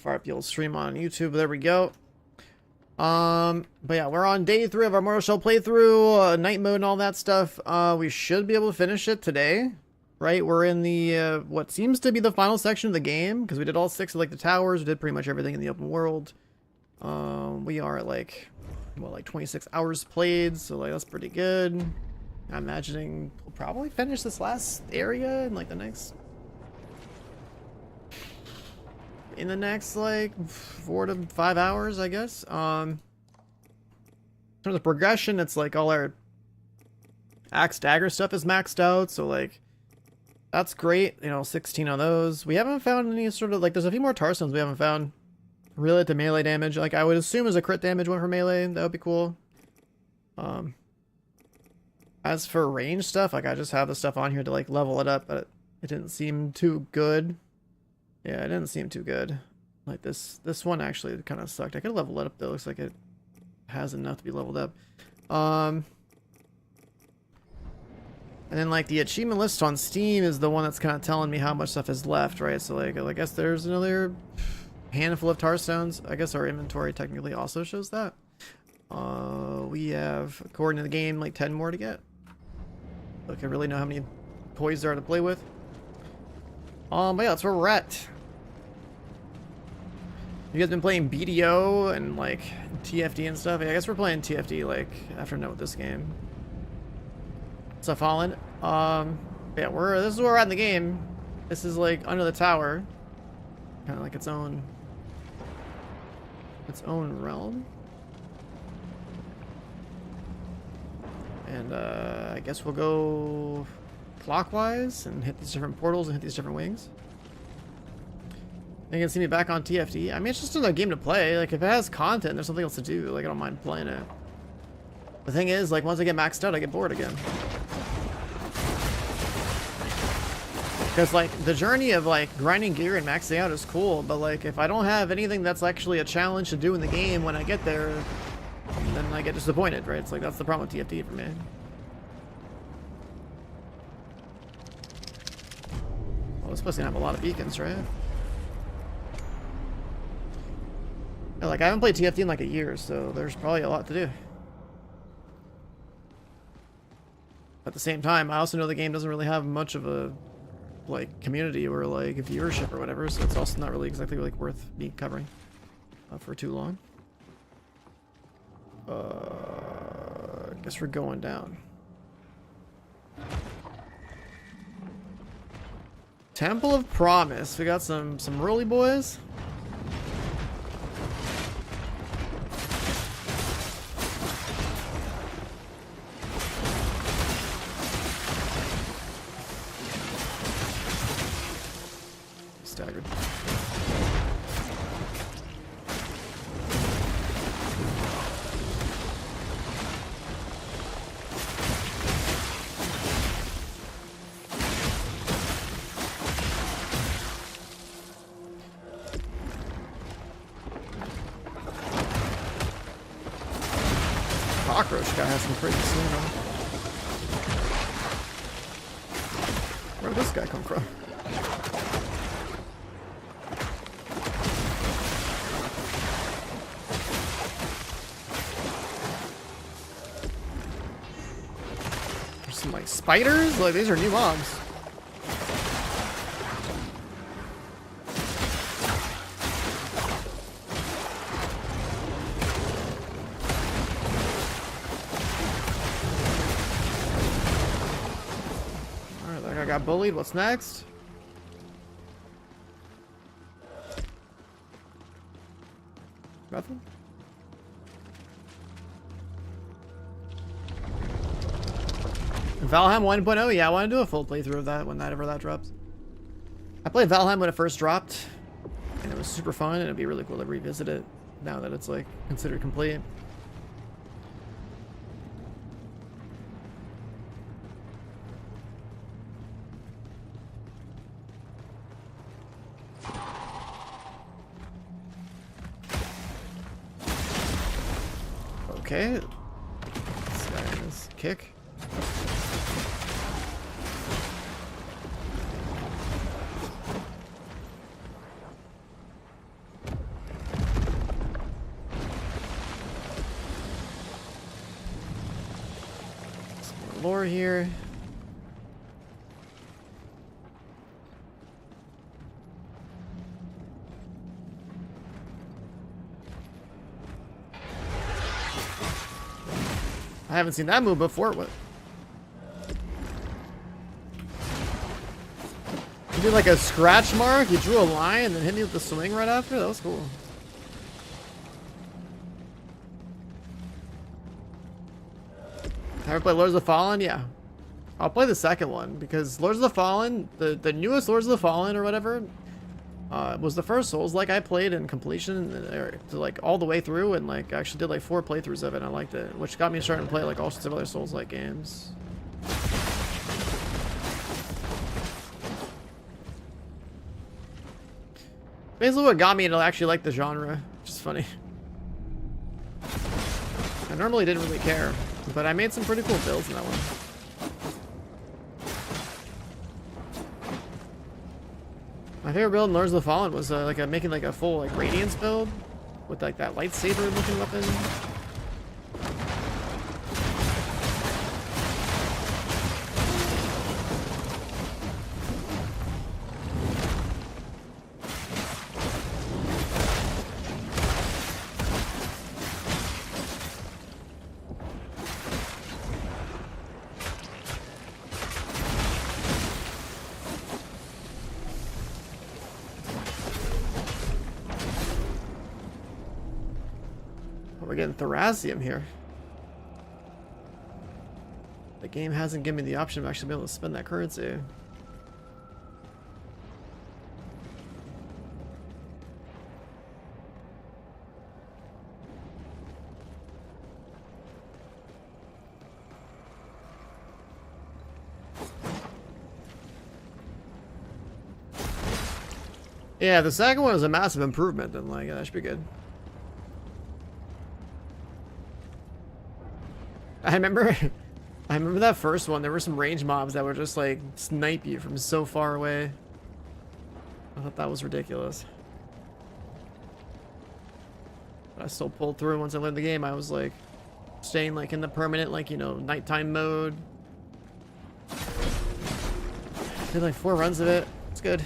Fire up the old stream on YouTube. There we go. But yeah, we're on day 3 of our Mortal Shell playthrough, night mode and all that stuff. We should be able to finish it today, right? We're in the, what seems to be the final section of the game, because we did all 6 of, like, the towers. We did pretty much everything in the open world. We are at, like, well, like 26 hours played, so, like, that's pretty good. I'm imagining we'll probably finish this last area in, like, the next... like 4 to 5 hours, I guess. In terms of progression, it's like all our axe dagger stuff is maxed out, so like that's great. You know, 16 on those. We haven't found any sort of like, there's a few more tar stones we haven't found related to melee damage. Like I would assume as a crit damage one for melee, that would be cool. As for range stuff, like I just have the stuff on here to like level it up, but it didn't seem too good. Yeah, it didn't seem too good. Like this one actually kind of sucked. I could level it up though. Looks like it has enough to be leveled up. And then like the achievement list on Steam is the one that's kind of telling me how much stuff is left, right? So like I guess there's another handful of tar stones. I guess our inventory technically also shows that. We have, according to the game, like 10 more to get. Look, I really know how many toys there are to play with. But yeah, that's where we're at. You guys been playing BDO and like TFD and stuff? Yeah, I guess we're playing TFD like after note this game. So Fallen. Yeah, this is where we're at in the game. This is like under the tower. Kind of like its own realm. And I guess we'll go clockwise and hit these different portals and hit these different wings. You can see me back on TFD. I mean, it's just another game to play. Like, if it has content, there's something else to do. Like, I don't mind playing it. The thing is, like, once I get maxed out, I get bored again. Because, like, the journey of, like, grinding gear and maxing out is cool, but, like, if I don't have anything that's actually a challenge to do in the game when I get there, then I get disappointed, right? It's like, that's the problem with TFD for me. Well, it's supposed to have a lot of beacons, right? Yeah, like, I haven't played TFD in like a year, so there's probably a lot to do. At the same time, I also know the game doesn't really have much of a, like, community or, like, viewership or whatever, so it's also not really exactly, like, worth me covering for too long. I guess we're going down. Temple of Promise. We got some early boys. Staggered. Cockroach guy has some crazy skin on him. Where did this guy come from? There's some like spiders? Like these are new mobs. Got bullied. What's next? Nothing. Valheim 1.0. Yeah, I want to do a full playthrough of that whenever that drops. I played Valheim when it first dropped, and it was super fun. And it'd be really cool to revisit it now that it's like considered complete. Okay. This guy has kick. 4 here. I haven't seen that move before. What? You did like a scratch mark, you drew a line, and then hit me with the swing right after? That was cool. Ever play Lords of the Fallen? Yeah. I'll play the second one, because Lords of the Fallen, the newest Lords of the Fallen or whatever, was the first Souls-like I played in completion, like all the way through, and like actually did like 4 playthroughs of it, and I liked it, which got me starting to play like all sorts of other Souls-like games. Basically what got me to actually like the genre, which is funny. I normally didn't really care, but I made some pretty cool builds in that one. My favorite build in Lords of the Fallen was making like a full like Radiance build with like that lightsaber looking weapon. We're getting Therazium here. The game hasn't given me the option of actually being able to spend that currency. Yeah, the second one is a massive improvement, and like that should be good. I remember that first one, there were some range mobs that would just like snipe you from so far away. I thought that was ridiculous. But I still pulled through once I learned the game. I was like staying like in the permanent, like, you know, nighttime mode. Did like 4 runs of it. It's good.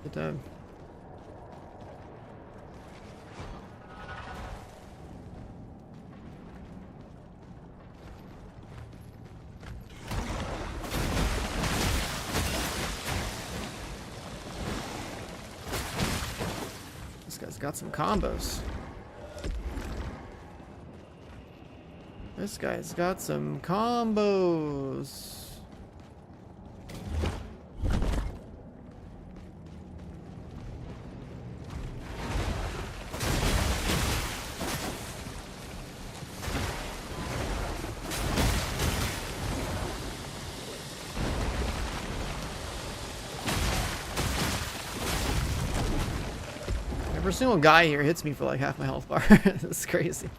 Good time. This guy's got some combos. This guy's got some combos. Every single guy here hits me for like half my health bar. This is crazy.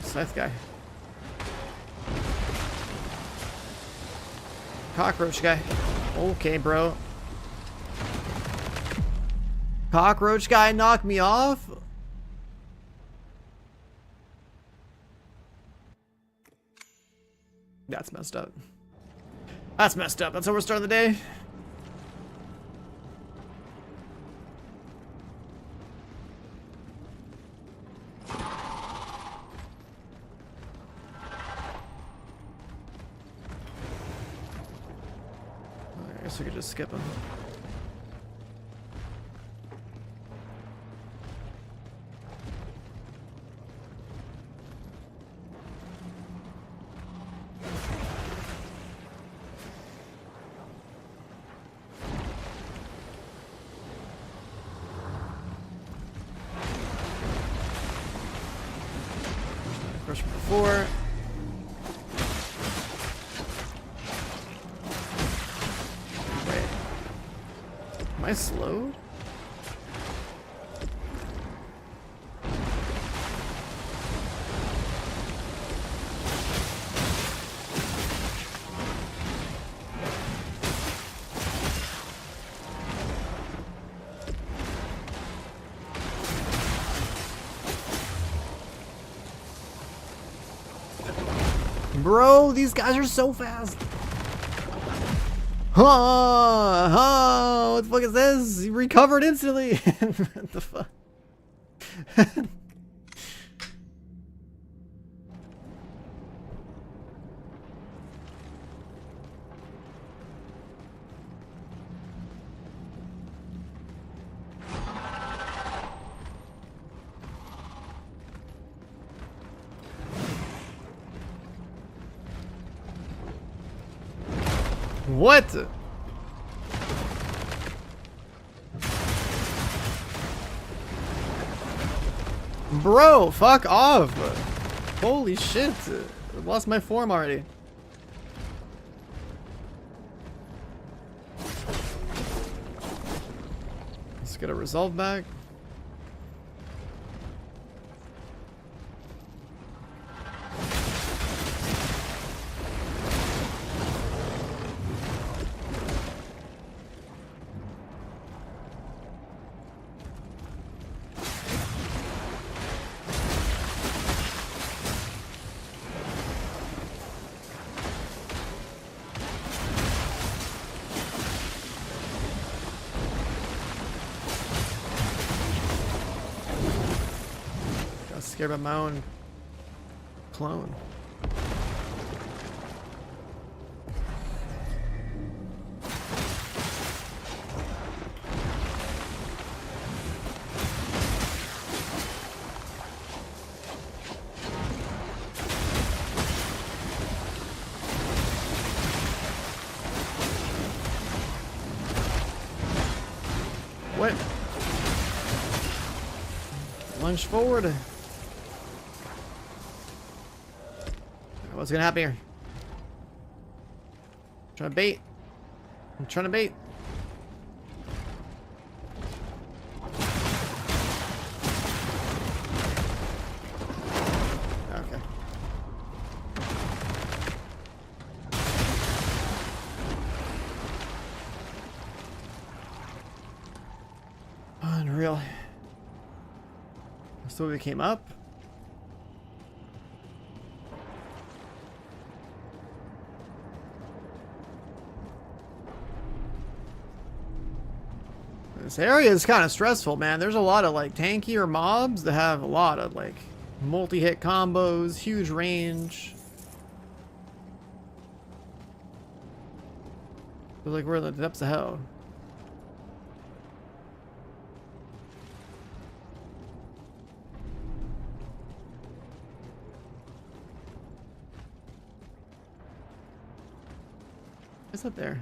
Scythe guy. Cockroach guy. Okay, bro. Cockroach guy knocked me off? That's messed up. That's messed up. That's how we're starting the day. I guess we could just skip him. before. Wait. Am I slowed? Bro, these guys are so fast. What the fuck is this? He recovered instantly. What the fuck? What? Bro, fuck off. Holy shit. I lost my form already. Let's get a resolve back. Scared about my own clone. What? Lunge forward. What's gonna happen here? Trying to bait. I'm trying to bait. Okay. Unreal. So we came up. This area is kind of stressful, man. There's a lot of like tankier mobs that have a lot of like multi-hit combos, huge range. Feel like we're in the depths of hell. What's up there?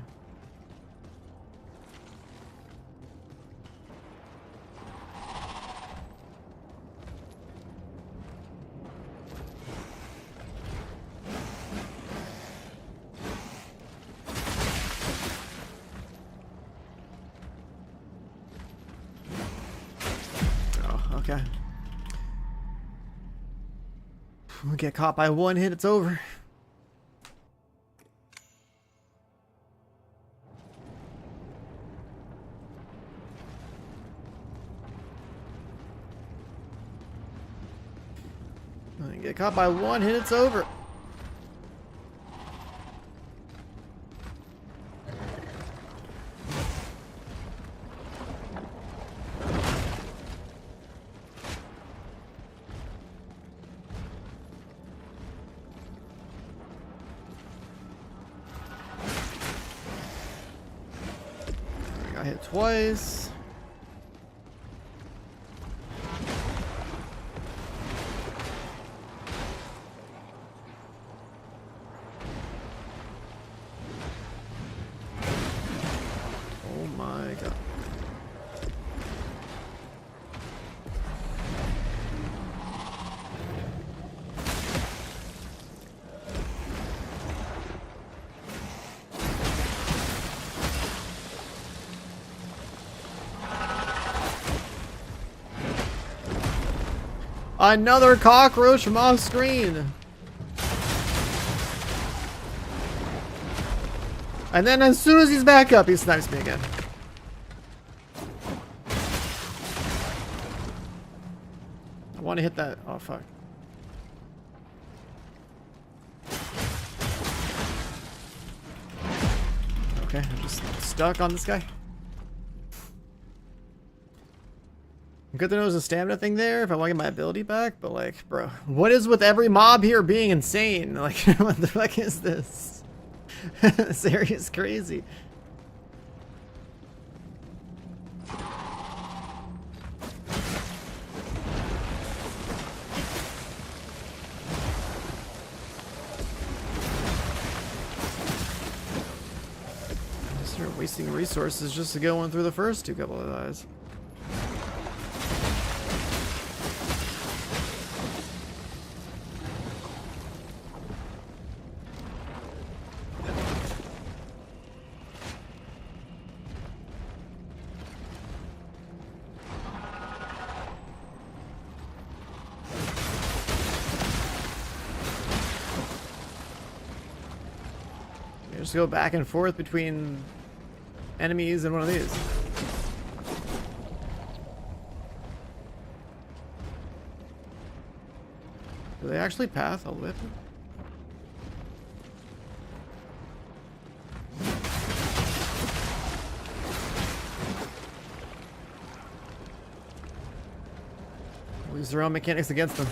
Okay. We get caught by one hit, it's over. Get caught by one hit, it's over. I hit twice. Oh my god. Another cockroach from off screen. And then as soon as he's back up, he snipes me again. I want to hit that. Oh, fuck. Okay, I'm just stuck on this guy. Good to know there's a stamina thing there if I want to get my ability back, but like, bro, what is with every mob here being insane? Like, what the fuck is this? This area is crazy. I start wasting resources just to go in through the first two couple of eyes. Just go back and forth between enemies and one of these. Do they actually path all the way up? Use their own mechanics against them.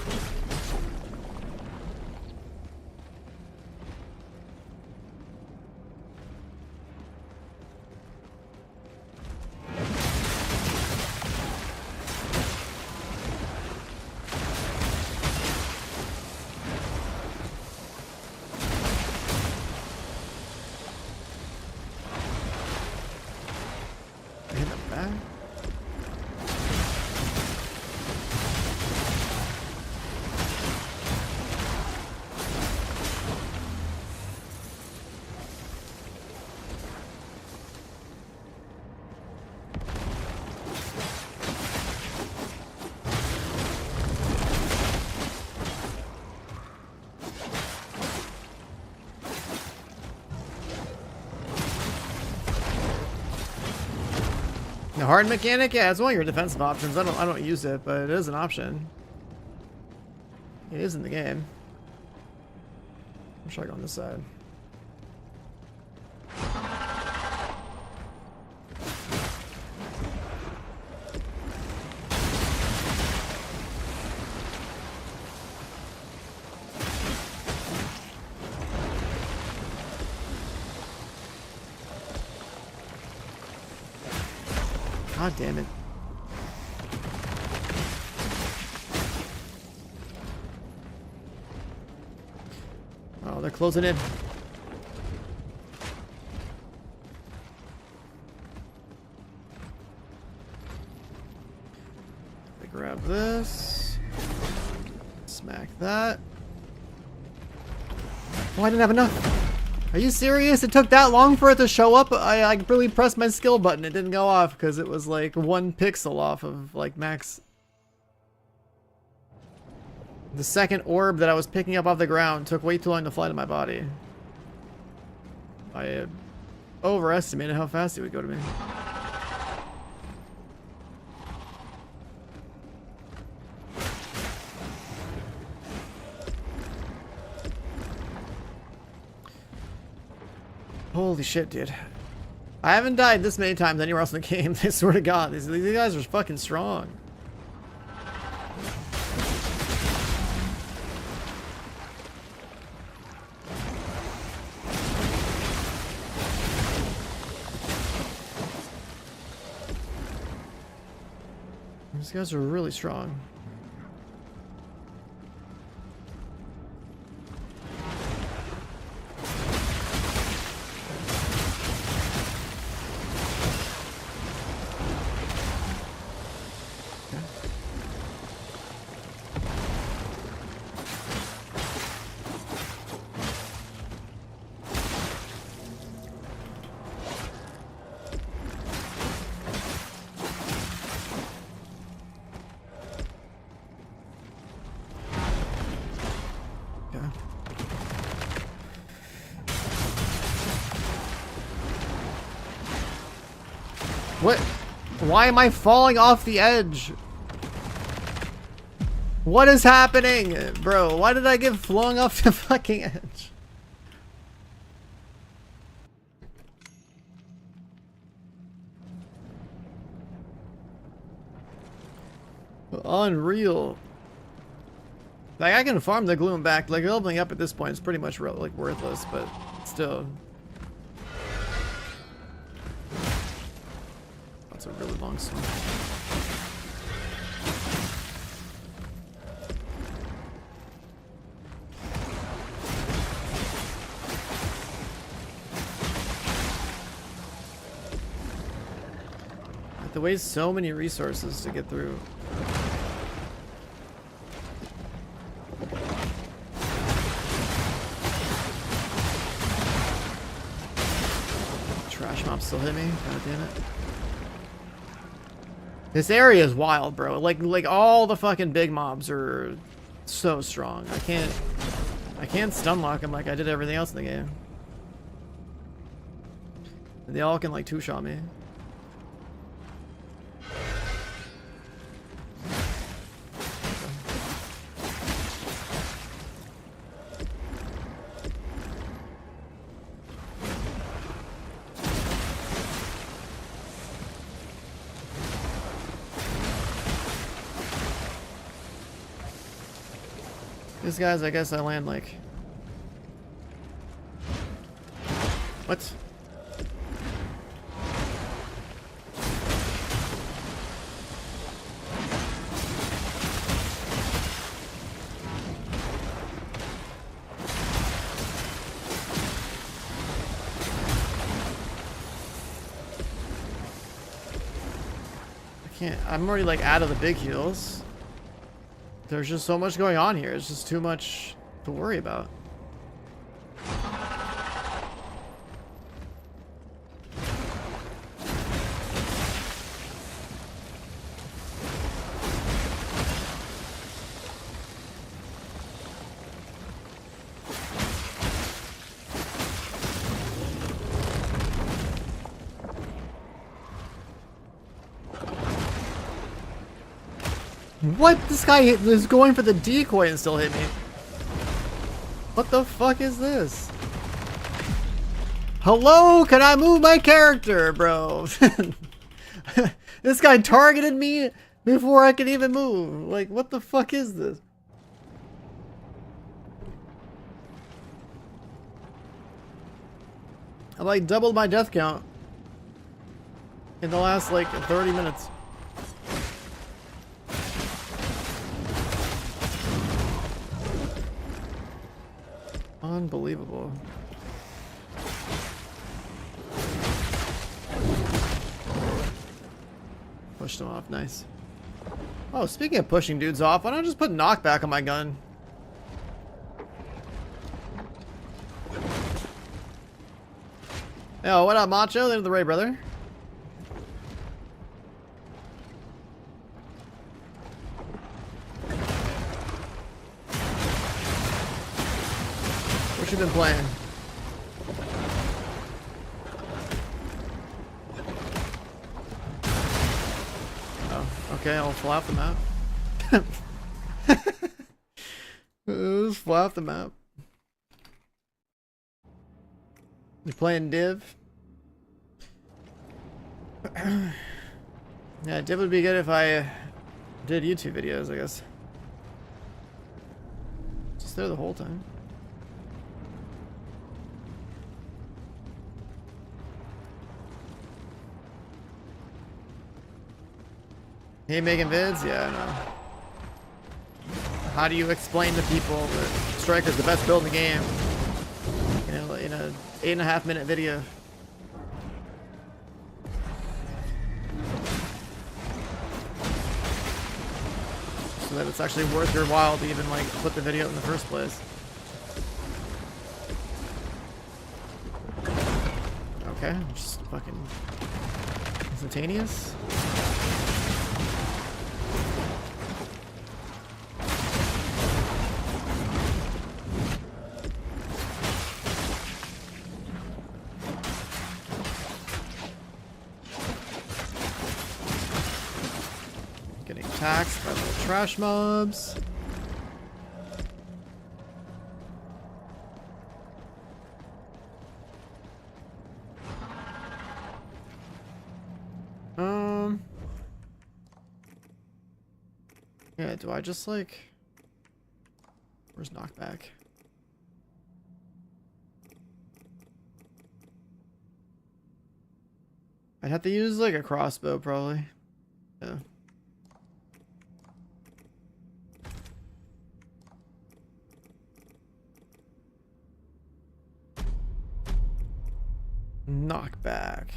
The hard mechanic, yeah, it's one of your defensive options. I don't use it, but it is an option. It is in the game. I'll try to go on this side. God damn it. Oh, they're closing in. They grab this. Smack that. Oh, I didn't have enough. Are you serious? It took that long for it to show up? I really pressed my skill button. It didn't go off because it was like 1 pixel off of like max. The second orb that I was picking up off the ground took way too long to fly to my body. I overestimated how fast it would go to me. Holy shit, dude. I haven't died this many times anywhere else in the game. I swear to God, these guys are fucking strong. These guys are really strong. What? Why am I falling off the edge? What is happening? Bro, why did I get flung off the fucking edge? Unreal. Like, I can farm the gloom back. Like, leveling up at this point is pretty much like worthless, but still. That's a really long swing. I have to waste so many resources to get through. Trash mob still hit me. God damn it. This area is wild, bro. Like all the fucking big mobs are so strong. I can't stun lock them like I did everything else in the game. And they all can like two-shot me. These guys, I guess I land like... What? I can't... I'm already like out of the big heals. There's just so much going on here. It's just too much to worry about. What? This guy is going for the decoy and still hit me. What the fuck is this? Hello? Can I move my character, bro? This guy targeted me before I could even move. Like, what the fuck is this? I like doubled my death count in the last like 30 minutes. Unbelievable. Pushed him off, nice. Oh, speaking of pushing dudes off, why don't I just put knockback on my gun? Yo, what up, Macho? There's the Ray brother. What you been playing? Oh, okay, I'll fly off the map. Just fly off the map. You playing Div? Yeah, Div would be good if I did YouTube videos, I guess. Just there the whole time. Hey, making vids? Yeah, I know. How do you explain to people that Striker's the best build in the game? You know, in a 8.5 minute video. So that it's actually worth your while to even like put the video in the first place. Okay, just fucking instantaneous. taxed by the trash mobs. Yeah, do I just like... Where's knockback? I'd have to use like a crossbow probably. Yeah. Knockback.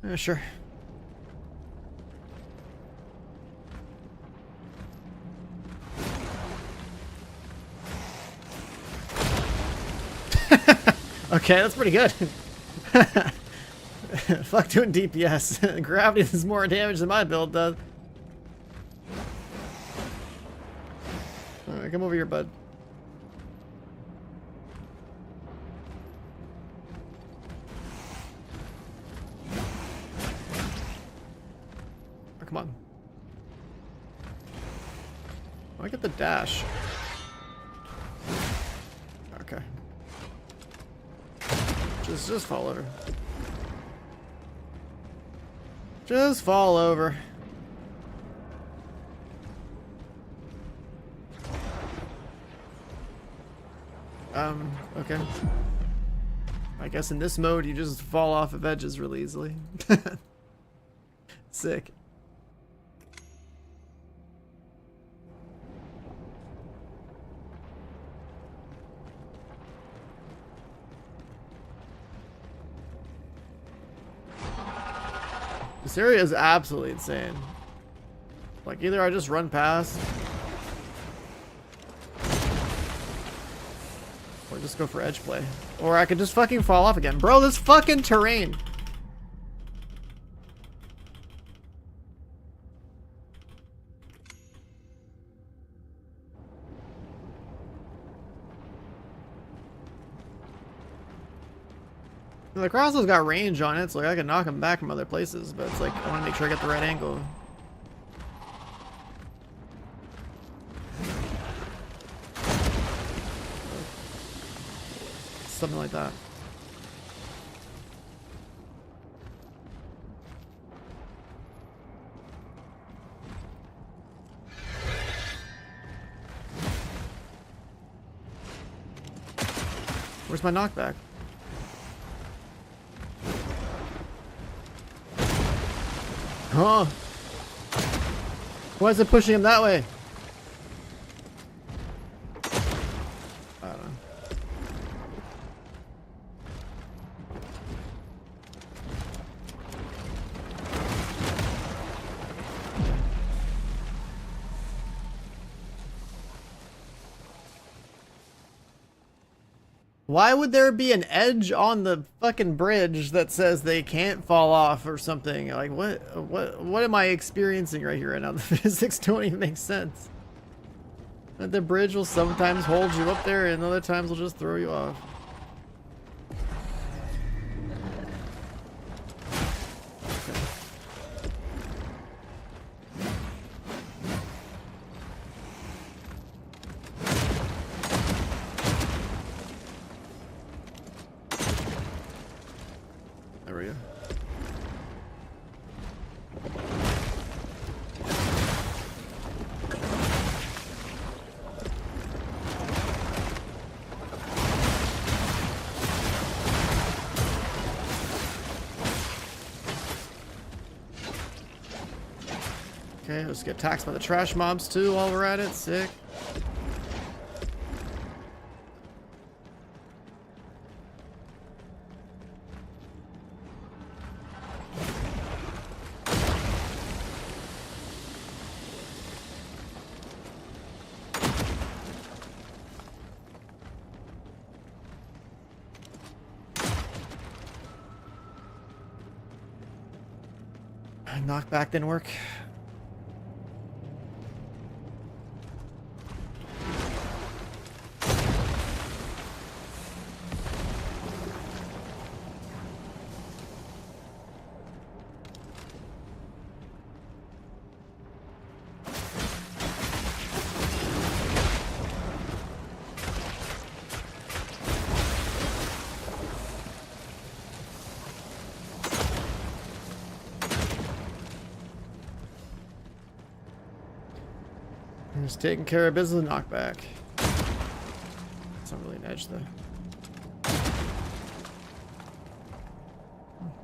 Yeah, sure. Okay, that's pretty good. Fuck doing DPS. Gravity does more damage than my build does. Alright, come over here, bud. Oh, come on. I get the dash. Okay. Just fall over. Just fall over. Okay. I guess in this mode you just fall off of edges really easily. Sick. This area is absolutely insane. Like, either I just run past, or just go for edge play. Or I could just fucking fall off again. Bro, this fucking terrain! The crossbow's got range on it, so like I can knock him back from other places, but it's like, I want to make sure I get the right angle. Something like that. Where's my knockback? Huh? Why is it pushing him that way? I don't know. Why would there be an edge on the fucking bridge that says they can't fall off or something? Like, what am I experiencing right here right now? The physics don't even make sense. The bridge will sometimes hold you up there and other times will just throw you off. There we go. Okay, let's get taxed by the trash mobs too while we're at it. Sick. Knockback didn't work. Just taking care of business with knockback. It's not really an edge though.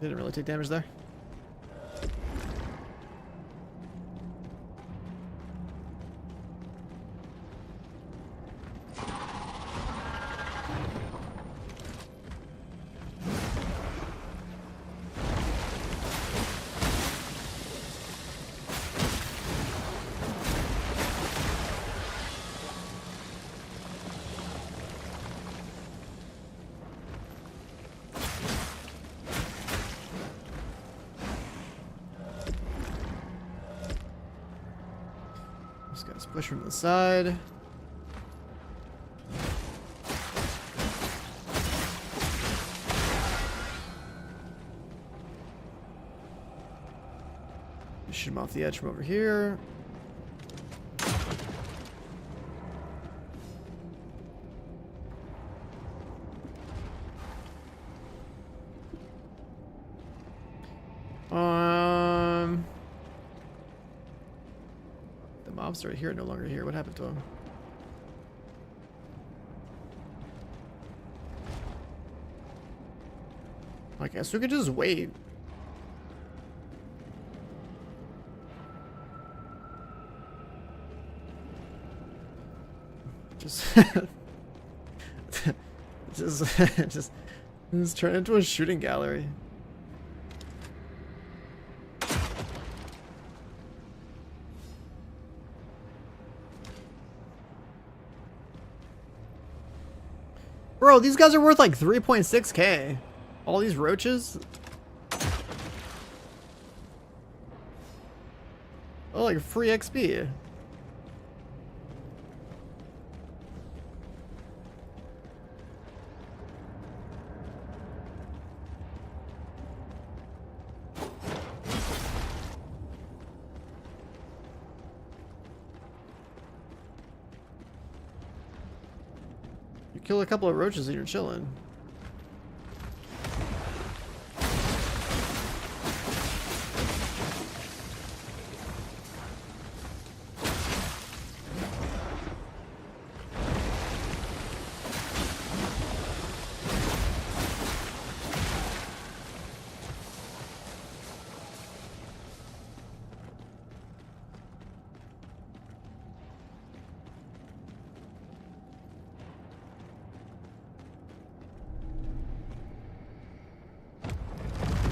Didn't really take damage there. Just gotta push from the side. Shoot him off the edge from over here. The mobs right here, no longer here. What happened to him? I guess we could just wait. Just turn into a shooting gallery. Bro, these guys are worth like 3.6k. All these roaches. Oh, like free XP. You kill a couple of roaches and you're chilling.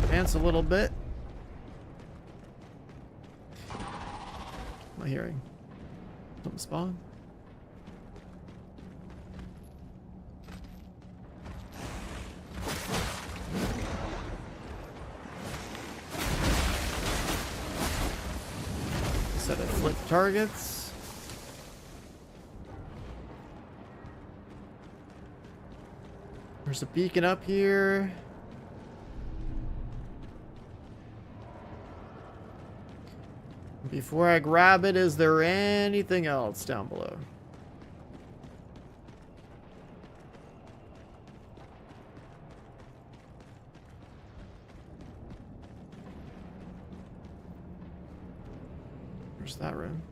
Advance a little bit. What am I hearing? Something spawn? Set of flip targets. There's a beacon up here. Before I grab it, is there anything else down below? Where's that room?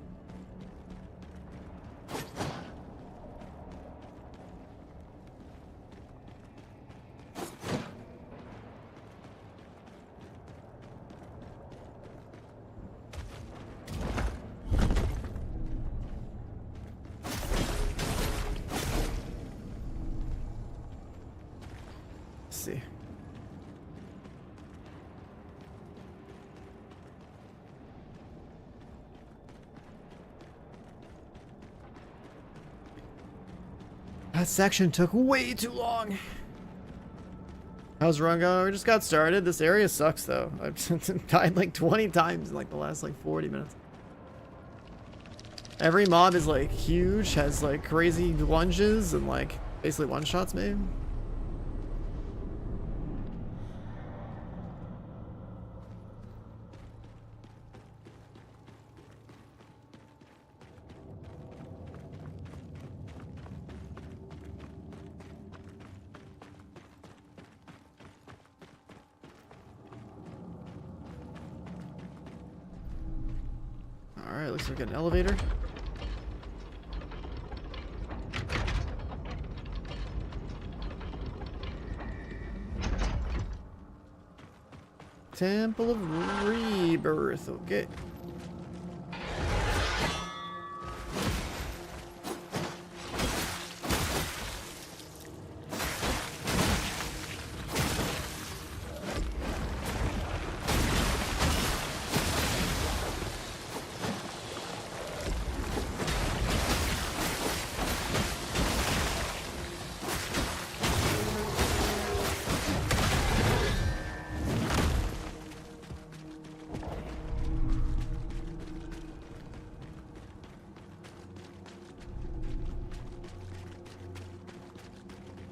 See. That section took way too long. How's run going? We just got started. This area sucks though. I've died like 20 times in like the last like 40 minutes. Every mob is like huge, has like crazy lunges and like basically one shots maybe. Alright, looks like an elevator. Temple of Rebirth. Okay.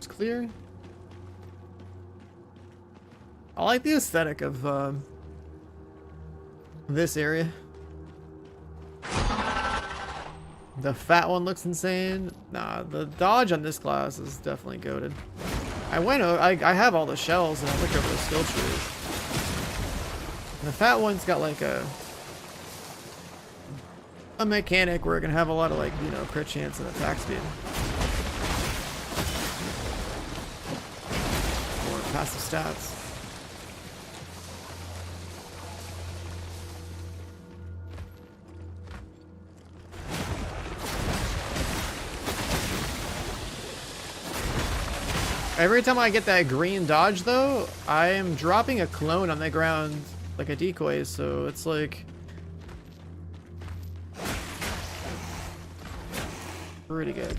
Clear. I like the aesthetic of this area. The fat one looks insane. Nah, the dodge on this class is definitely goated. I have all the shells and I looked over the skill trees. And the fat one's got like a mechanic where it can have a lot of like, you know, crit chance and attack speed. Passive stats. Every time I get that green dodge though, I am dropping a clone on the ground like a decoy, so it's like pretty good.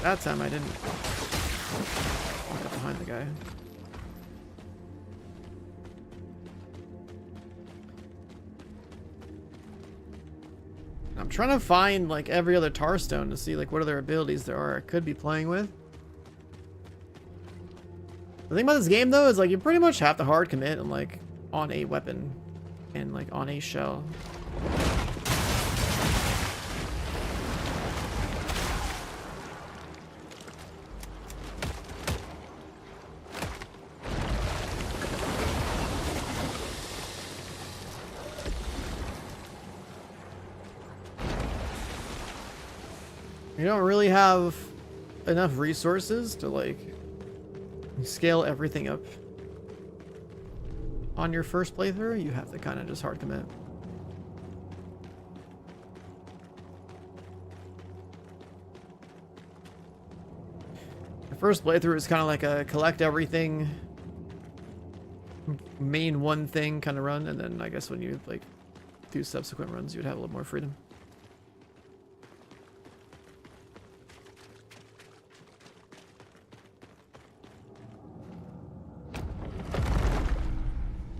That time I didn't walk up behind the guy. I'm trying to find like every other tar stone to see like what other abilities there are I could be playing with. The thing about this game though is like you pretty much have to hard commit and like on a weapon and like on a shell. You don't really have enough resources to like scale everything up on your first playthrough. You have to kind of just hard commit. The first playthrough is kind of like a collect everything, main one thing kind of run, and then I guess when you like do subsequent runs, you'd have a little more freedom.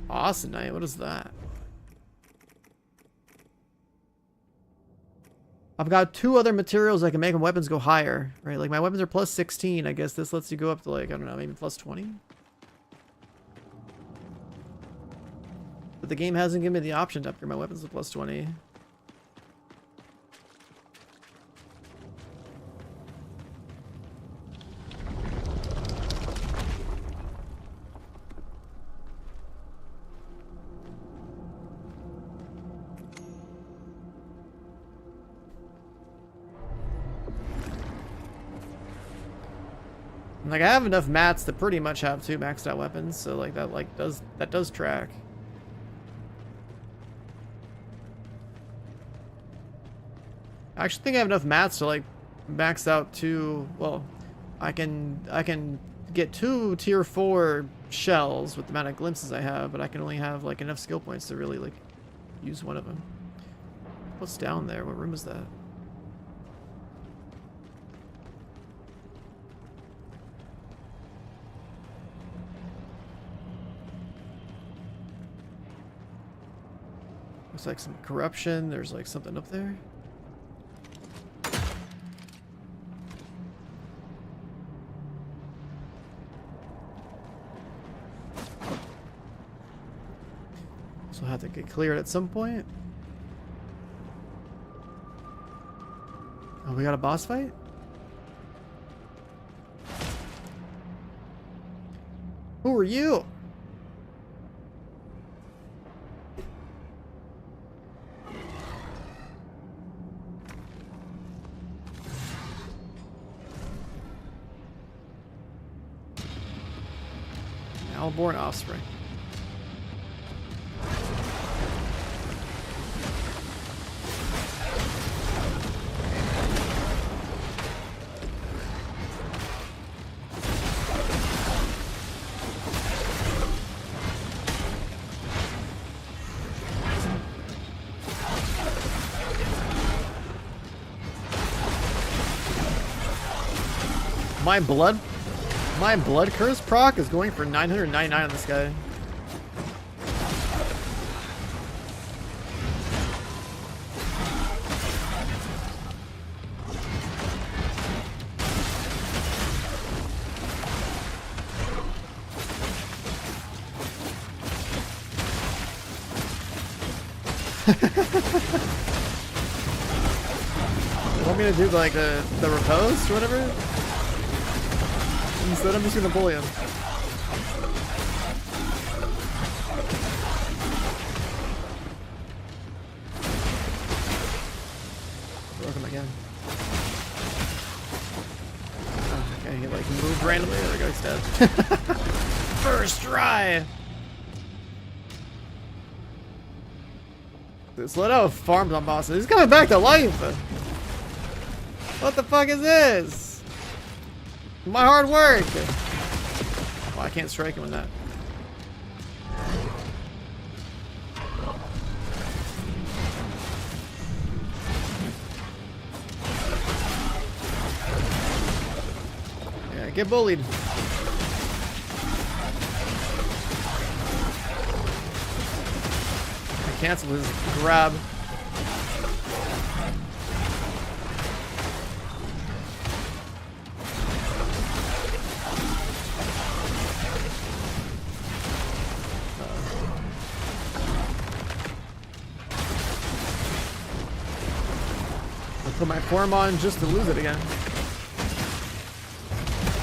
Austenite, what is that? I've got 2 other materials that can make my weapons go higher, right? Like my weapons are plus 16. I guess this lets you go up to like, I don't know, maybe plus 20? But the game hasn't given me the option to upgrade my weapons to plus 20. Like I have enough mats to pretty much have 2 maxed out weapons, so like that does track. I actually think I have enough mats to like max out 2. Well, I can get 2 tier 4 shells with the amount of glimpses I have, but I can only have like enough skill points to really like use one of them. What's down there? What room is that? Looks like some corruption. There's like something up there. So I'll have to get cleared at some point. Oh, we got a boss fight? Who are you? Malborn offspring. My blood curse proc is going for 999 on this guy. You want me to do like the riposte or whatever? Instead, I'm just gonna bully him. Broke him again. Oh, okay, he like moved randomly. There we go, he's dead. First try! This let out farms on bosses. He's coming back to life! What the fuck is this? My hard work! Oh, I can't strike him with that. Yeah, get bullied. I cancel his grab. Put my form on just to lose it again.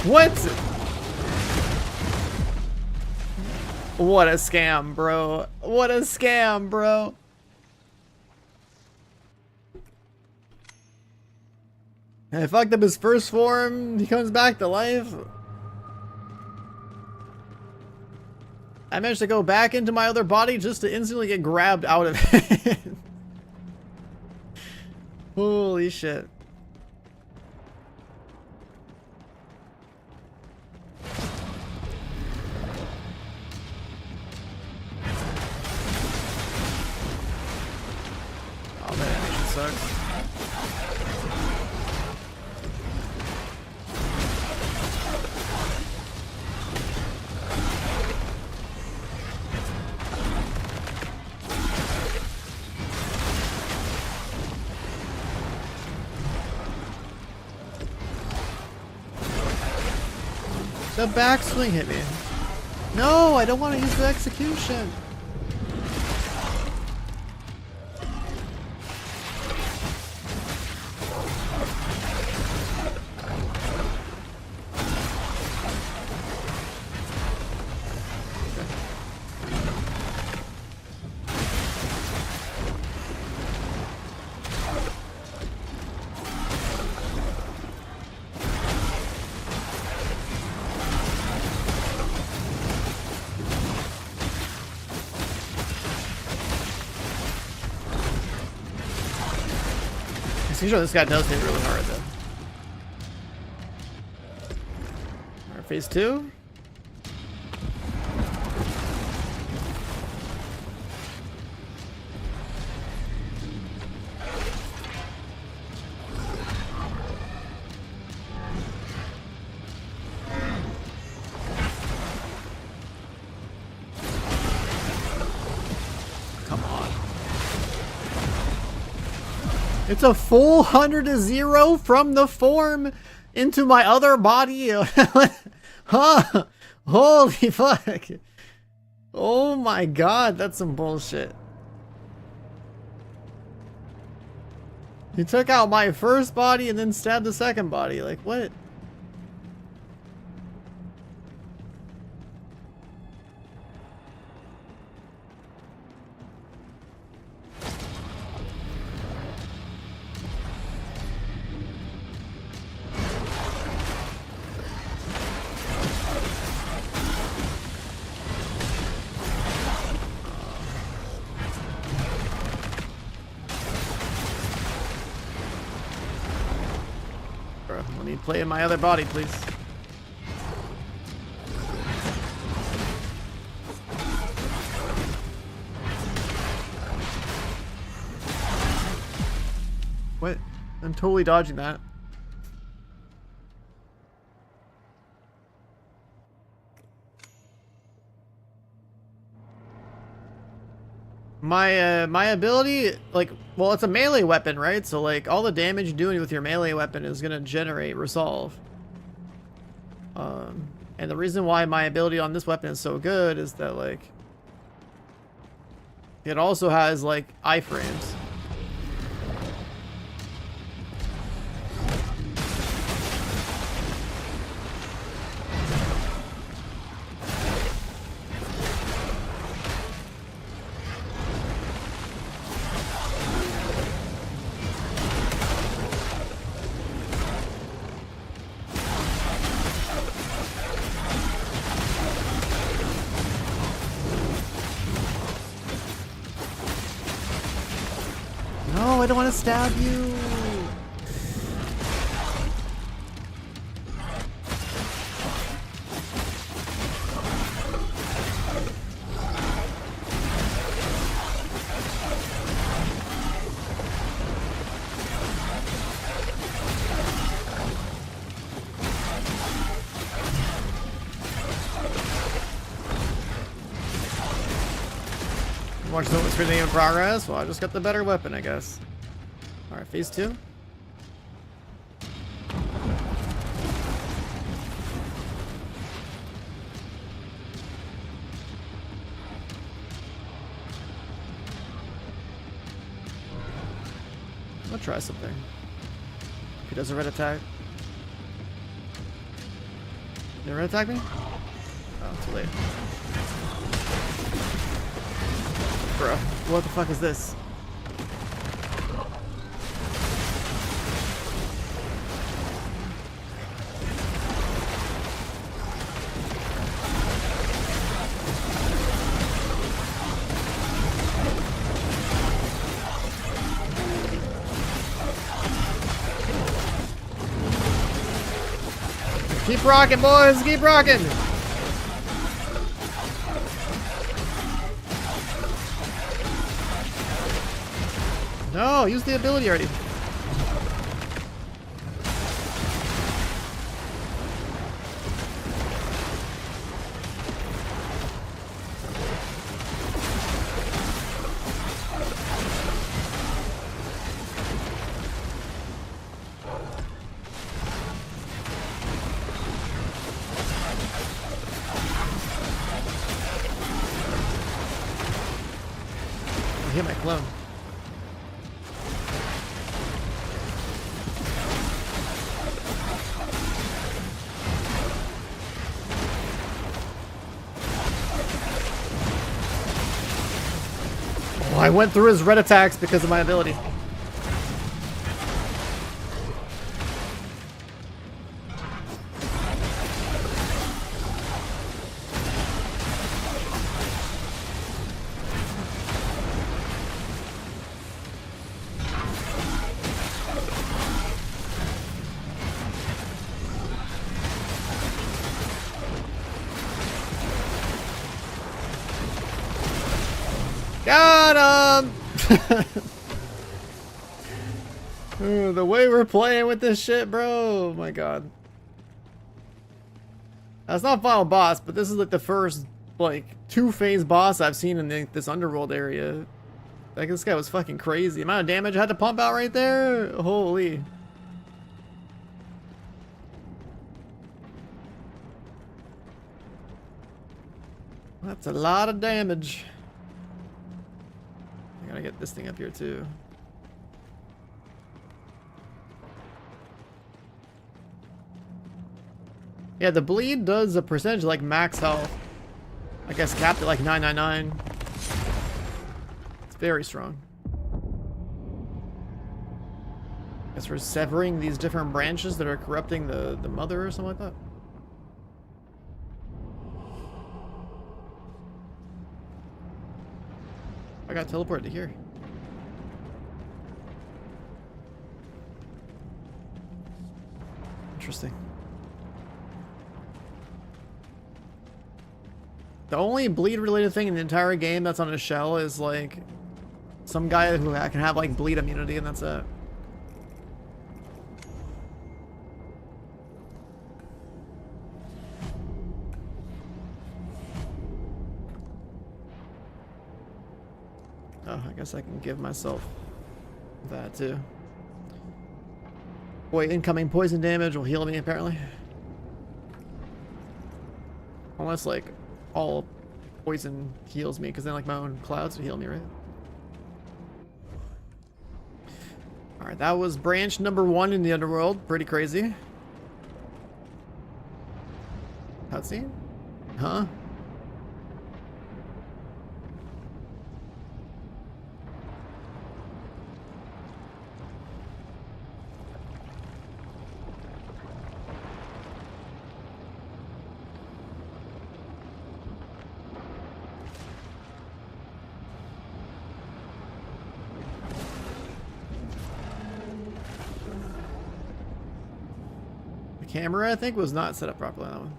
What? What a scam, bro. What a scam, bro. I fucked up his first form. He comes back to life. I managed to go back into my other body just to instantly get grabbed out of it. Holy shit. Oh, that animation sucks. The backswing hit me. No, I don't want to use the execution. Usually this guy does hit really hard though. Alright, phase 2. It's a full 100-0 from the form into my other body. Huh? Holy fuck. Oh my god, that's some bullshit. He took out my first body and then stabbed the second body. Like, what? me play in my other body, please. What? I'm totally dodging that. My ability, like, well, it's a melee weapon, right? So, like, all the damage you're doing with your melee weapon is gonna generate resolve. And the reason why my ability on this weapon is so good is that, like, it also has, like, iframes. No, I don't want to stab you. Watch the screening in progress. Well, I just got the better weapon, I guess. Alright, phase 2. I'll try something. If he does a red attack. Did he red attack me? Oh, too late. Bro, what the fuck is this? Keep rocking, boys! Keep rocking! No, use the ability already. I hit my clone. I went through his red attacks because of my ability. Got him! Ooh, the way we're playing with this shit, bro. Oh my god. That's not final boss, but this is like the first, like, 2-phase boss I've seen in this underworld area. Like, this guy was fucking crazy. The amount of damage I had to pump out right there. Holy. That's a lot of damage. I gotta get this thing up here too. Yeah, the bleed does a percentage like max health. I guess capped at like 999. It's very strong. Guess we're severing these different branches that are corrupting the mother or something like that. I got teleported to here. Interesting. The only bleed related thing in the entire game that's on a shell is like some guy who can have like bleed immunity, and that's it. Oh, I guess I can give myself that too. Boy, incoming poison damage will heal me apparently. Unless like all poison heals me, because then like my own clouds would heal me, right? Alright, that was branch number 1 in the underworld. Pretty crazy. Cutscene? Huh? Camera, I think, was not set up properly on that one.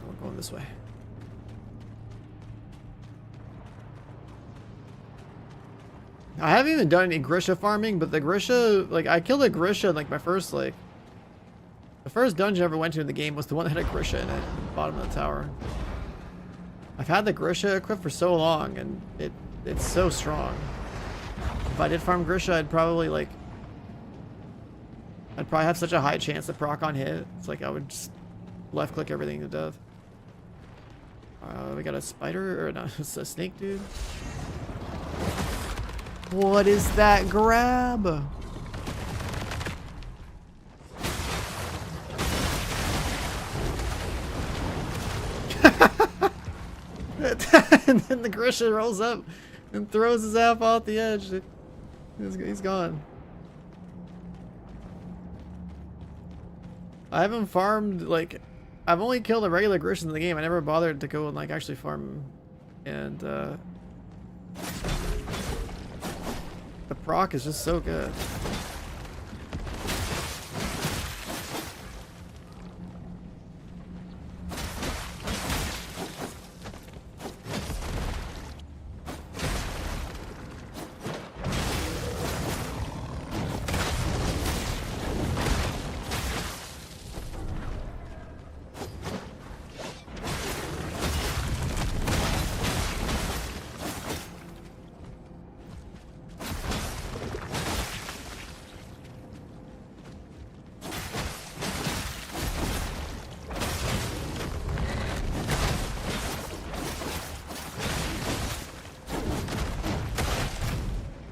We're going this way. I haven't even done any Grisha farming, but the Grisha, like, I killed a Grisha in, like, my first, like... The first dungeon I ever went to in the game was the one that had a Grisha in it, at the bottom of the tower. I've had the Grisha equipped for so long, and it's so strong. If I did farm Grisha, I'd probably have such a high chance to proc on hit. It's like I would just left click everything to death. We got a spider, or no, it's a snake dude. What is that grab? And then the Grisha rolls up and throws his ass off the edge. He's gone. I haven't farmed, like, I've only killed the regular Grisha in the game. I never bothered to go and like actually farm him. And the proc is just so good.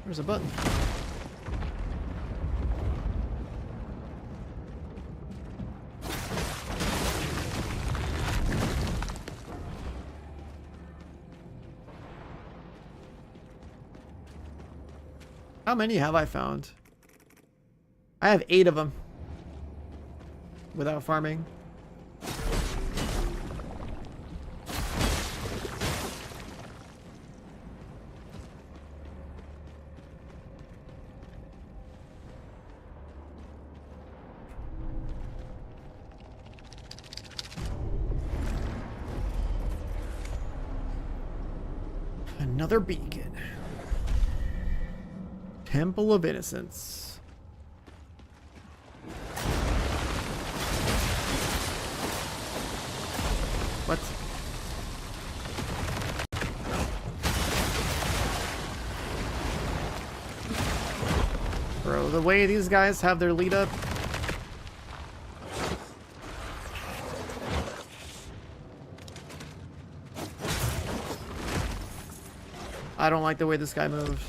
There's a button. How many have I found? I have 8 of them. Without farming. Another beacon. Temple of Innocence. What? Bro, the way these guys have their lead up. I don't like the way this guy moves.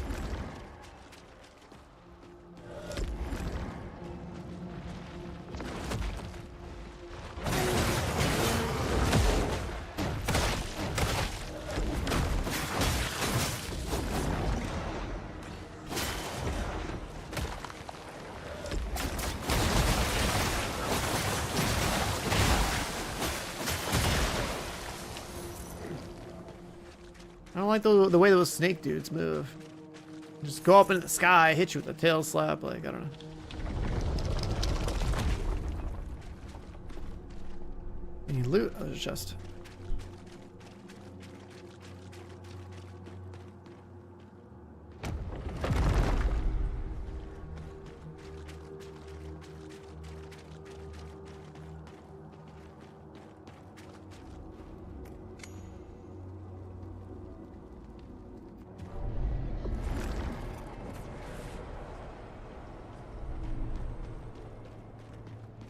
don't like the way those snake dudes move. Just go up into the sky, hit you with a tail slap, like, I don't know. Any loot? Oh, there's a chest.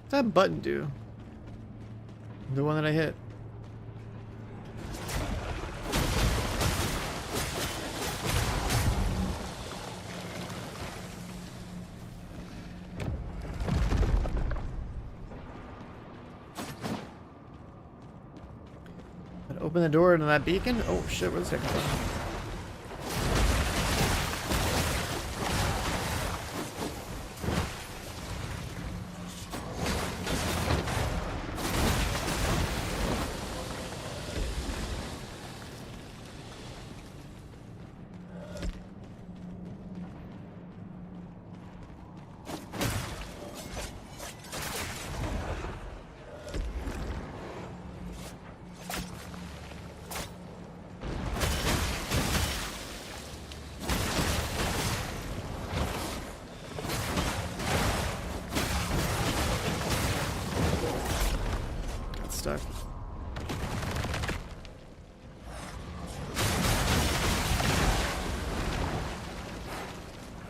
What's that button do? The one that I hit. Open the door into that beacon? Oh shit, where's the second one? Stuck.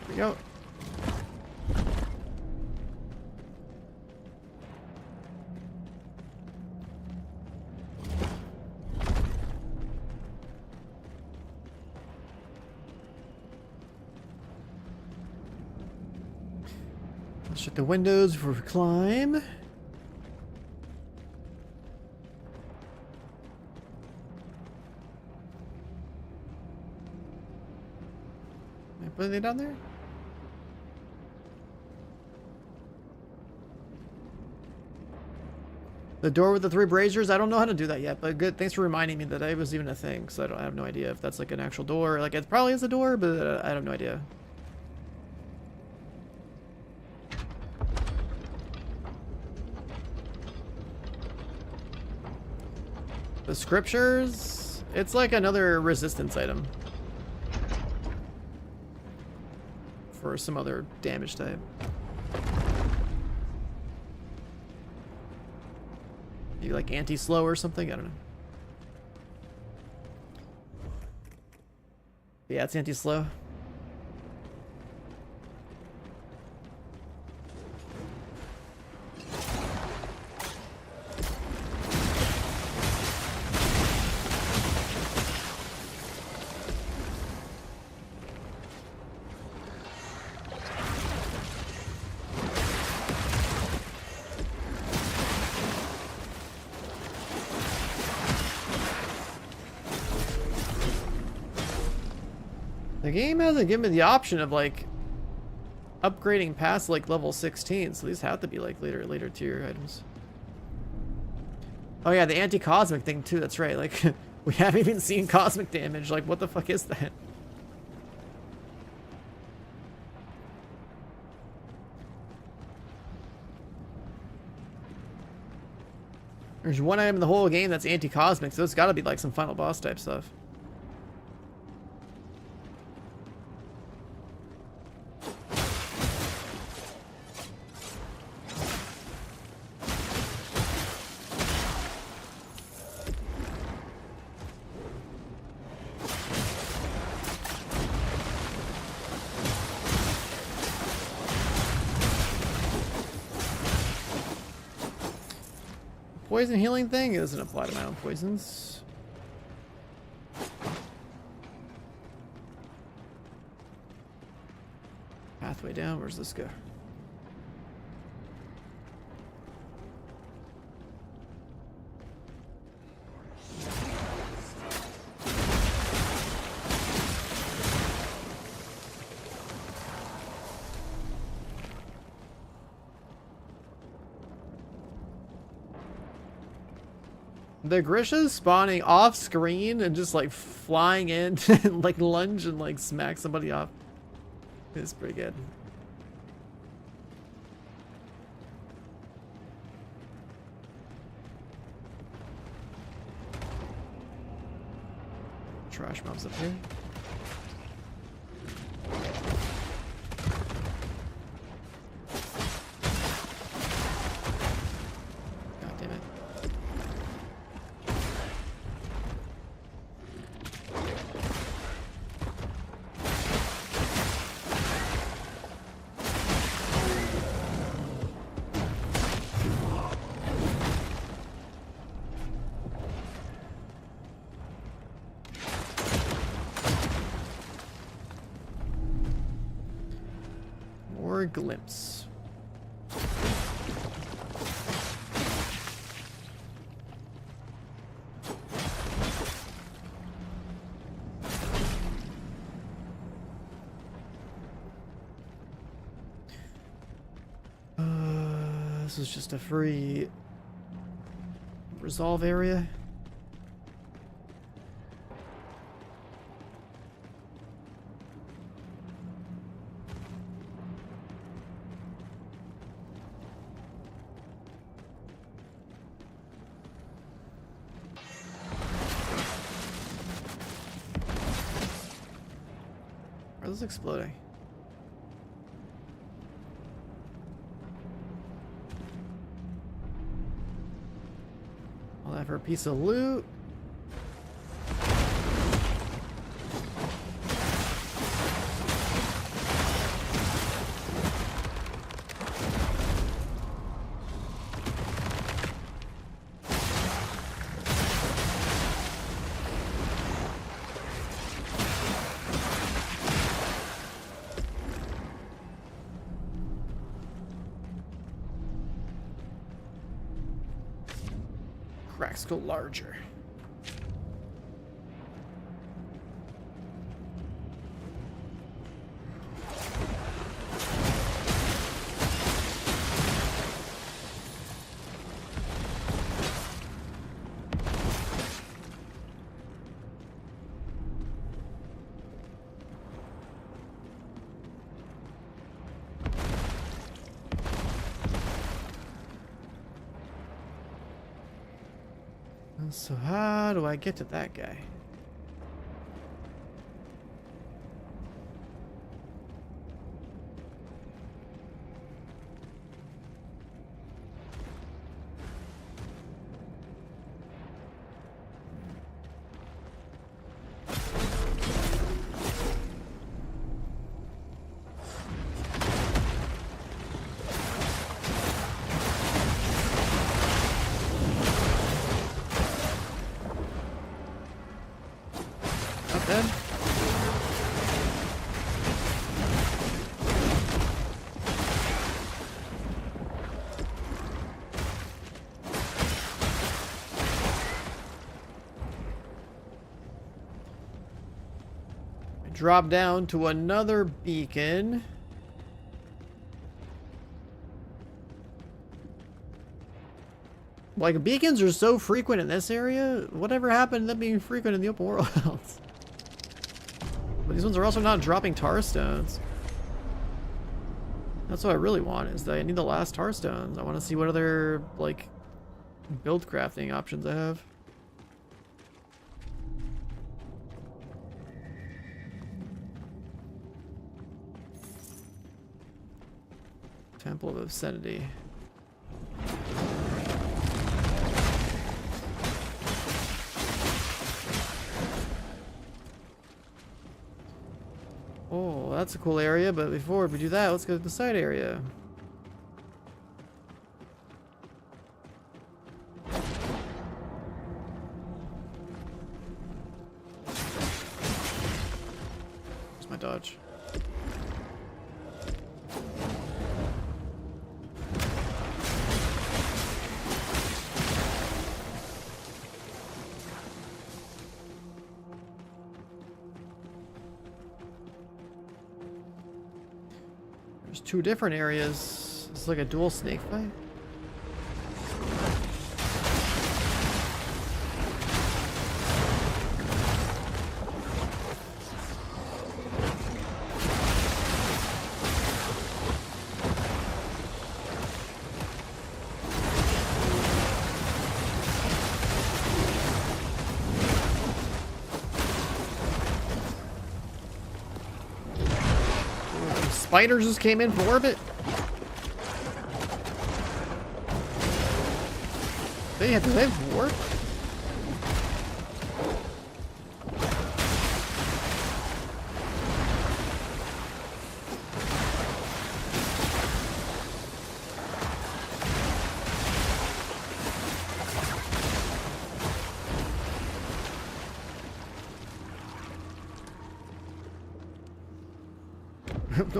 Here we go. Let's shut the windows before we climb. Are they down there? The door with the 3 braziers? I don't know how to do that yet, but good. Thanks for reminding me that it was even a thing, so I have no idea if that's like an actual door. Like, it probably is a door, but I have no idea. The scriptures? It's like another resistance item. For some other damage type. You like anti-slow or something? I don't know. Yeah, it's anti-slow. The game hasn't given me the option of like upgrading past like level 16, so these have to be like later tier items. Oh yeah, the anti-cosmic thing too, that's right. Like we haven't even seen cosmic damage. Like what the fuck is that? There's one item in the whole game that's anti-cosmic, so it's gotta be like some final boss type stuff. Poison healing thing? It doesn't apply to my own poisons. Pathway down, where's this go? The Grisha's spawning off screen and just like flying in and like lunge and like smack somebody off. It's pretty good. Trash mobs up here. God damn it. More glimpse. This is just a free resolve area. Why is this exploding? All that for a piece of loot. Cracks go larger. So how do I get to that guy? Dead. I drop down to another beacon. Like, beacons are so frequent in this area. Whatever happened to them being frequent in the open world? But these ones are also not dropping tar stones. That's what I really want, is that I need the last tar stones. I want to see what other, like, build crafting options I have. Temple of Obscenity. Oh, that's a cool area, but before we do that, let's go to the side area. Where's my dodge? There's two different areas. It's like a dual snake fight. spiders just came in for orbit. Do they have warp?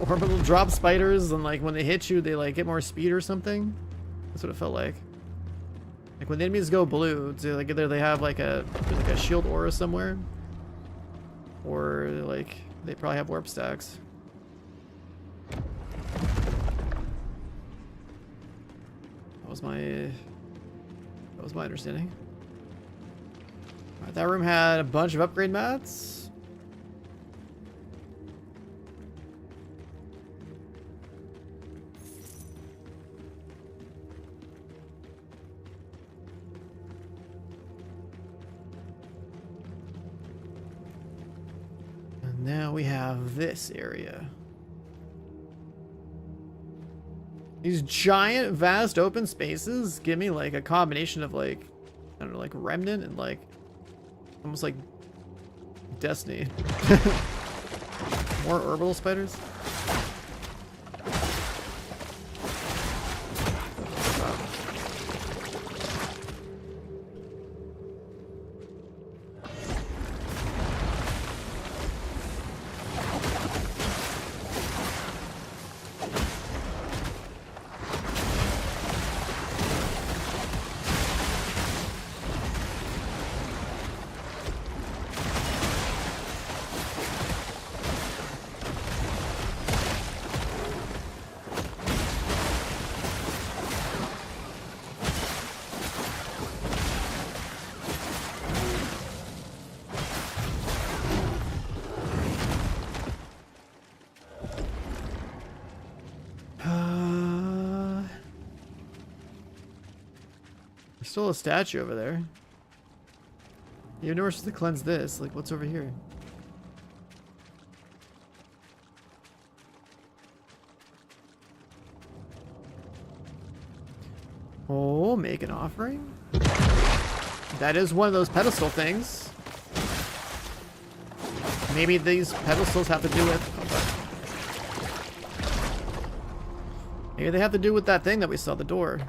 Orbital drop spiders, and like when they hit you, they like get more speed or something. That's what it felt like. Like when the enemies go blue, it's like either they have like a shield aura somewhere, or like they probably have warp stacks. That was my understanding. Alright, that room had a bunch of upgrade mats. Now we have this area. These giant, vast open spaces give me like a combination of like, I don't know, like Remnant and like, almost like Destiny. More orbital spiders. There's still a statue over there. You have nowhere to cleanse this. Like, what's over here? Oh, make an offering? That is one of those pedestal things. Maybe these pedestals have to do with... Maybe they have to do with that thing that we saw at the door.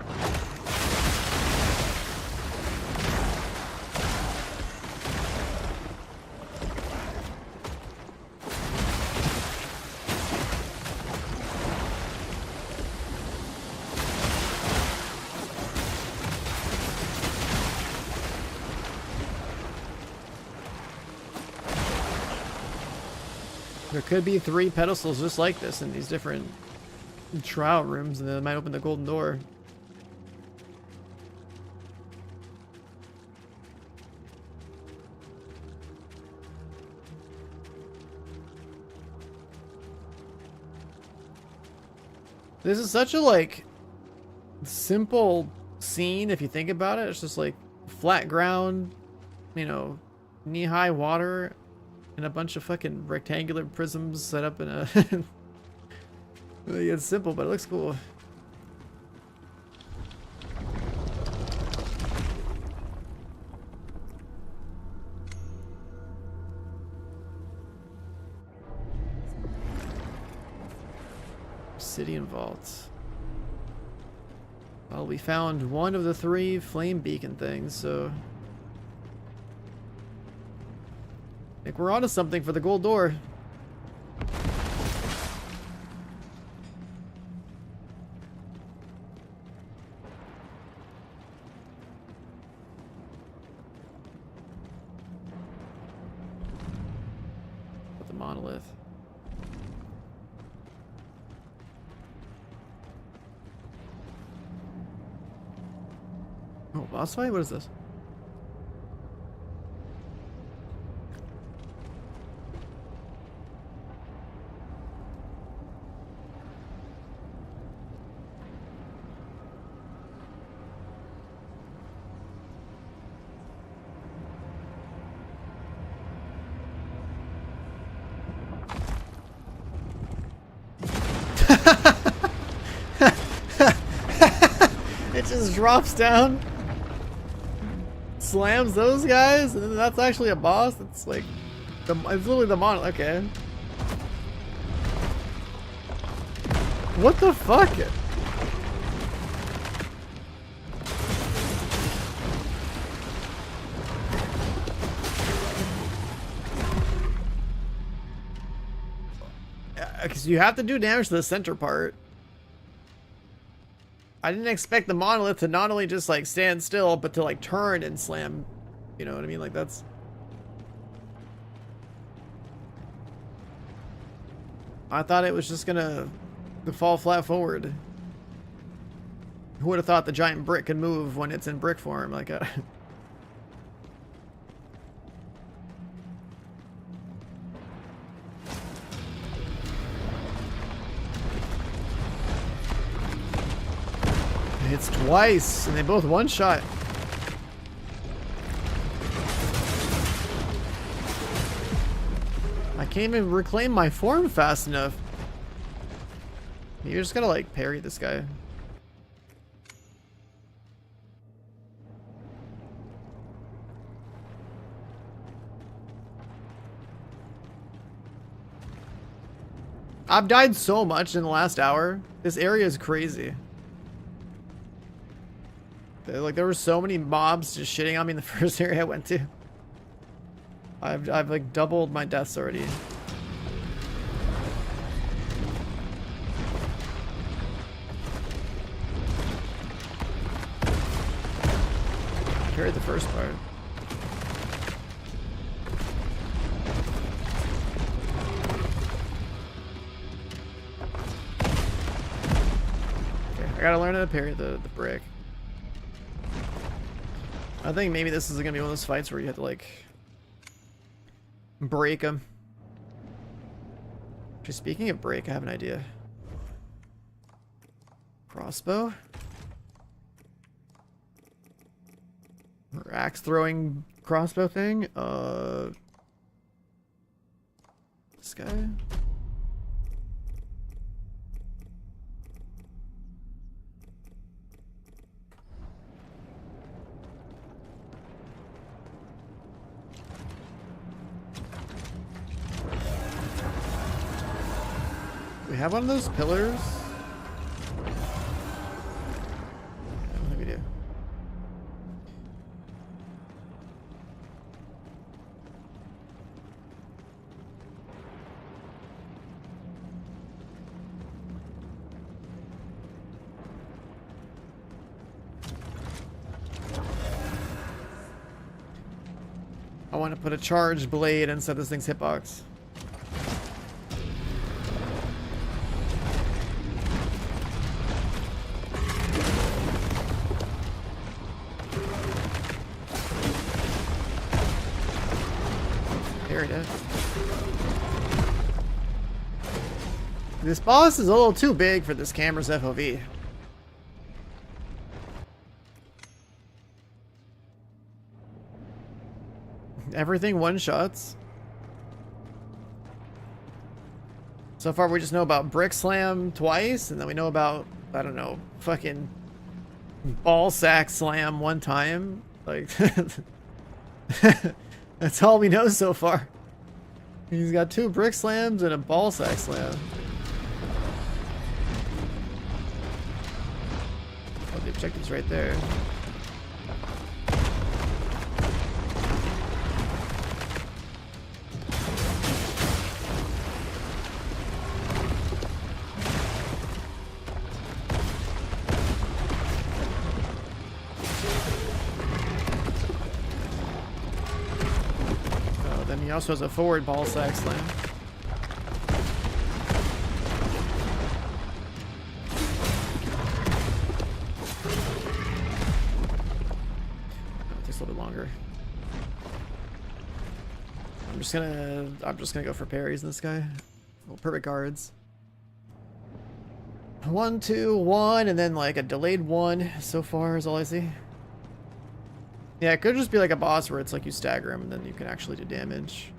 There could be 3 pedestals just like this in these different trial rooms, and then it might open the golden door. This is such a like simple scene if you think about it. It's just like flat ground, you know, knee-high water, and a bunch of fucking rectangular prisms set up in a... It's simple, but it looks cool. Obsidian vaults. Well, we found one of the 3 flame beacon things, so... I think we're onto something for the gold door. The monolith. Oh, boss fight? What is this? just drops down, slams those guys, and then that's actually a boss. It's like, it's literally the mon. Okay. What the fuck? Because you have to do damage to the center part. I didn't expect the monolith to not only just like stand still, but to like turn and slam. You know what I mean? Like that's... I thought it was just gonna fall flat forward. Who would have thought the giant brick could move when it's in brick form? Like a... Hits twice, and they both one-shot. I can't even reclaim my form fast enough. You're just gonna like parry this guy. I've died so much in the last hour. This area is crazy. Like there were so many mobs just shitting on me in the first area I went to. I've like doubled my deaths already. Carried the first part. Okay, I gotta learn how to parry the brick. I think maybe this is gonna be one of those fights where you have to like break them. Actually, speaking of break, I have an idea. Crossbow? Or axe throwing crossbow thing? This guy? We have one of those pillars? I don't think we do. I want to put a charged blade inside this thing's hitbox. This boss is a little too big for this camera's FOV. Everything one-shots. So far we just know about Brick Slam twice, and then we know about, I don't know, fucking Ball Sack Slam one time. Like, that's all we know so far. He's got 2 Brick Slams and a Ball Sack Slam. Oh, the objective's right there. He also has a forward Ball Sack Slam. It takes a little bit longer. I'm just gonna go for parries in this guy. Well, perfect guards. 1, 2, 1, and then like a delayed 1 so far is all I see. Yeah, it could just be like a boss where it's like you stagger him and then you can actually do damage.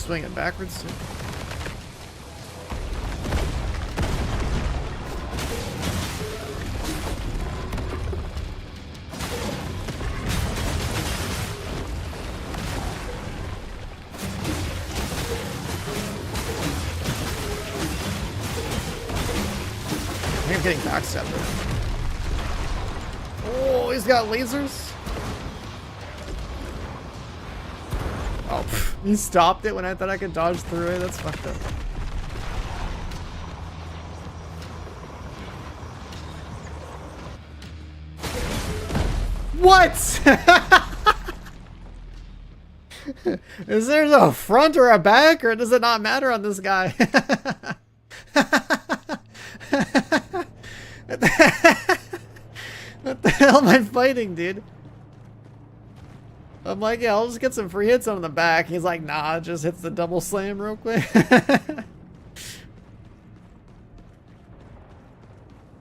swing it backwards too. I think I'm getting backstabbed there. Oh, he's got lasers. Oh, pff, he stopped it when I thought I could dodge through it. That's fucked up. What? Is there a front or a back, or does it not matter on this guy? What the hell am I fighting, dude? I'm like, yeah, I'll just get some free hits on the back. He's like, nah, just hits the double slam real quick.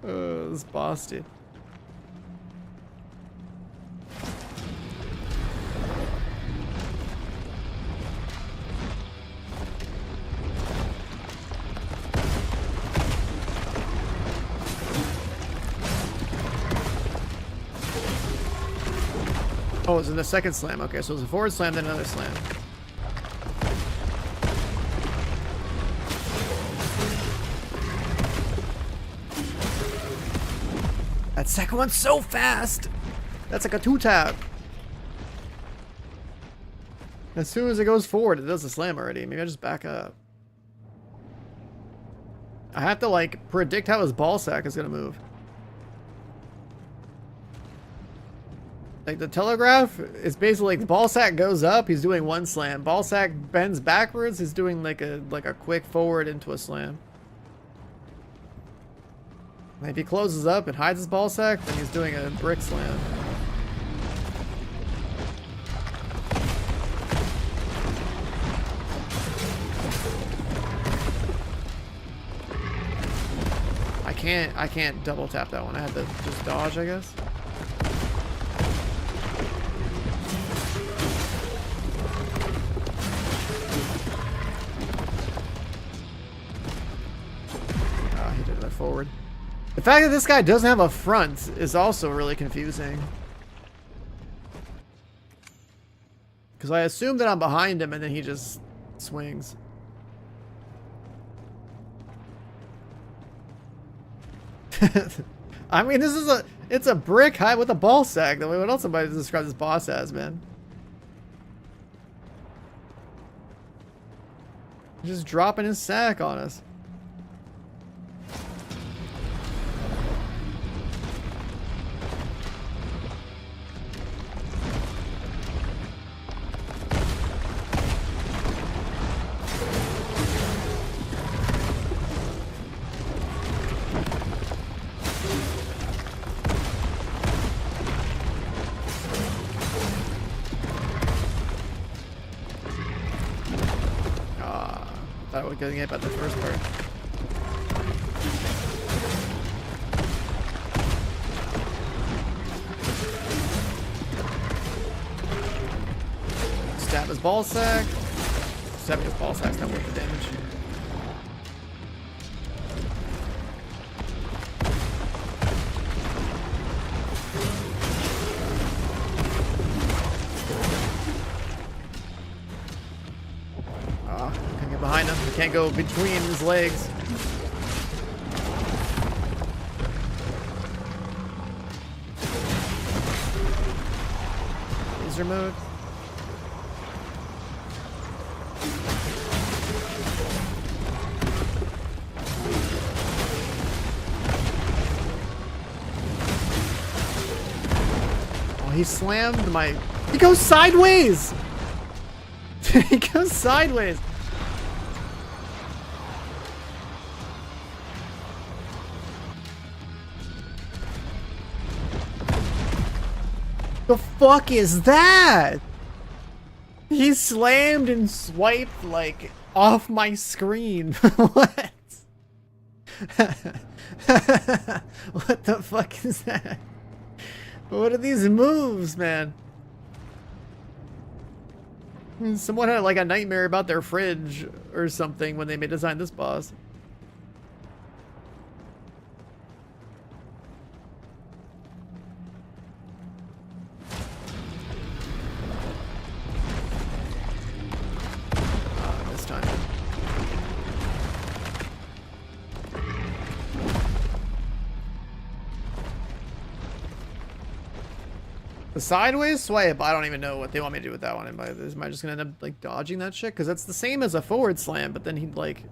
Oh, this boss, dude. Oh, it's in the second slam. Okay, so it's a forward slam, then another slam. That second one's so fast. That's like a 2-tap. As soon as it goes forward, it does the slam already. Maybe I just back up. I have to like predict how his ball sack is gonna move. Like the telegraph is basically like the ball sack goes up, he's doing one slam. Ball sack bends backwards, he's doing like a quick forward into a slam. And if he closes up and hides his ball sack, then he's doing a brick slam. I can't double tap that one. I had to just dodge, I guess. He did that forward. The fact that this guy doesn't have a front is also really confusing. Because I assume that I'm behind him and then he just swings. I mean, it's a brick high with a ball sack. What else somebody describe this boss as, man? Just dropping his sack on us. Thought we were getting hit by the first part. Stab his ball sack. Stabbing his ball sack's not worth the damage. Behind him. We can't go between his legs. Laser mode. Oh, he slammed my... He goes sideways! He goes sideways! The fuck is that? He slammed and swiped like off my screen. What? What the fuck is that? What are these moves, man? Someone had like a nightmare about their fridge or something when they made design this boss. This time. The sideways swipe, I don't even know what they want me to do with that one. Am I just gonna end up like dodging that shit? Because that's the same as a forward slam, but then he'd like,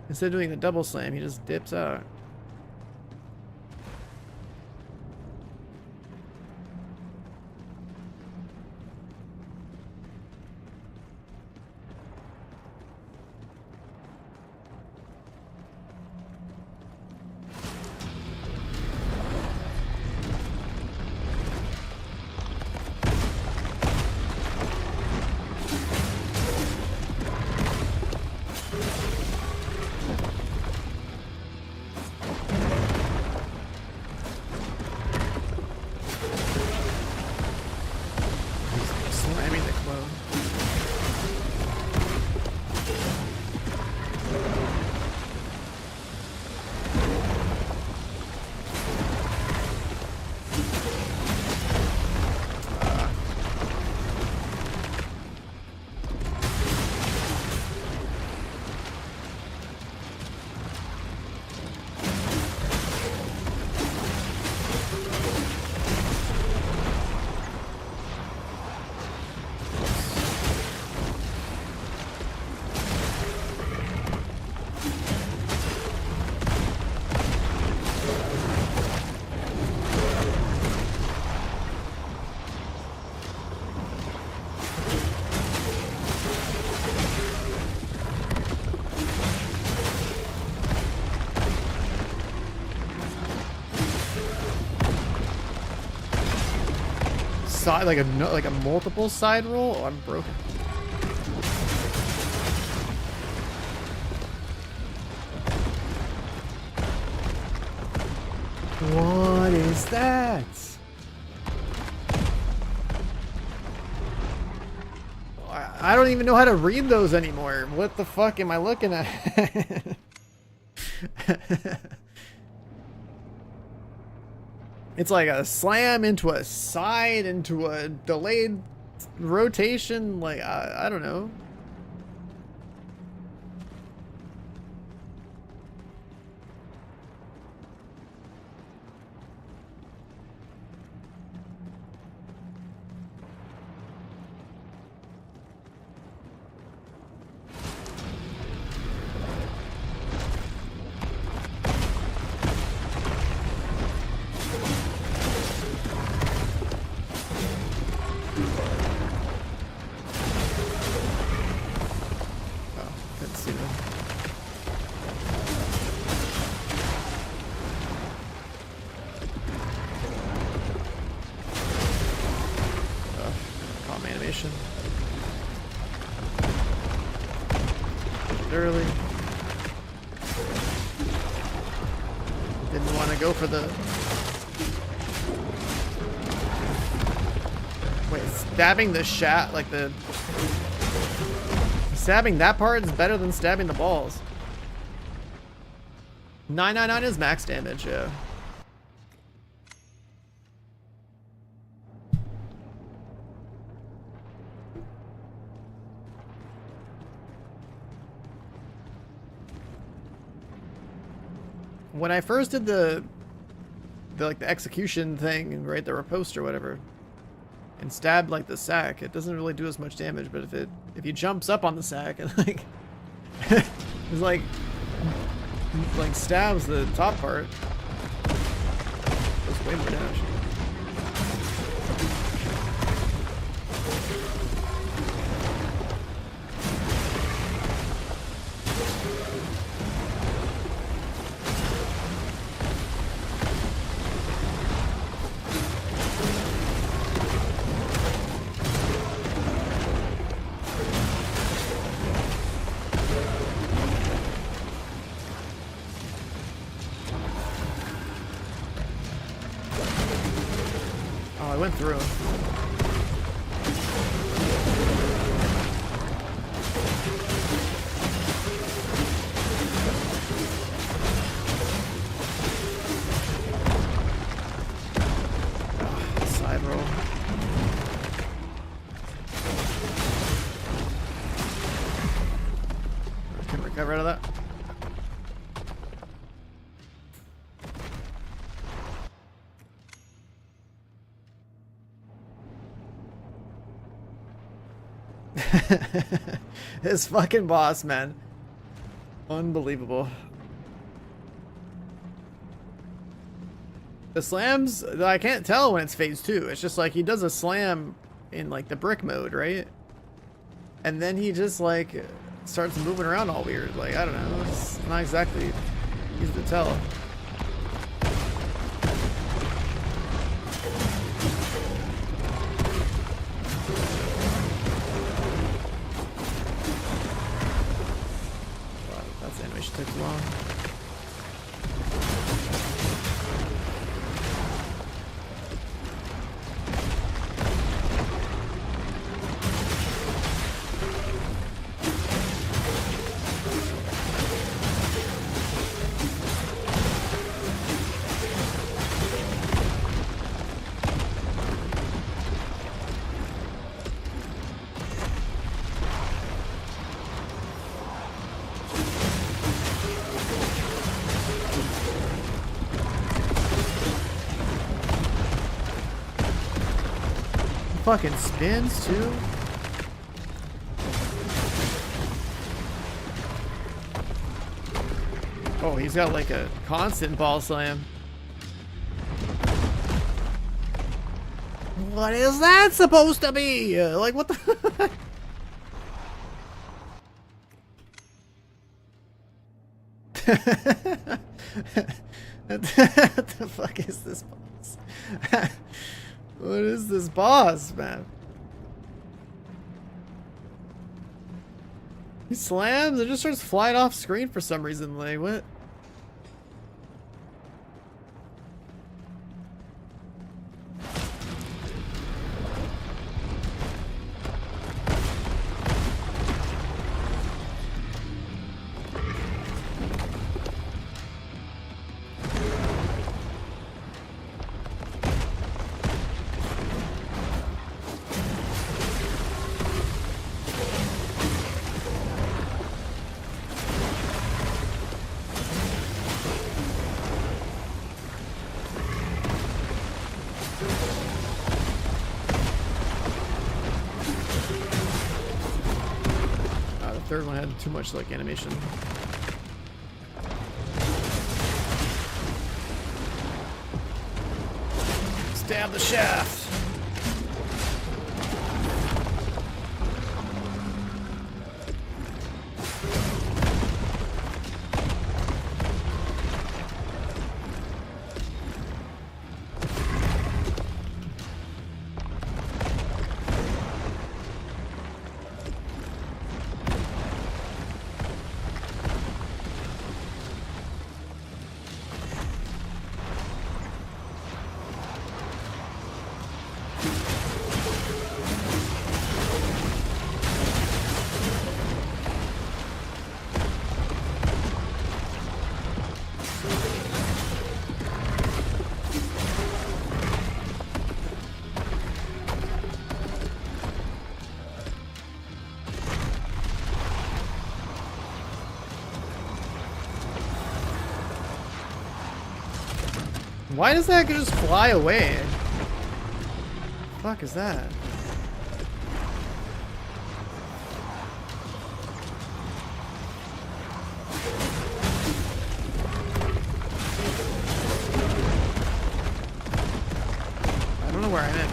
instead of doing the double slam, he just dips out. Slamming the clone. Side, like a multiple side roll? Oh, I'm broken. What is that? I don't even know how to read those anymore. What the fuck am I looking at? It's like a slam into a side, into a delayed rotation. Like, I don't know. Animation. Early. Didn't want to go for the... Wait, stabbing the shat, like the... Stabbing that part is better than stabbing the balls. 999 is max damage, yeah. When I first did the execution thing, right, the riposte or whatever, and stabbed like the sack, it doesn't really do as much damage. But if he jumps up on the sack and like it's like stabs the top part, does way more damage. I went through. His fucking boss, man. Unbelievable. The slams, I can't tell when it's phase 2. It's just like he does a slam in like the brick mode, right? And then he just like starts moving around all weird. Like, I don't know. It's not exactly easy to tell. Wow, that's animation took too long. Fucking spins too. Oh, he's got like a constant ball slam. What is that supposed to be? Like, what the? What the fuck is this boss? What is this boss, man? He slams and just starts flying off screen for some reason. Like, what? Third one had too much like animation. Stab the shaft. Why does that just fly away? The fuck is that? I don't know where I'm in.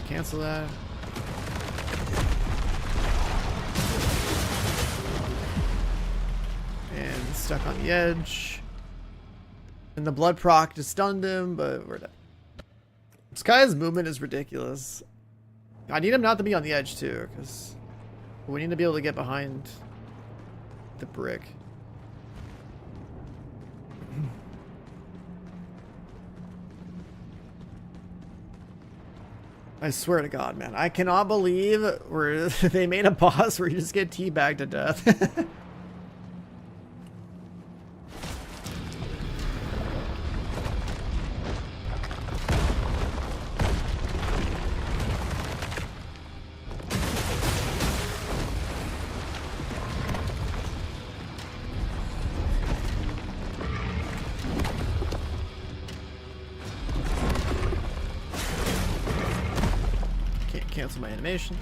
Cancel that. And stuck on the edge. And the blood proc just stunned him, but we're dead. This guy's movement is ridiculous. I need him not to be on the edge too, because we need to be able to get behind the brick. I swear to God, man. I cannot believe where they made a boss where you just get teabagged to death. cancel my animation.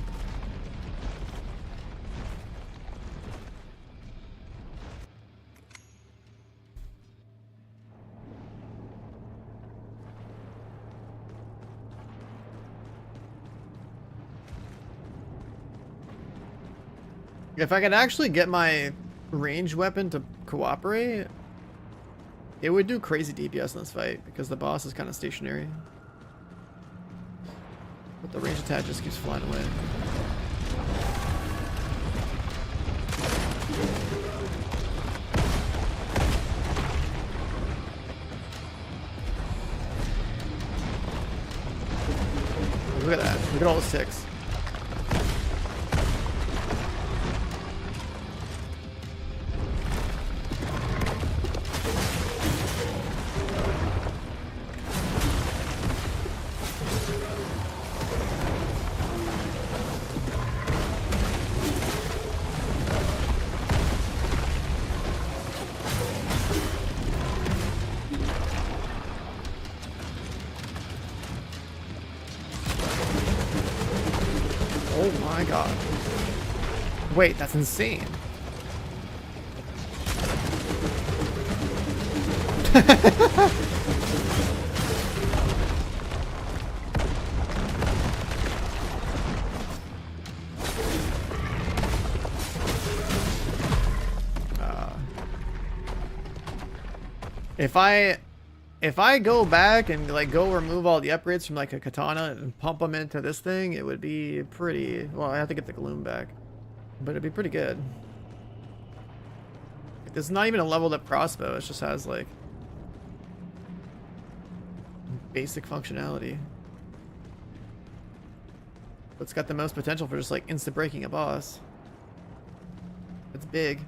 If I could actually get my ranged weapon to cooperate, it would do crazy DPS in this fight because the boss is kind of stationary. But the range attack just keeps flying away. Look at that. Look at all the sticks. Oh my god. Wait, that's insane. If I go back and like go remove all the upgrades from like a katana and pump them into this thing, it would be pretty, well, I have to get the gloom back, but it'd be pretty good. This is not even a leveled up crossbow, it just has like basic functionality. But it's got the most potential for just like insta breaking a boss. It's big.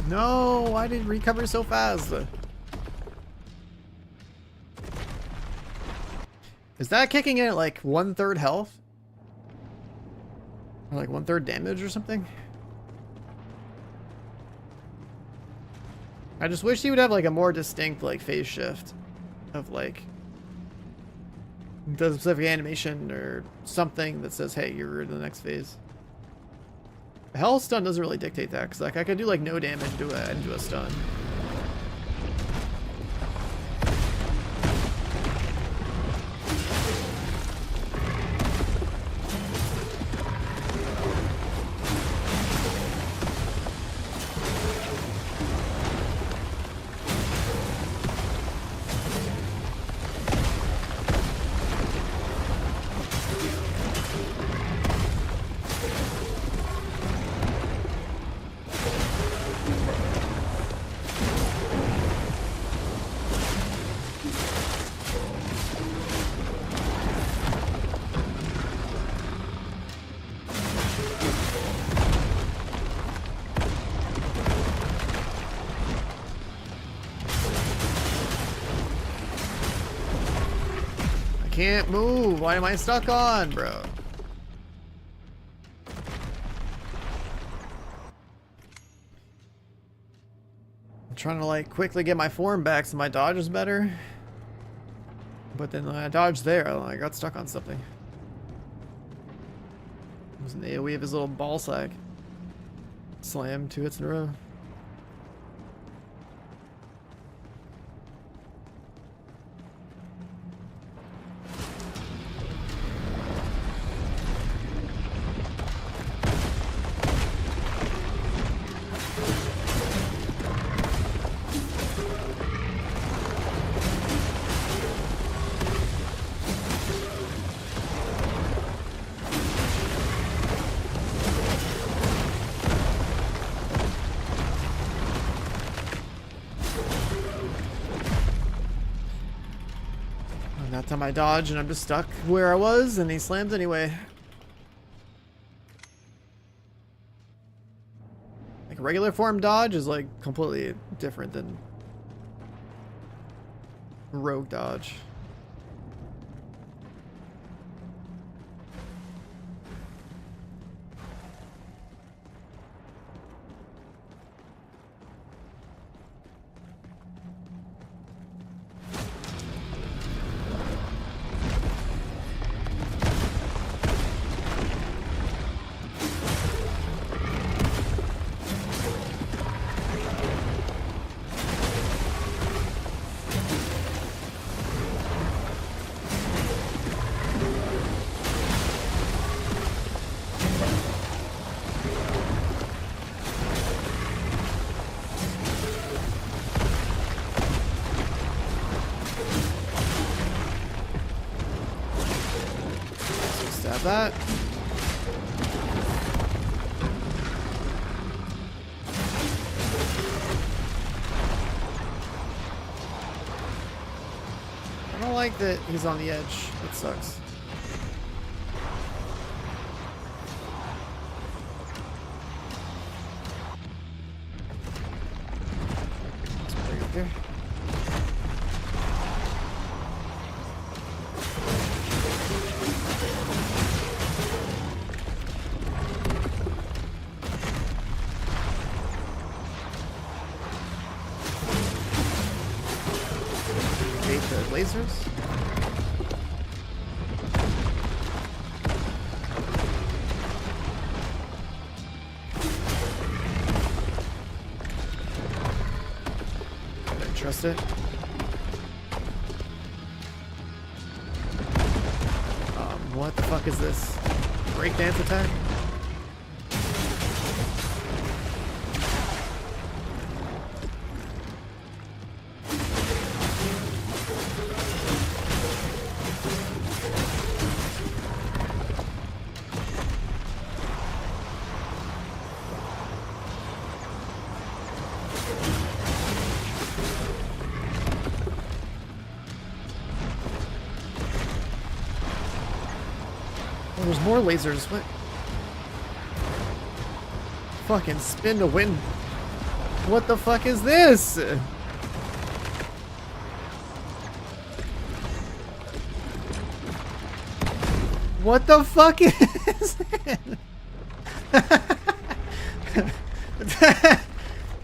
No, why did it recover so fast? Is that kicking in at like 1/3 health? Or like 1/3 damage or something? I just wish he would have like a more distinct like phase shift of like the specific animation or something that says, hey, you're in the next phase. A hell stun doesn't really dictate that, because like I could do like no damage into a stun. Can't move. Why am I stuck on, bro? I'm trying to like quickly get my form back so my dodge is better. But then I dodged there. I got stuck on something. It was an AoE of his little ball sack. Slam 2 hits in a row. That time I dodge and I'm just stuck where I was and he slams anyway. Like regular form dodge is like completely different than rogue dodge. Stab that. I don't like that he's on the edge. It sucks. Let's put it right there. The lasers. I don't trust it. What the fuck is this? Breakdance attack? Oh, there's more lasers. What? Fucking spin to win. What the fuck is this? What the fuck is it?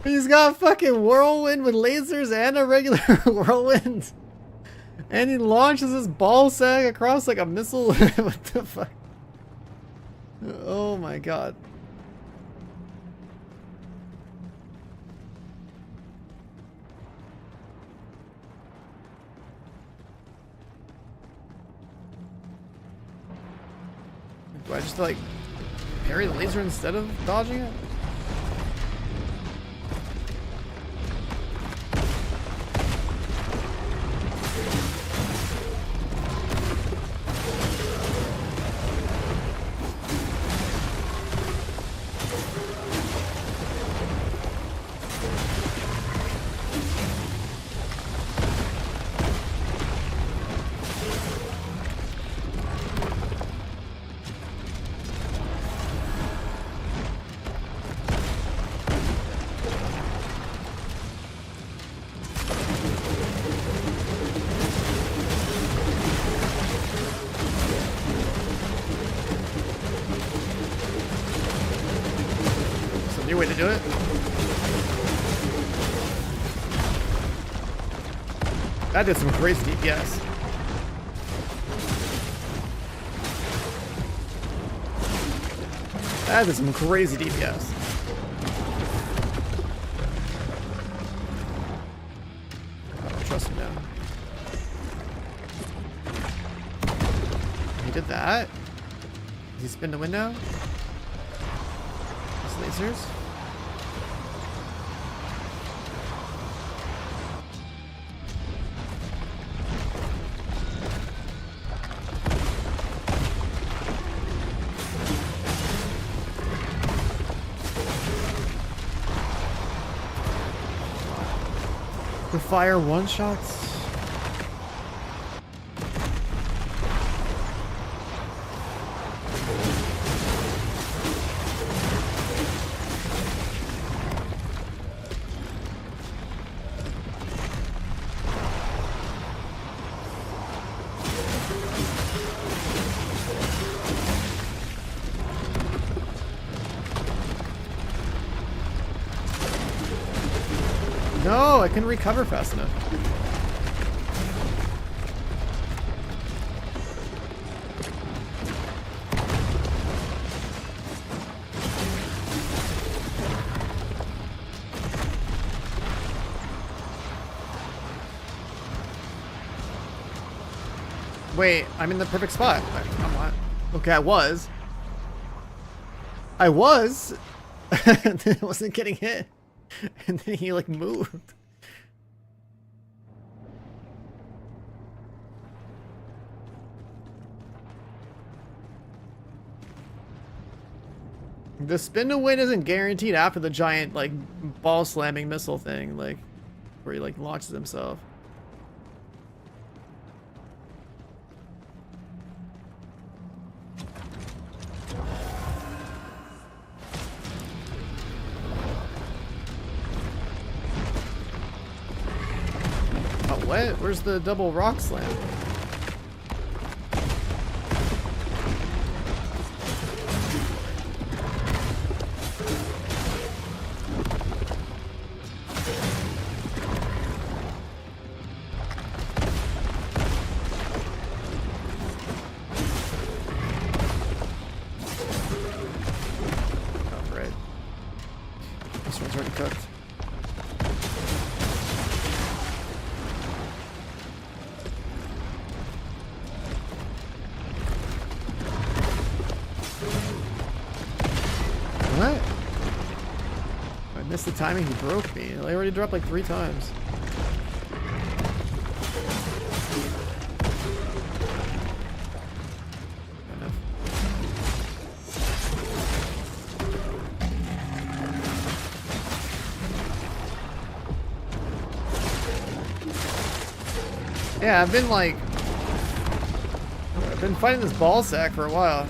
He's got fucking whirlwind with lasers and a regular whirlwind. And he launches his ball sack across like a missile. What the fuck? Oh my god. Do I just like parry the laser instead of dodging it? New way to do it. That did some crazy DPS. That is some crazy DPS. Trust me now. He did that. Does he spin the window? These lasers? The fire one-shots? No, I couldn't recover fast enough. Wait, I'm in the perfect spot. I'm not. Okay, I was. I was. And then I wasn't getting hit. And then he like moved. The spin to win isn't guaranteed after the giant like ball slamming missile thing, like where he like launches himself. What? Where's the double rock slam? Oh, right. This one's already cooked. What? I missed the timing, he broke me. I already dropped like 3 times. Enough. Yeah, I've been fighting this ball sack for a while.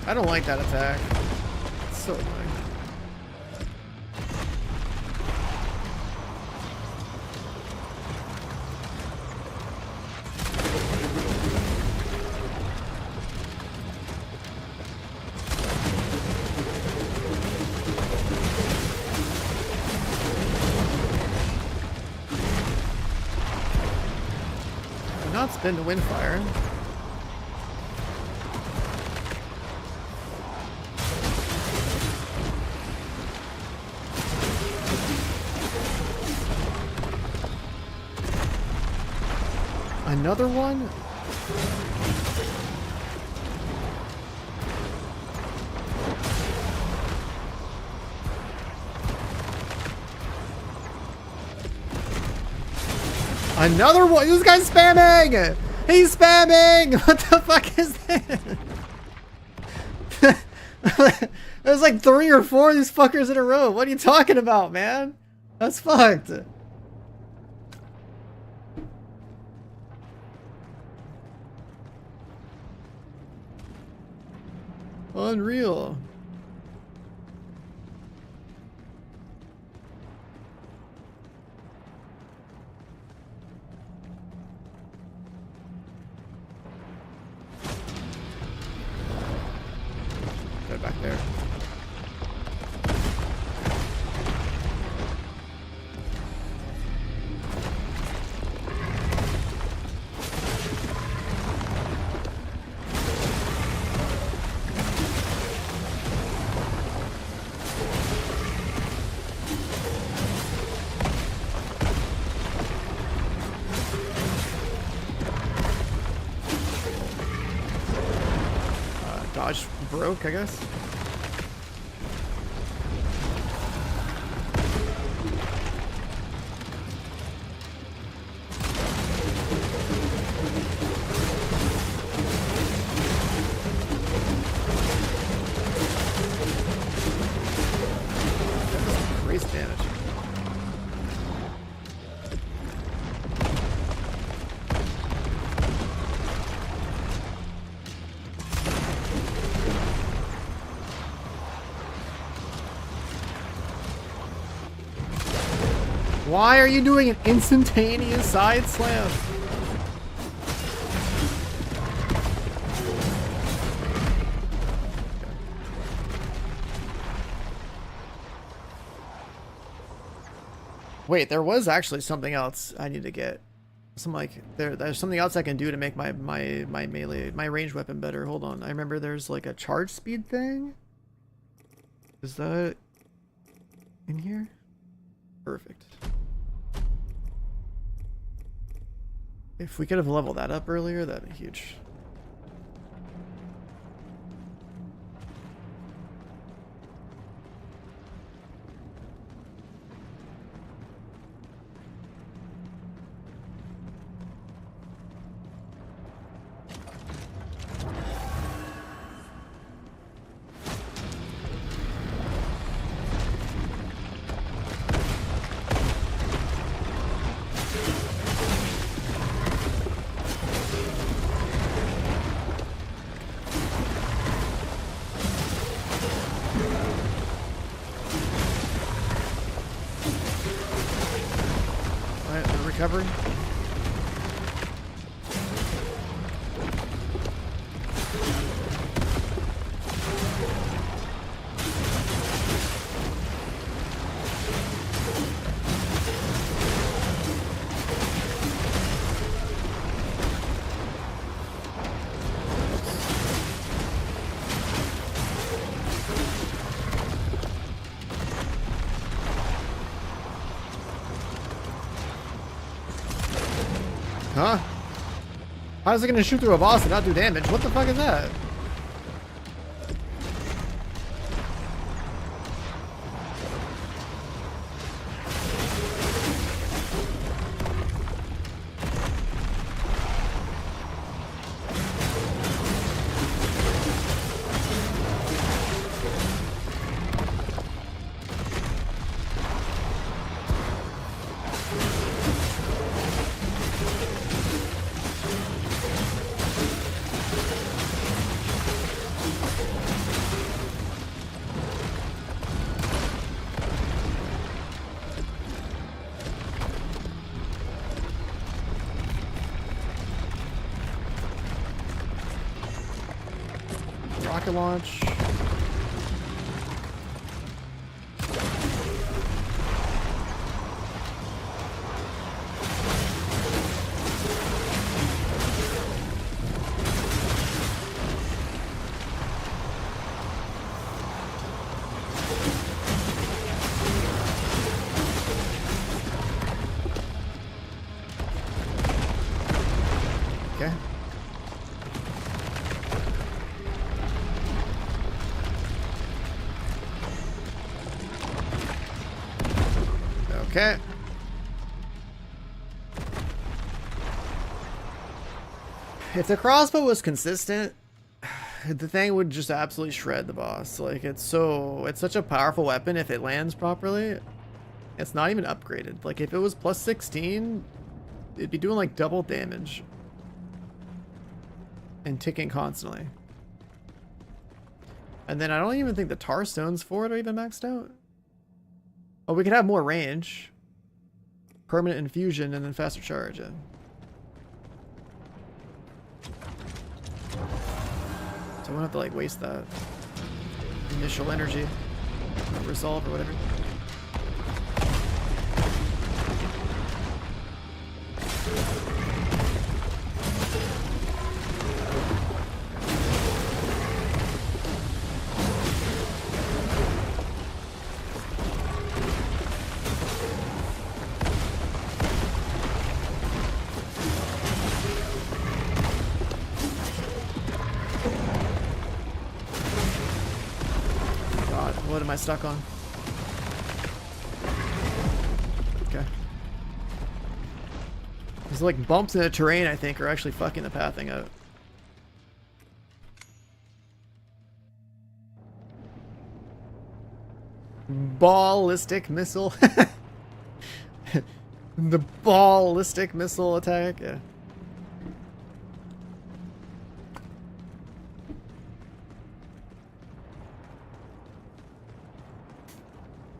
I don't like that attack. It's so annoying. Not spin to win fire. Another one? Another one? This guy's spamming! He's spamming! What the fuck is this? There's like 3 or 4 of these fuckers in a row. What are you talking about, man? That's fucked. Unreal. Go back there. Dodge broke, I guess. Why are you doing an instantaneous side slam? Wait, there was actually something else I need to get. There's something else I can do to make my melee, my ranged weapon better. Hold on. I remember there's like a charge speed thing. Is that in here? Perfect. If we could have leveled that up earlier, that'd be huge. Recovery. Huh? How is it gonna shoot through a boss and not do damage? What the fuck is that? Rocket launch. Okay. Okay. If the crossbow was consistent, the thing would just absolutely shred the boss. Like, it's such a powerful weapon if it lands properly. It's not even upgraded. Like, if it was plus 16, it'd be doing like double damage. And ticking constantly. And then I don't even think the tar stones for it are even maxed out. Oh, we could have more range. Permanent infusion and then faster charge. Yeah. So I won't have to like waste that initial energy. Resolve or whatever. What am I stuck on? Okay. There's like bumps in the terrain, I think, are actually fucking the pathing out. Ballistic missile. The ballistic missile attack, yeah.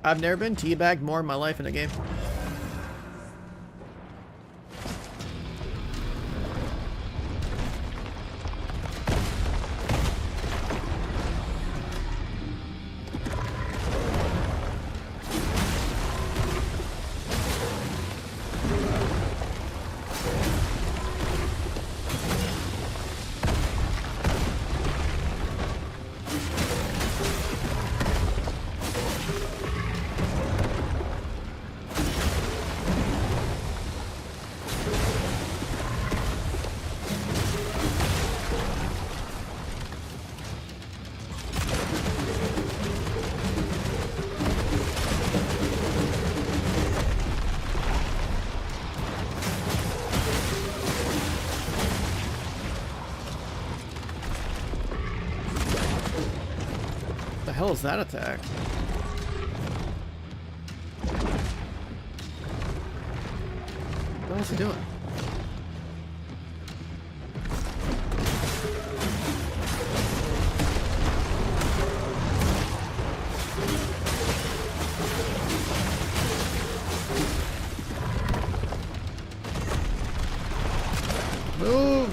I've never been teabagged more in my life in a game. was that attack? What was he doing? Move!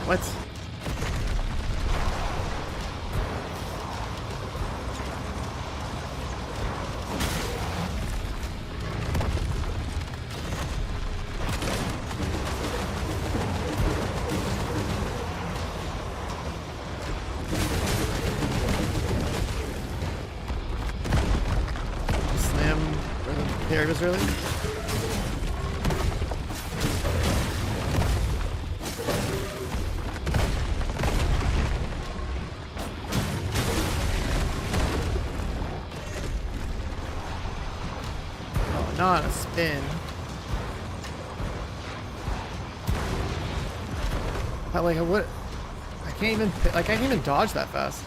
What? Slam where the characters really? Not a spin. Like what? I can't even dodge that fast.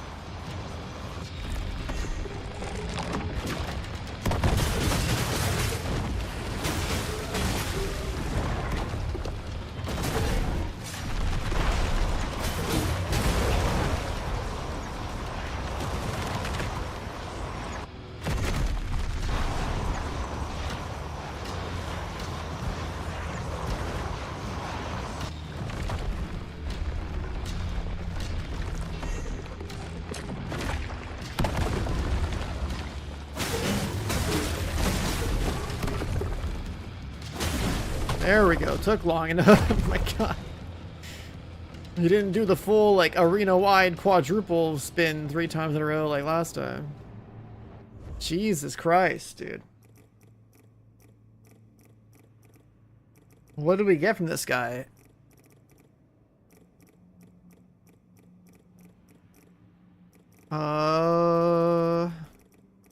There we go. Took long enough. Oh my god. You didn't do the full, like, arena-wide quadruple spin 3 times in a row like last time. Jesus Christ, dude. What did we get from this guy?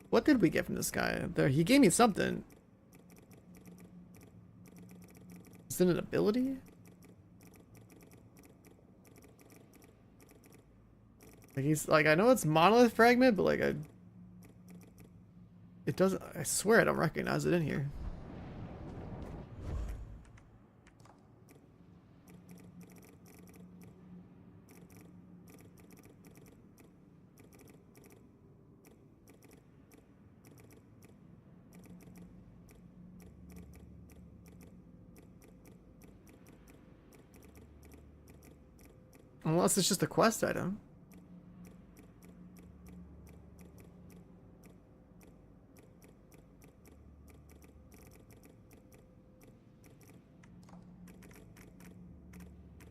What did we get from this guy? There, he gave me something. Is it an ability? Like he's like, I know it's monolith fragment, but like it doesn't. I swear I don't recognize it in here. Unless it's just a quest item.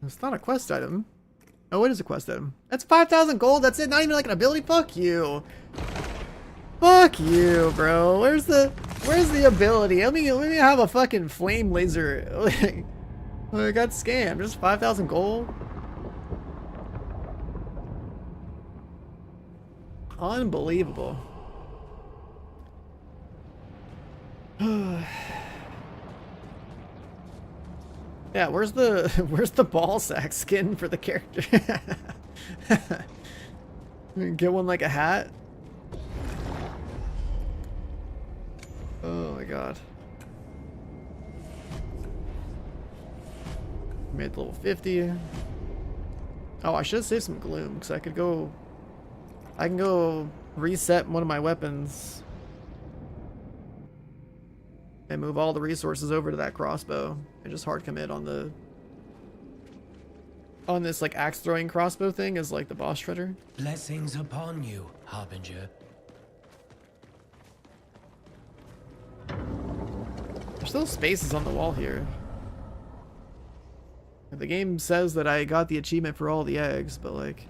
It's not a quest item. Oh, it is a quest item. That's 5,000 gold. That's it. Not even like an ability. Fuck you. Fuck you, bro. Where's the ability? Let me have a fucking flame laser. I got scammed. Just 5,000 gold. Unbelievable. Yeah, where's the ball sack skin for the character? Get one like a hat. Oh my god. Made level 50. Oh, I should have saved some gloom because I can go reset one of my weapons and move all the resources over to that crossbow and just hard commit on the this like axe throwing crossbow thing as like the boss shredder. Blessings upon you, Harbinger. There's still spaces on the wall here. The game says that I got the achievement for all the eggs, but like,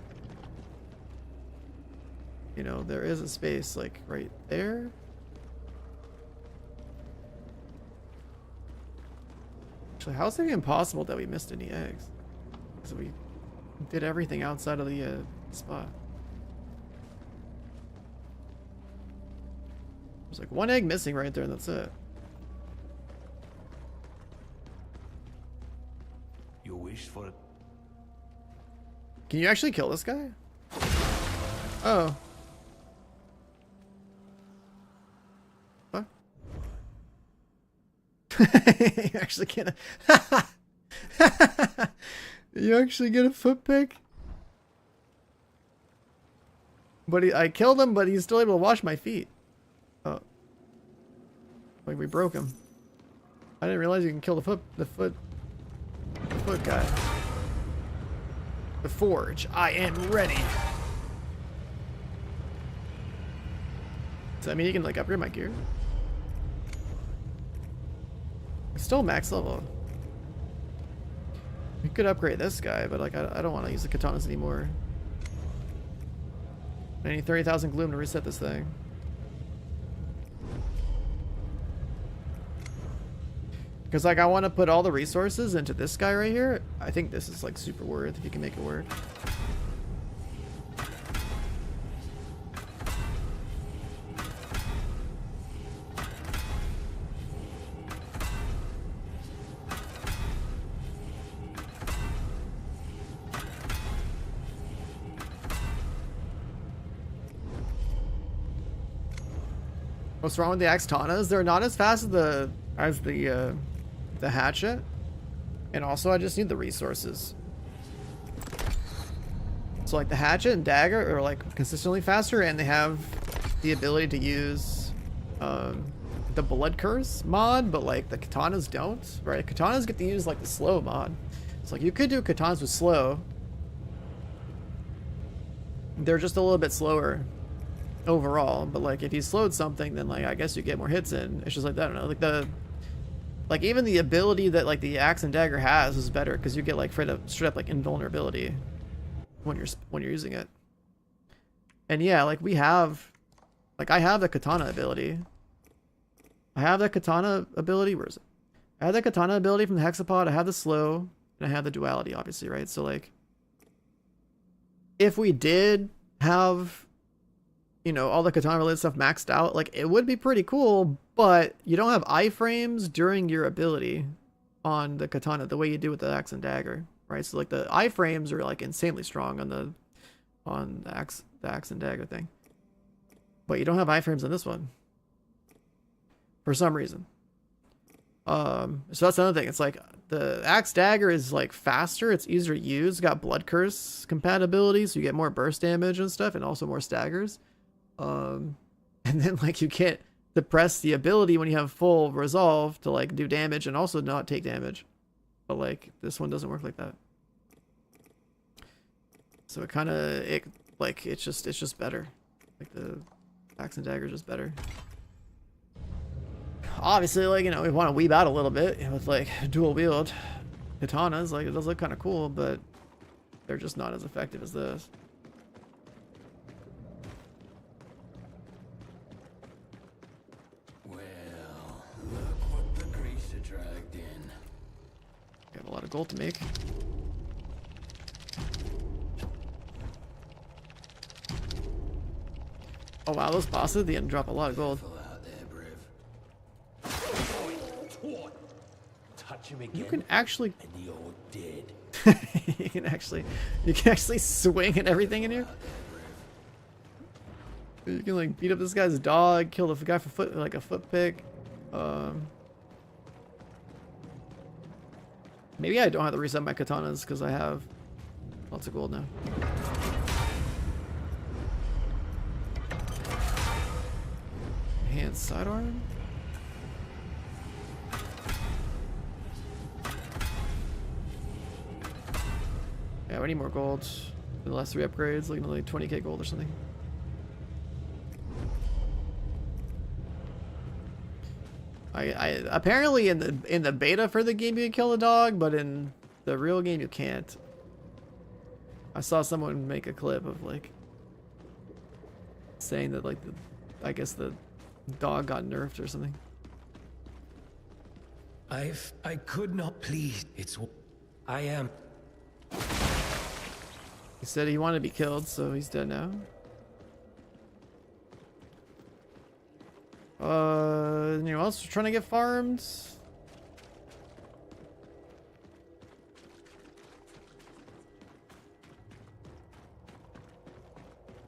you know, there is a space like right there. Actually, how is it even possible that we missed any eggs? Because we did everything outside of the spot. There's like one egg missing right there and that's it. You wish for it. Can you actually kill this guy? Oh. What? You actually get a you actually get a foot pick? But I killed him, but he's still able to wash my feet. Oh. Like we broke him. I didn't realize you can kill the foot guy. The forge. I am ready. Does that mean you can like upgrade my gear? It's still max level. We could upgrade this guy, but like I don't want to use the katanas anymore. I need 30,000 gloom to reset this thing. Because like I want to put all the resources into this guy right here. I think this is like super worth if you can make it work. What's wrong with the axe katanas? They're not as fast as the hatchet, and also I just need the resources. So like the hatchet and dagger are like consistently faster, and they have the ability to use the blood curse mod, but like the katanas don't, right? Katanas get to use like the slow mod. It's like you could do katanas with slow. They're just a little bit slower overall, but like if you slowed something, then like I guess you get more hits in. It's just like, I don't know, like even the ability that like the axe and dagger has is better because you get like straight up like invulnerability when you're using it. And yeah, like we have, like I have the katana ability. I have the katana ability. Where is it? I have the katana ability from the hexapod. I have the slow, and I have the duality, obviously, right? So like, if we did have, you know, all the katana related stuff maxed out, like it would be pretty cool, but you don't have iframes during your ability on the katana the way you do with the axe and dagger, right? So like the iframes are like insanely strong on the axe and dagger thing, but you don't have iframes on this one for some reason. So that's another thing. It's like the axe dagger is like faster, it's easier to use, got blood curse compatibility, so you get more burst damage and stuff, and also more staggers. And then like you can't depress the ability when you have full resolve to like do damage and also not take damage, but like this one doesn't work like that. So it kind of it's just better. Like the axe and dagger is just better. Obviously, like, you know, we want to weeb out a little bit with like dual wield katanas. Like it does look kind of cool, but they're just not as effective as this. Got a lot of gold to make. Oh wow, those bosses at the end drop a lot of gold. You can actually you can actually swing at everything in here. You can like beat up this guy's dog, kill the guy for a foot pick. Maybe I don't have to reset my katanas because I have lots of gold now. that sidearm? Yeah, we need more gold. For the last 3 upgrades, like 20k gold or something. I apparently in the beta for the game you can kill a dog, but in the real game you can't. I saw someone make a clip of like saying that like I guess the dog got nerfed or something. I could not please. I am. He said he wanted to be killed, so he's dead now. Anyone else trying to get farmed?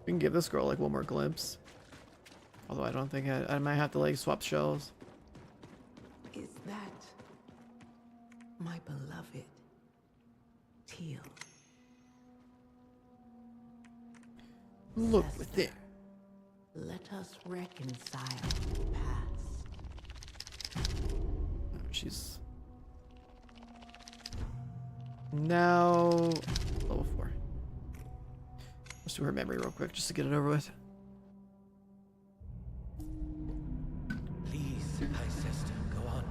We can give this girl like one more glimpse. Although I don't think I might have to like swap shells. Is that my beloved Teal? Look Sister, within. let us reconcile the past. She's now level 4. Let's do her memory real quick just to get it over with. Please, High Sister, go on.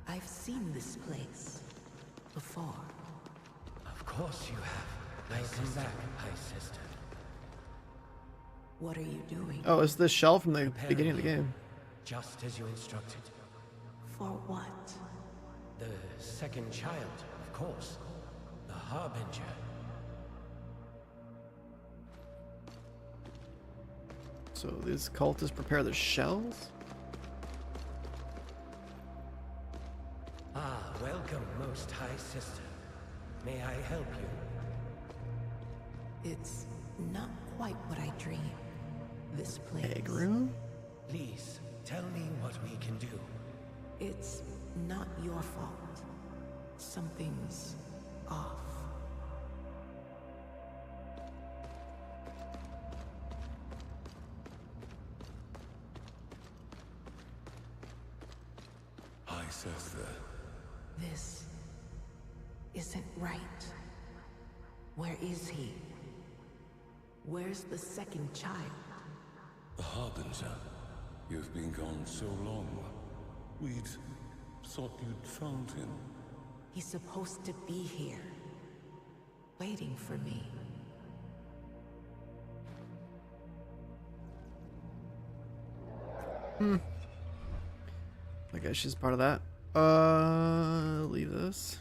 I've seen this place before. Of course you have. Welcome back, High Sister. What are you doing? Oh, it's this shell from the Preparing beginning of the you, game. Just as you instructed. For what? The second child, of course. The Harbinger. So these cultists prepare the shells? Ah, welcome, Most High Sister. May I help you? It's not quite what I dreamed. This place. Egg room? Please, tell me what we can do. It's not your fault. Something's off. High Sister. This isn't right. Where is he? Where's the second child? The Harbinger. You've been gone so long. We'd thought you'd found him. He's supposed to be here, waiting for me. I guess she's part of that. Leave this.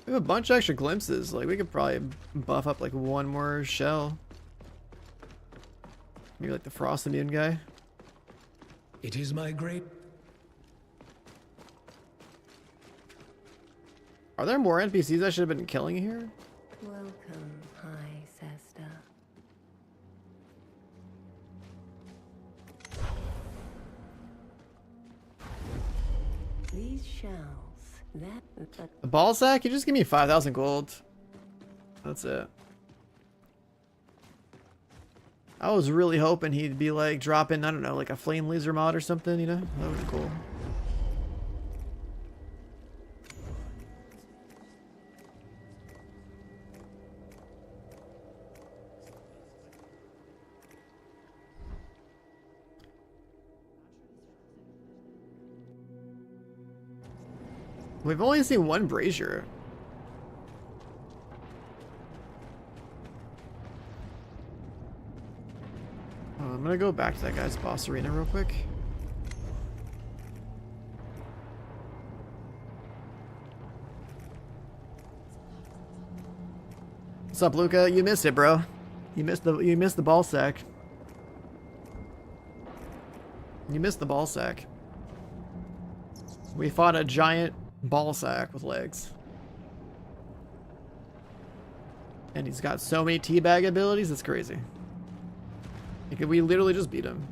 We have a bunch of extra glimpses. Like, we could probably buff up like one more shell. Maybe like the frost immune guy. It is my great... Are there more NPCs I should have been killing here? Welcome, High Sister. These shells, A ball sack? You just give me 5,000 gold. That's it. I was really hoping he'd be like dropping, I don't know, like a flame laser mod or something, you know? That would be cool. We've only seen one brazier. I'm gonna go back to that guy's boss arena real quick. What's up, Luca? You missed it, bro. You missed the ball sack. You missed the ball sack. We fought a giant ball sack with legs. And he's got so many teabag abilities, it's crazy. Like, we literally just beat him.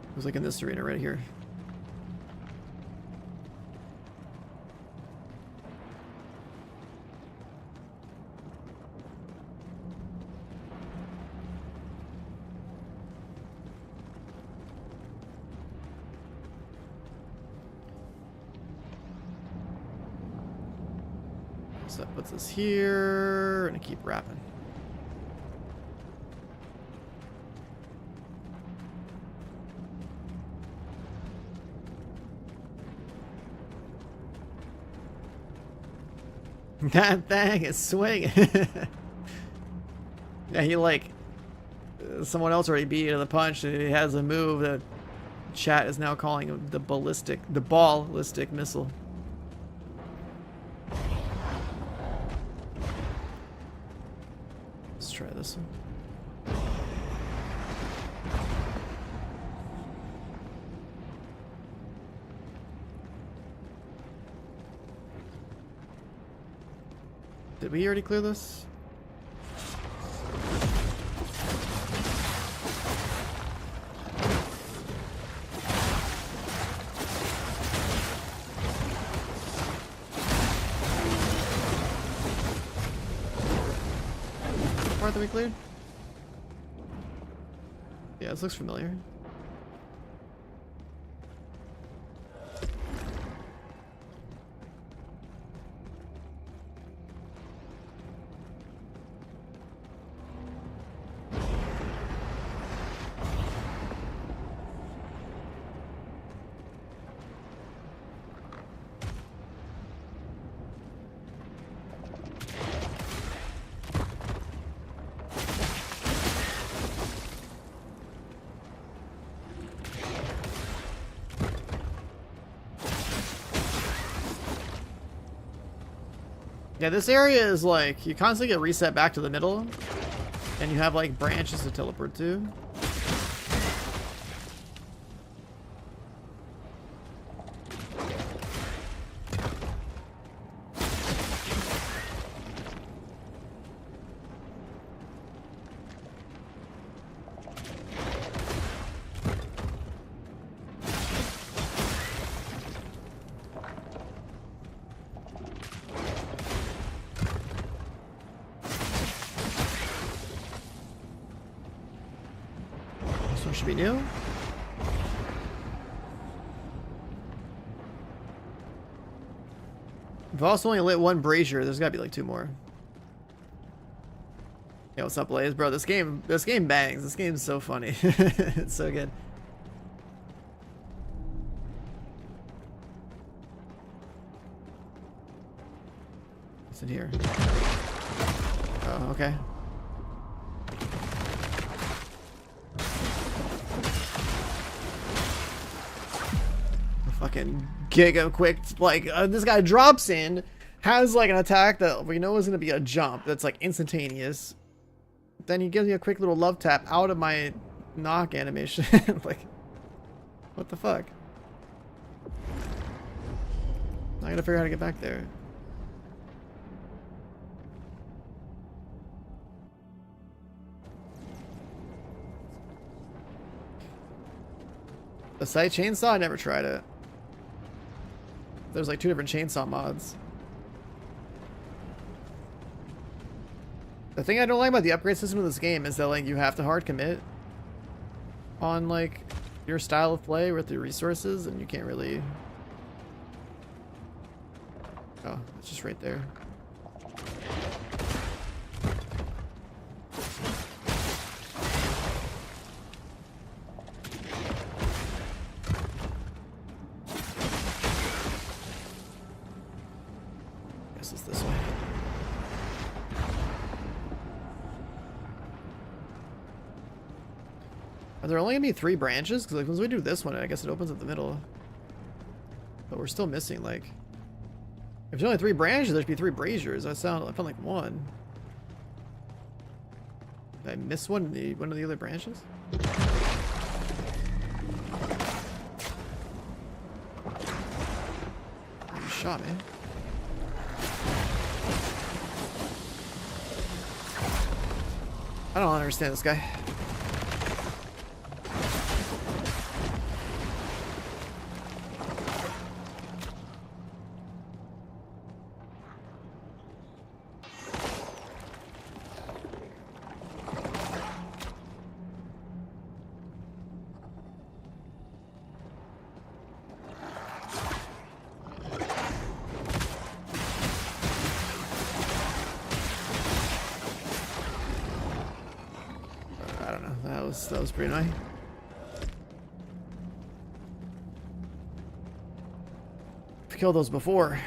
It was like in this arena right here. So that puts us here. Gonna keep wrapping. That thing is swinging. Yeah, he like someone else already beat it to the punch. And he has a move that chat is now calling the ballistic missile. Let's try this one. Did we already clear this? Part that we cleared? Yeah, this looks familiar. Yeah, this area is like, you constantly get reset back to the middle, and you have like branches to teleport to. Should be new. We've also only lit one brazier. There's gotta be like two more. Yo, what's up, Blaze? Bro, this game bangs. This game's so funny. It's so good. What's in here? Oh, okay. Fucking giga quick, like this guy drops in, has like an attack that we know is gonna be a jump that's like instantaneous. Then he gives me a quick little love tap out of my knock animation. Like, what the fuck? I gotta figure out how to get back there. The sight chainsaw? I never tried it. There's like two different chainsaw mods. The thing I don't like about the upgrade system of this game is that like you have to hard commit on like your style of play with your resources, and you can't really. Oh, it's just right there. It's this way. Are there only gonna be 3 branches? Because like, once we do this one, I guess it opens at the middle. But we're still missing like. If there's only 3 branches, there should be 3 braziers. I found like 1. Did I miss one of the other branches? You shot me. I don't understand this guy. was pretty nice. I've killed those before.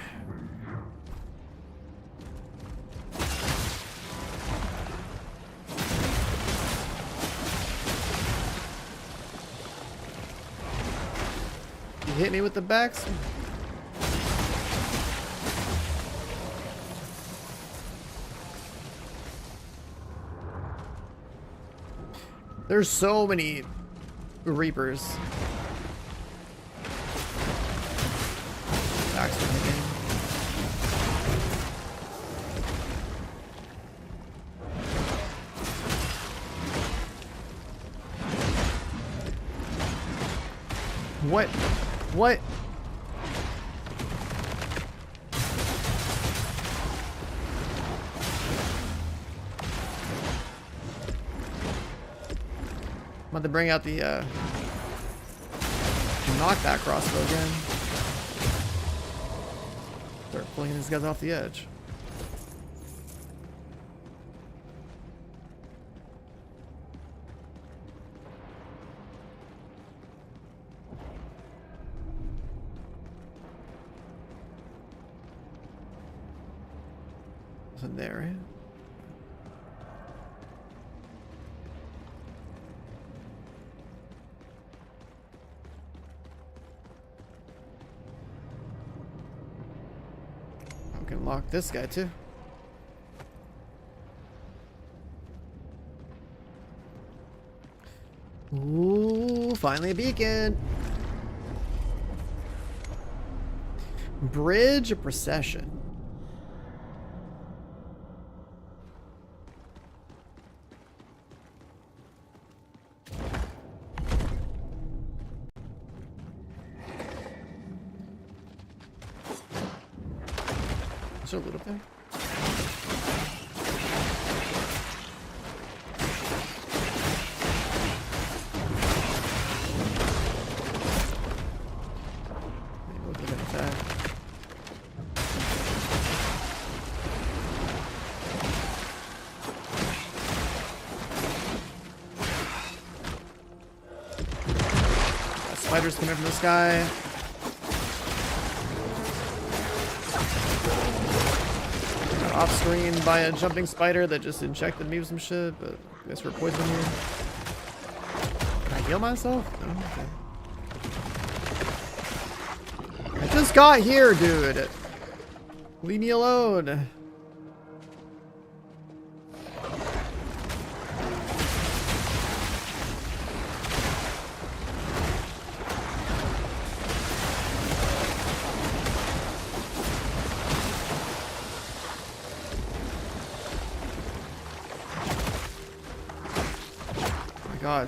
You hit me with the backs. There's so many Reapers. Backs from the game. What? What? I'm about to bring out the knockback crossbow again. Start flinging these guys off the edge. Wasn't there, right? I can lock this guy too. Ooh, finally a beacon. Bridge of Procession. Is there loot up there? Maybe we'll get an attack. Got spiders coming from the sky. Off screen by a jumping spider that just injected me with some shit, but I guess we're poisoned here. Can I heal myself? No? Okay. I just got here, dude. Leave me alone. God.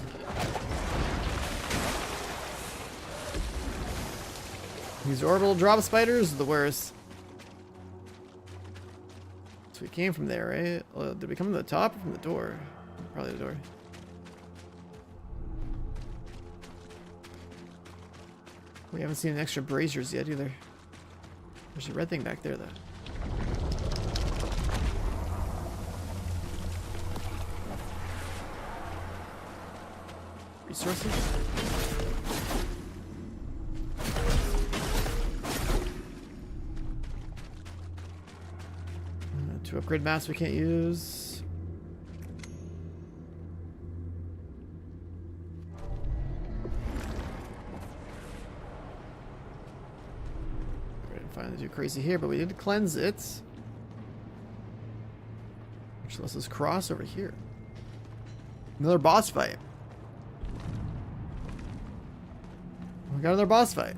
These orbital drop spiders are the worst. So we came from there, right? Did we come from the top or from the door? Probably the door. We haven't seen an extra braziers yet either. There's a red thing back there though. Resources? To upgrade maps we can't use. We didn't find anything too crazy here, but we did cleanse it. Which lets us cross over here. Another boss fight. We got another boss fight.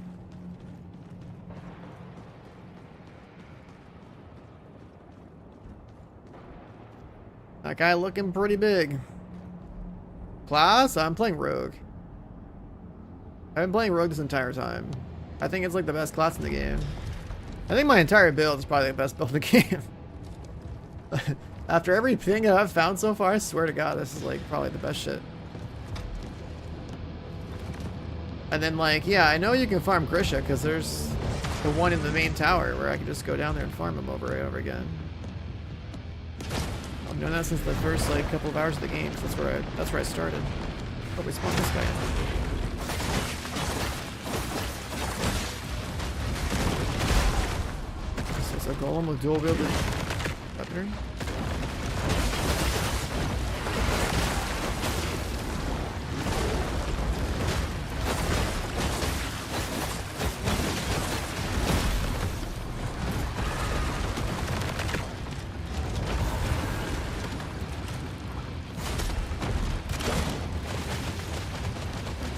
That guy looking pretty big. Class? I'm playing Rogue. I've been playing Rogue this entire time. I think it's like the best class in the game. I think my entire build is probably the best build in the game. After everything that I've found so far, I swear to God, this is like probably the best shit. And then, like, yeah, I know you can farm Grisha because there's the one in the main tower where I can just go down there and farm him over and over again. I've known that since the first like couple of hours of the game. So that's where I started. Oh, we spawned this guy in. This is a golem with dual wielded weaponry.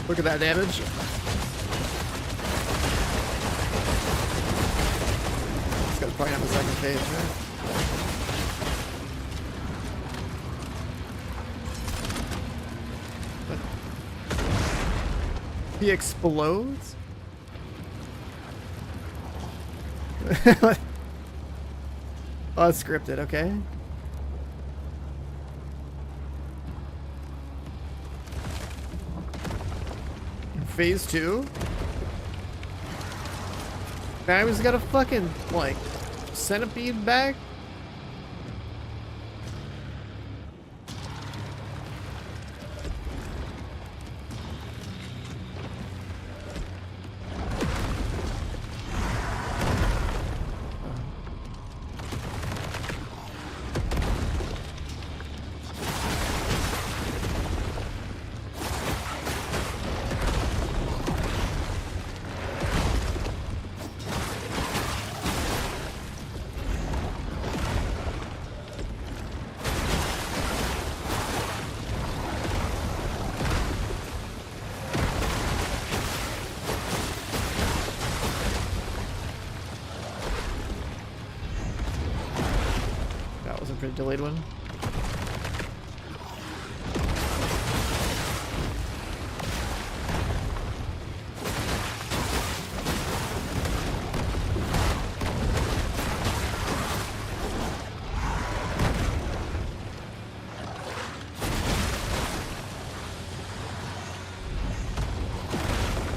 Look at that damage. This guy's probably on the second phase, right? What? He explodes? Oh, it's scripted, okay. Phase 2? Now he's got a fucking, like, centipede back? Pretty delayed one.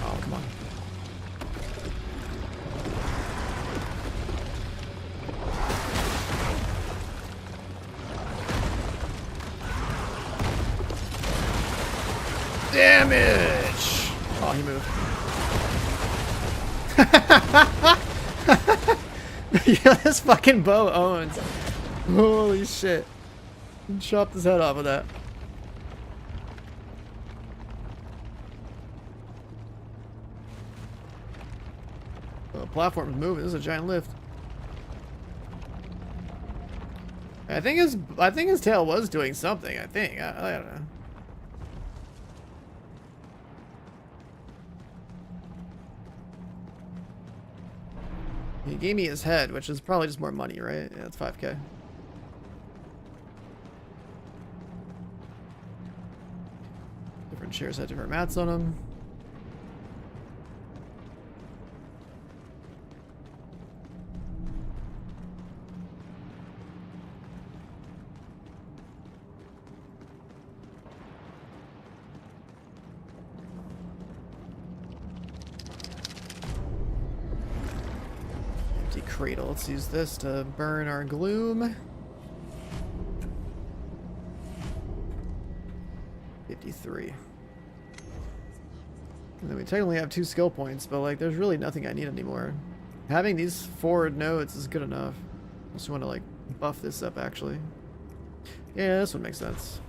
Oh, come on. Damage! Oh, he moved. Yeah, this fucking bow owns. Holy shit. He chopped his head off with that. Oh, the platform's moving. This is a giant lift. I think his tail was doing something. I don't know. He gave me his head, which is probably just more money, right? Yeah, it's 5K. Different chairs had different mats on them. Cradle. Let's use this to burn our gloom. 53. And then we technically have 2 skill points, but like there's really nothing I need anymore. Having these 4 nodes is good enough. I just want to like buff this up actually. Yeah, this one makes sense.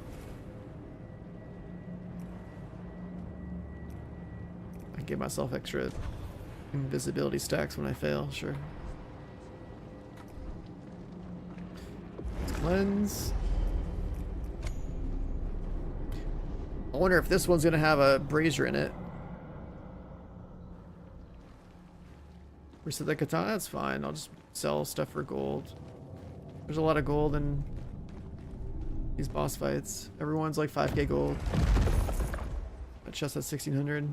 I can give myself extra invisibility stacks when I fail, sure. Cleanse. I wonder if this one's gonna have a brazier in it. Reset the katana, that's fine. I'll just sell stuff for gold. There's a lot of gold in these boss fights. Everyone's like 5K gold. That chest has 1600.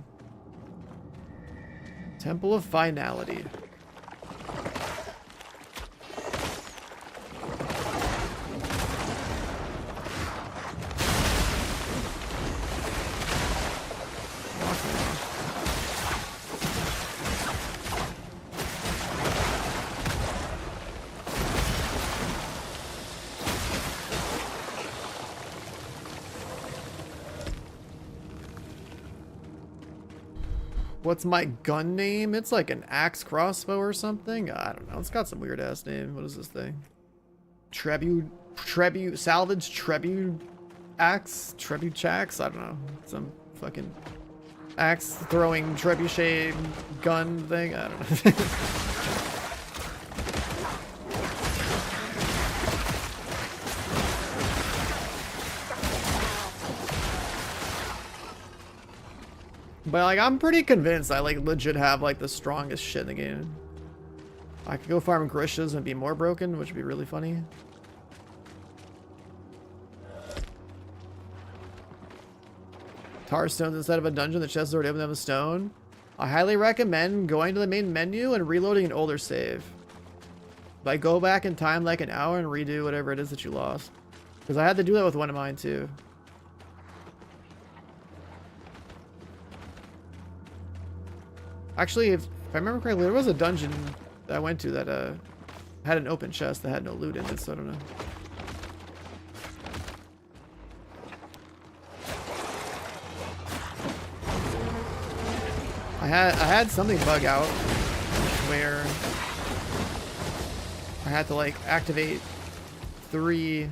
Temple of Finality. What's my gun name? It's like an axe crossbow or something. I don't know. It's got some weird ass name. What is this thing? Salvage Trebute axe? Trebuchet axe? I don't know. Some fucking axe throwing trebuchet gun thing. I don't know. But like, I'm pretty convinced I like legit have like the strongest shit in the game. I could go farm Grishas and be more broken, which would be really funny. Tar stones instead of a dungeon. The chest is already open of a stone. I highly recommend going to the main menu and reloading an older save. Like, go back in time like an hour and redo whatever it is that you lost. Because I had to do that with one of mine too. Actually, if I remember correctly, there was a dungeon that I went to that had an open chest that had no loot in it, so I don't know. I had something bug out where I had to like activate 3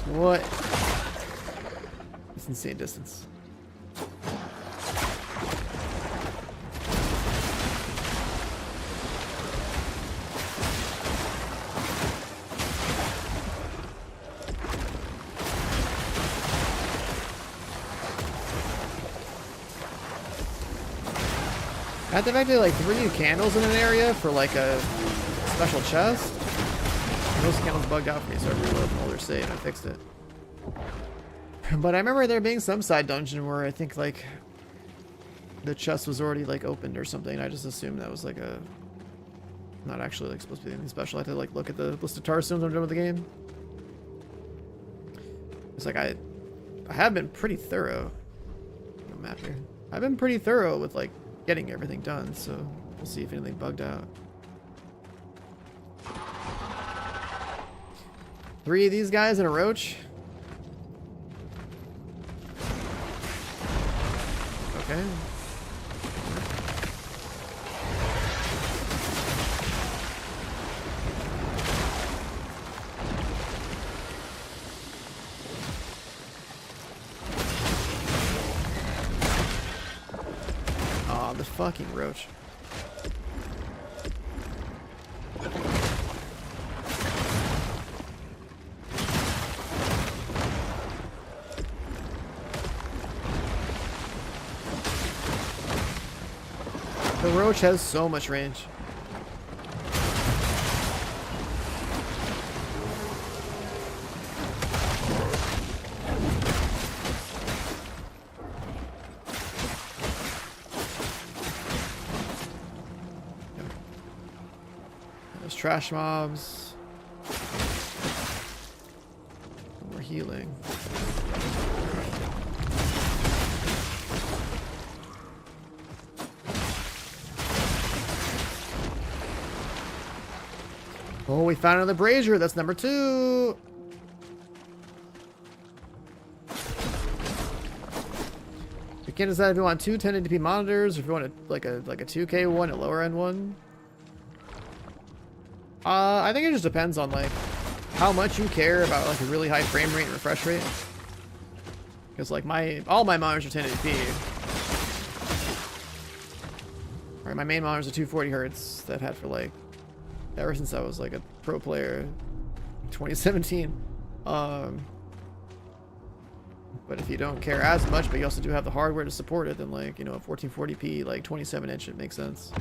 what? It's insane distance. I had to activate like 3 candles in an area for like a special chest. And those candles bugged out for me, so I reloaded an older save and I fixed it. But I remember there being some side dungeon where I think like the chest was already like opened or something. I just assumed that was like a not actually like supposed to be anything special. I had to like look at the list of tar stones I'm done with the game. It's like I have been pretty thorough. Map here. I've been pretty thorough with like getting everything done, so we'll see if anything bugged out. 3 of these guys and a roach. Okay. Aw, the fucking roach. The roach has so much range. There's trash mobs. We're healing. Oh, we found another brazier. That's number 2. You can decide if you want 2 1080p monitors, or if you want like a 2K one, a lower end one. I think it just depends on like how much you care about like a really high frame rate and refresh rate. Because like all my monitors are 1080p. Alright, my main monitors are 240 hertz that I've had for like ever since I was like a pro player, 2017. But if you don't care as much, but you also do have the hardware to support it, then like, you know, a 1440p, like 27-inch, it makes sense.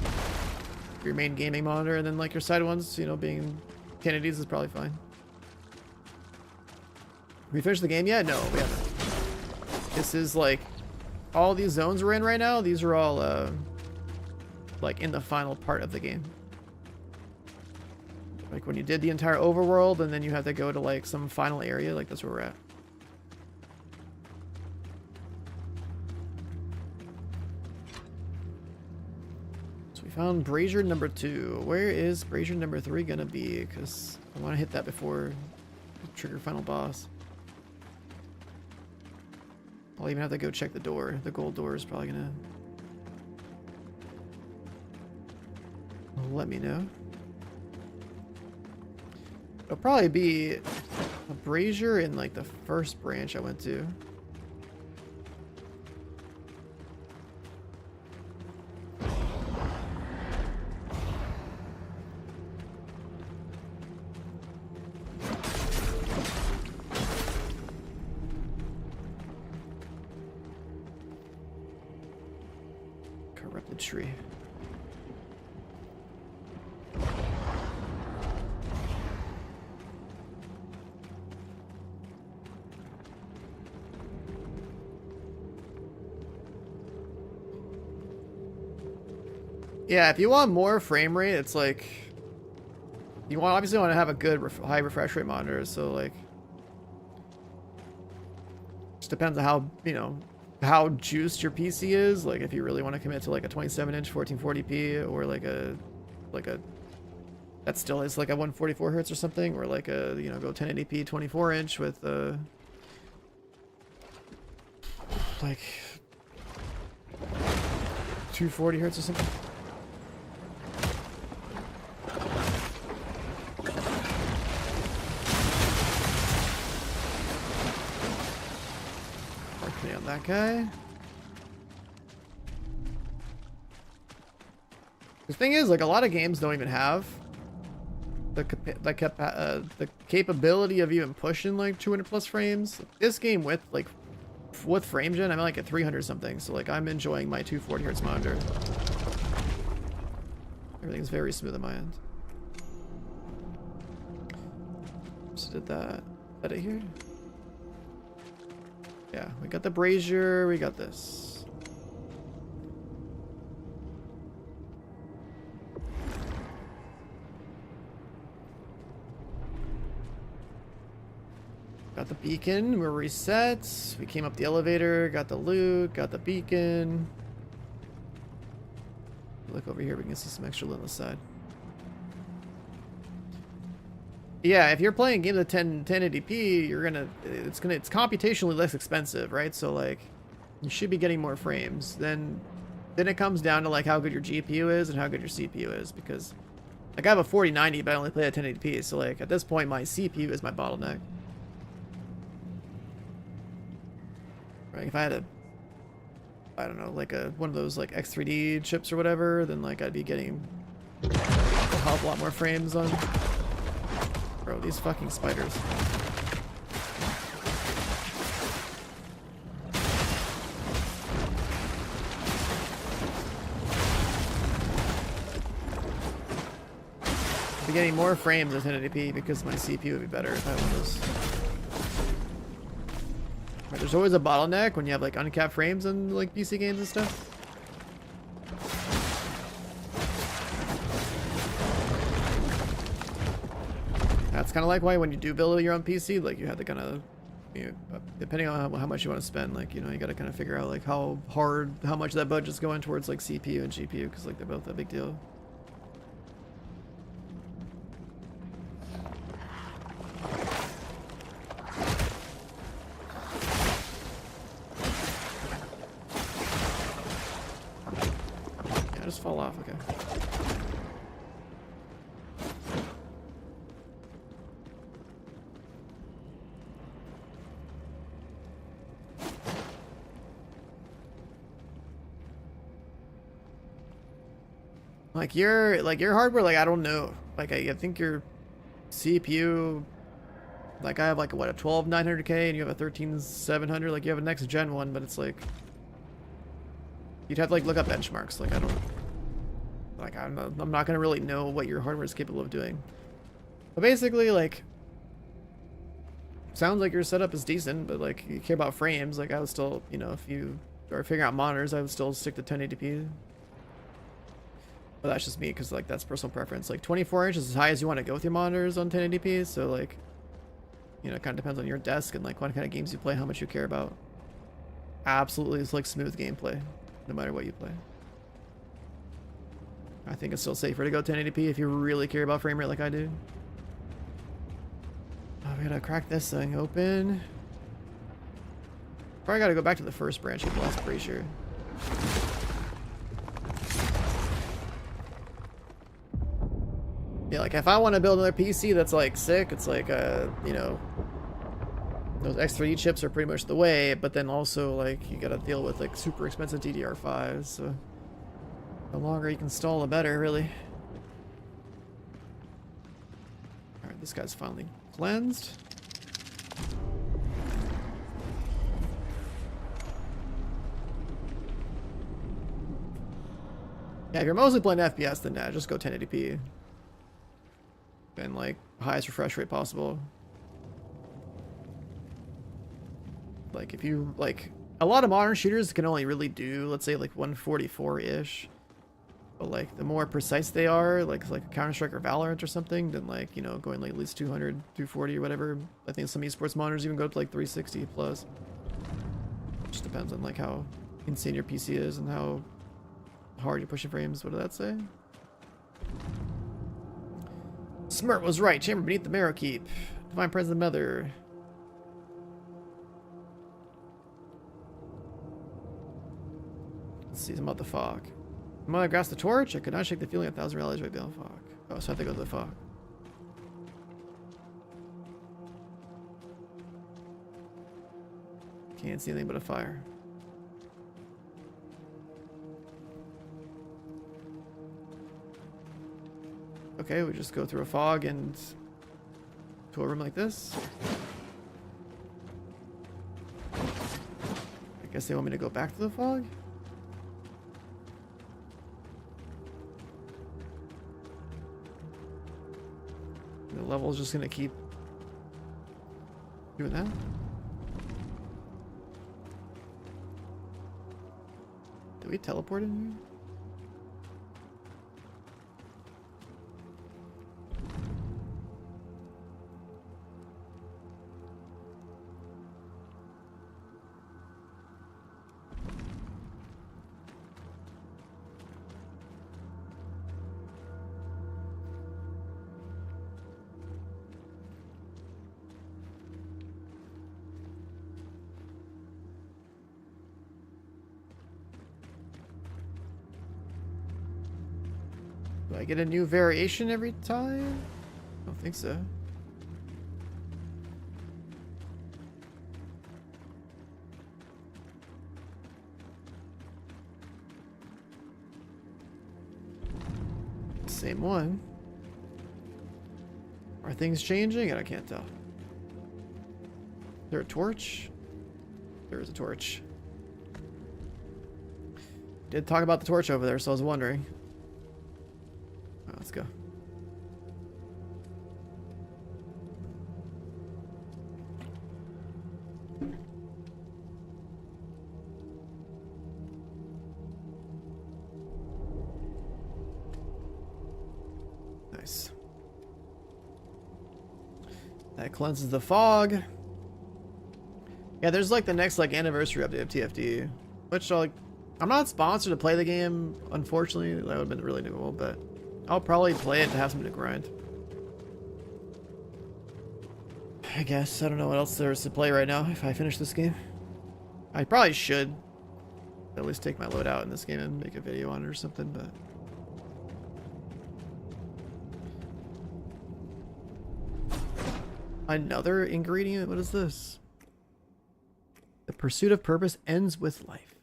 For your main gaming monitor, and then like your side ones, you know, being 1080s is probably fine. We finished the game yet? No, we haven't. This is like all these zones we're in right now. These are all like in the final part of the game. Like when you did the entire overworld and then you have to go to like some final area, like that's where we're at. So we found brazier number 2. Where is brazier number 3 gonna be? Because I want to hit that before we trigger final boss. I'll even have to go check the door. The gold door is probably gonna let me know. It'll probably be a brazier in like the first branch I went to. Corrupted tree. Yeah, if you want more frame rate, it's like you obviously want to have a good high refresh rate monitor. So like, just depends on how, you know, how juiced your PC is. Like if you really want to commit to like a 27-inch 1440p or like a that still is like a 144 hertz or something, or like a, you know, go 1080p 24-inch with like 240 hertz or something. Okay, on that guy. The thing is, like, a lot of games don't even have the capability of even pushing like 200 plus frames. This game with frame gen, I'm like at 300 something. So like, I'm enjoying my 240 hertz monitor. Everything's very smooth on my end. Just did that. Is that it here? Yeah, we got the brazier. We got this. Got the beacon, we're reset. We came up the elevator, got the loot, got the beacon. Look over here, we can see some extra loot on the side. Yeah, if you're playing games at 1080p, it's computationally less expensive, right? So like, you should be getting more frames. Then it comes down to like how good your GPU is and how good your CPU is, because like I have a 4090, but I only play at 1080p. So like at this point, my CPU is my bottleneck. Right, if I had I don't know, like one of those like X3D chips or whatever, then like I'd be getting a hell of a lot more frames on. Bro, these fucking spiders. I'd be getting more frames at 1080p because my CPU would be better if I had one of those. Right, there's always a bottleneck when you have like uncapped frames on like PC games and stuff. That's kind of like why when you do build your own PC, like you have to kind of, you know, depending on how much you want to spend, like, you know, you got to kind of figure out like how much that budget's going towards like CPU and GPU, because like they're both a big deal. Just fall off, okay. Like your hardware, like I don't know. Like I think your CPU, like I have like what, a 12900K and you have a 13700, like you have a next gen one, but it's like you'd have to like look up benchmarks. Like I don't, like I'm not gonna really know what your hardware is capable of doing. But basically, like, sounds like your setup is decent, but like you care about frames. Like I would still, you know, if you are figuring out monitors, I would still stick to 1080p. But that's just me, because like that's personal preference. Like 24 inches is as high as you want to go with your monitors on 1080p. So like, you know, it kind of depends on your desk and like what kind of games you play, how much you care about. Absolutely, it's like smooth gameplay, no matter what you play. I think it's still safer to go 1080p if you really care about frame rate like I do. Oh, we gotta crack this thing open. Probably gotta go back to the first branch of Blast Brazier. Yeah, like if I want to build another PC that's like sick, it's like you know, those X3D chips are pretty much the way, but then also like you gotta deal with like super expensive DDR5s, so the longer you can stall the better, really. Alright, this guy's finally cleansed. Yeah, if you're mostly playing FPS, then just go 1080p. And like highest refresh rate possible. Like if you like a lot of modern shooters can only really do, let's say, like 144-ish. But like the more precise they are, like Counter-Strike or Valorant or something, then like, you know, going like at least 200, 240 or whatever. I think some esports monitors even go to like 360 plus. Just depends on like how insane your PC is and how hard you're pushing frames. What did that say? Smirt was right. Chamber beneath the Marrow Keep. Divine Presence of the Mother. Let's see something about the fog. The mother grasped the torch. I could not shake the feeling 1,000 realities right beyond the fog. Oh, so I have to go to the fog. Can't see anything but a fire. Okay, we just go through a fog and to a room like this. I guess they want me to go back to the fog? The level's just gonna keep doing that? Did we teleport in here? Do I get a new variation every time? I don't think so. Same one. Are things changing? I can't tell. Is there a torch? There is a torch. Did talk about the torch over there, so I was wondering. Let's go. Nice. That cleanses the fog. Yeah, there's like the next like anniversary update of TFD, which I'm not sponsored to play the game, unfortunately. That would have been really cool, but I'll probably play it to have something to grind. I guess. I don't know what else there is to play right now if I finish this game. I probably should at least take my load out in this game and make a video on it or something, but... Another ingredient? What is this? The pursuit of purpose ends with life.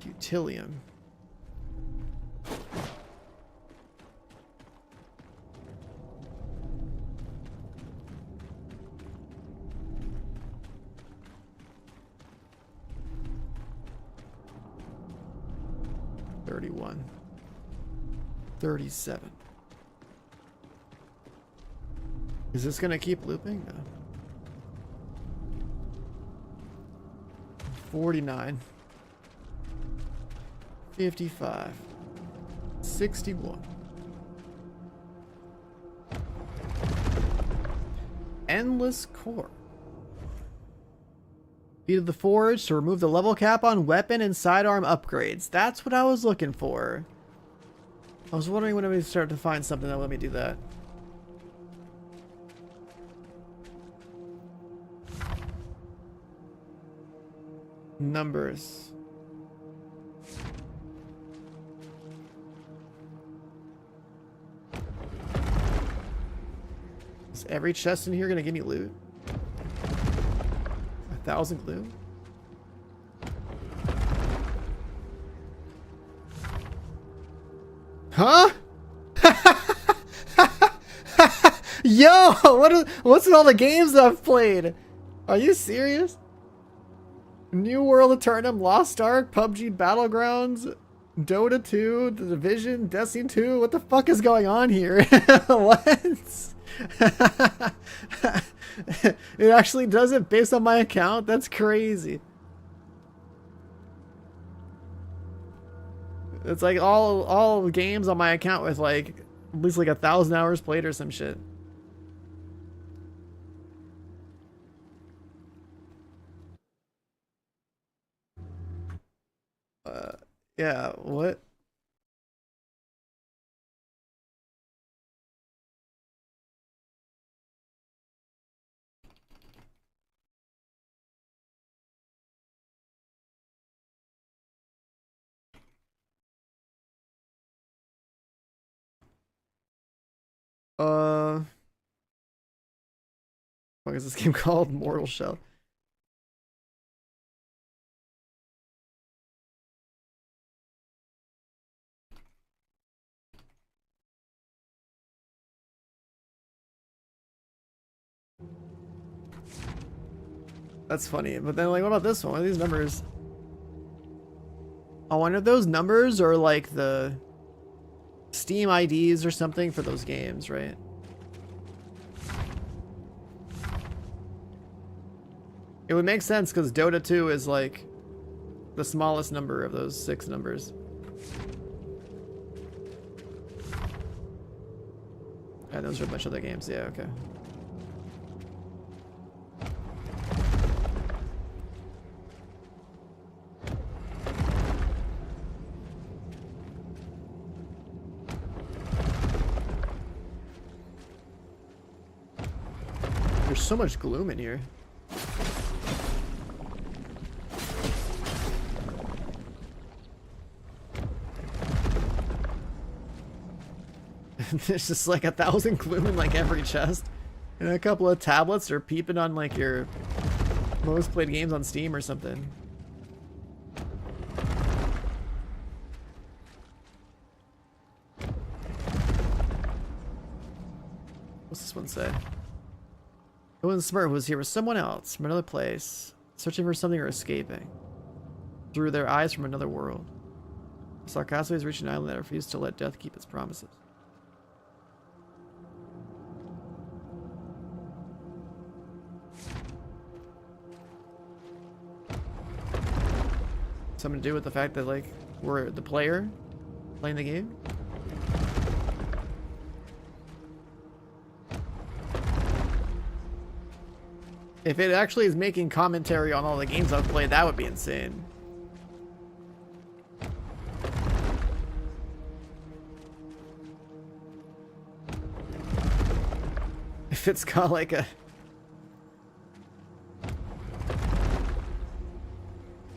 Utilium. $31. $37. Is this gonna keep looping? No. 49. 55. 61. Endless core. Feet of the Forge to remove the level cap on weapon and sidearm upgrades. That's what I was looking for. I was wondering when we start to find something that let me do that. Numbers. Is every chest in here gonna give me loot? 1,000 loot? Huh? Yo, what's with all the games I've played? Are you serious? New World Eternum, Lost Ark, PUBG Battlegrounds, Dota 2, The Division, Destiny 2. What the fuck is going on here? What? It actually does it based on my account? That's crazy. It's like all games on my account with like at least like 1,000 hours played or some shit. Yeah, what? What is this game called? Mortal Shell. That's funny, but then like, what about this one? What are these numbers? I wonder if those numbers are like the Steam IDs or something for those games, right? It would make sense because Dota 2 is like the smallest number of those 6 numbers. Yeah, those are a bunch of other games. Yeah, okay. There's so much gloom in here. There's just like 1,000 gloom in like every chest. And a couple of tablets are peeping on like your most played games on Steam or something. What's this one say? No one smart was here with someone else from another place, searching for something or escaping. Through their eyes from another world. Sarkasso has reached an island that refused to let death keep its promises. Something to do with the fact that like we're the player playing the game? If it actually is making commentary on all the games I've played, that would be insane. If it's got like a...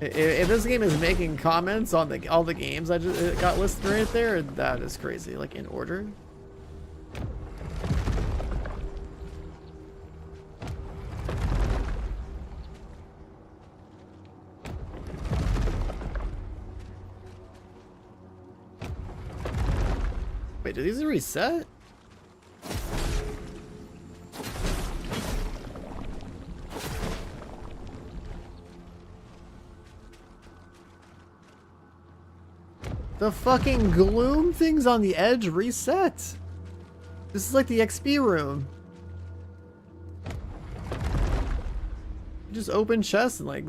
If this game is making comments on all the games I just got listed right there, that is crazy. Like in order. Wait, do these reset? The fucking gloom things on the edge reset. This is like the XP room. You just open chests and like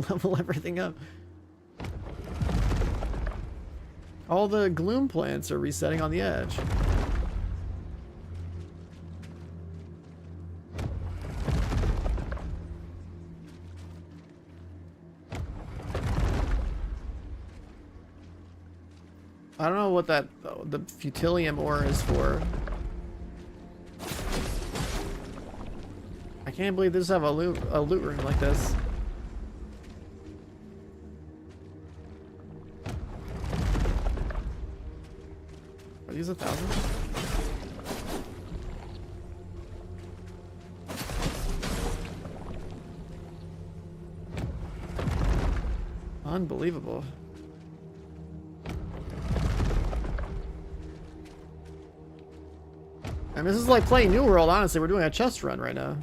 level everything up. All the gloom plants are resetting on the edge. I don't know what that the Futilium ore is for. I can't believe they just have a loot room like this. Are these 1,000? Unbelievable. I mean, this is like playing New World, honestly. We're doing a chest run right now.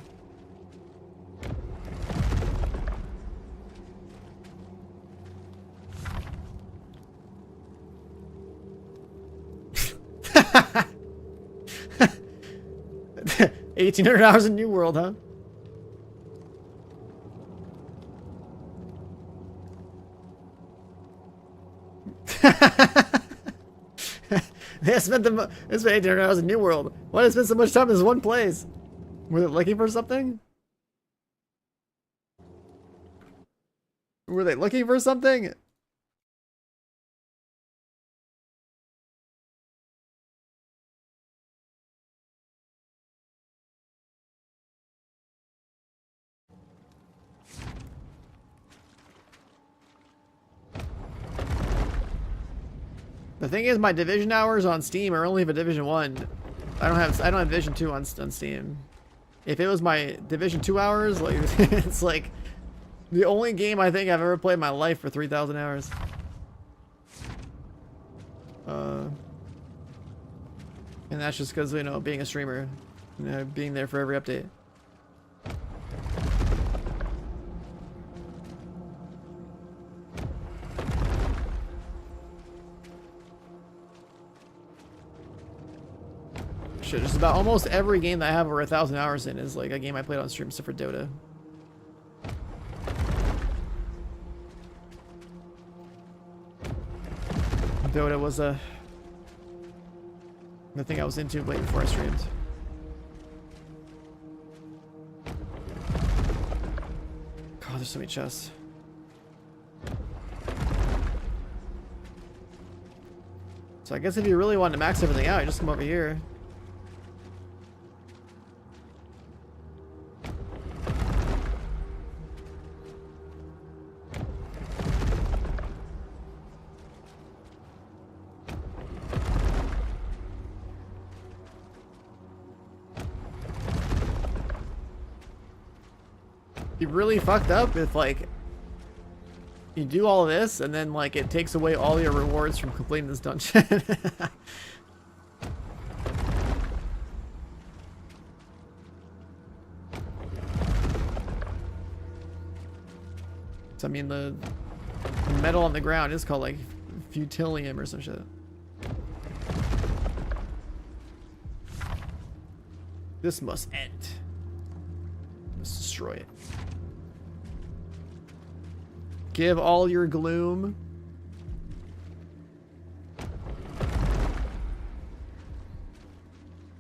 $1,800 in New World, huh? They spent $1,800 in New World. Why did they spend so much time in this one place? Were they looking for something? Were they looking for something? The thing is, my Division hours on Steam are only for Division 1. I don't have Division 2 on Steam. If it was my Division 2 hours, like it's like the only game I think I've ever played in my life for 3,000 hours. And that's just because, you know, being a streamer, you know, being there for every update. Shit, just about almost every game that I have over 1,000 hours in is like a game I played on stream, except for Dota. Dota was the thing I was into way before I streamed. God, there's so many chests. So I guess if you really want to max everything out, you just come over here. You really fucked up if like you do all of this and then like it takes away all your rewards from completing this dungeon. So I mean the metal on the ground is called like Futilium or some shit. This must end. Let's destroy it. Give all your gloom.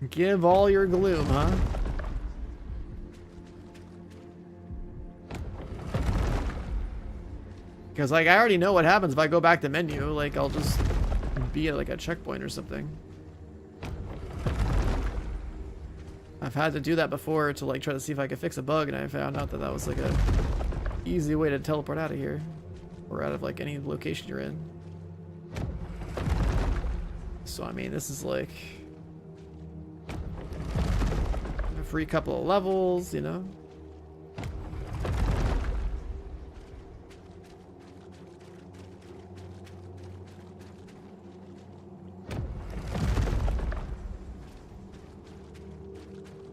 Give all your gloom, huh? Because, like, I already know what happens if I go back to menu. Like, I'll just be at, like, a checkpoint or something. I've had to do that before to, like, try to see if I could fix a bug, and I found out that that was, like, a easy way to teleport out of here. Or out of, like, any location you're in. So, I mean, this is, like, a free couple of levels, you know?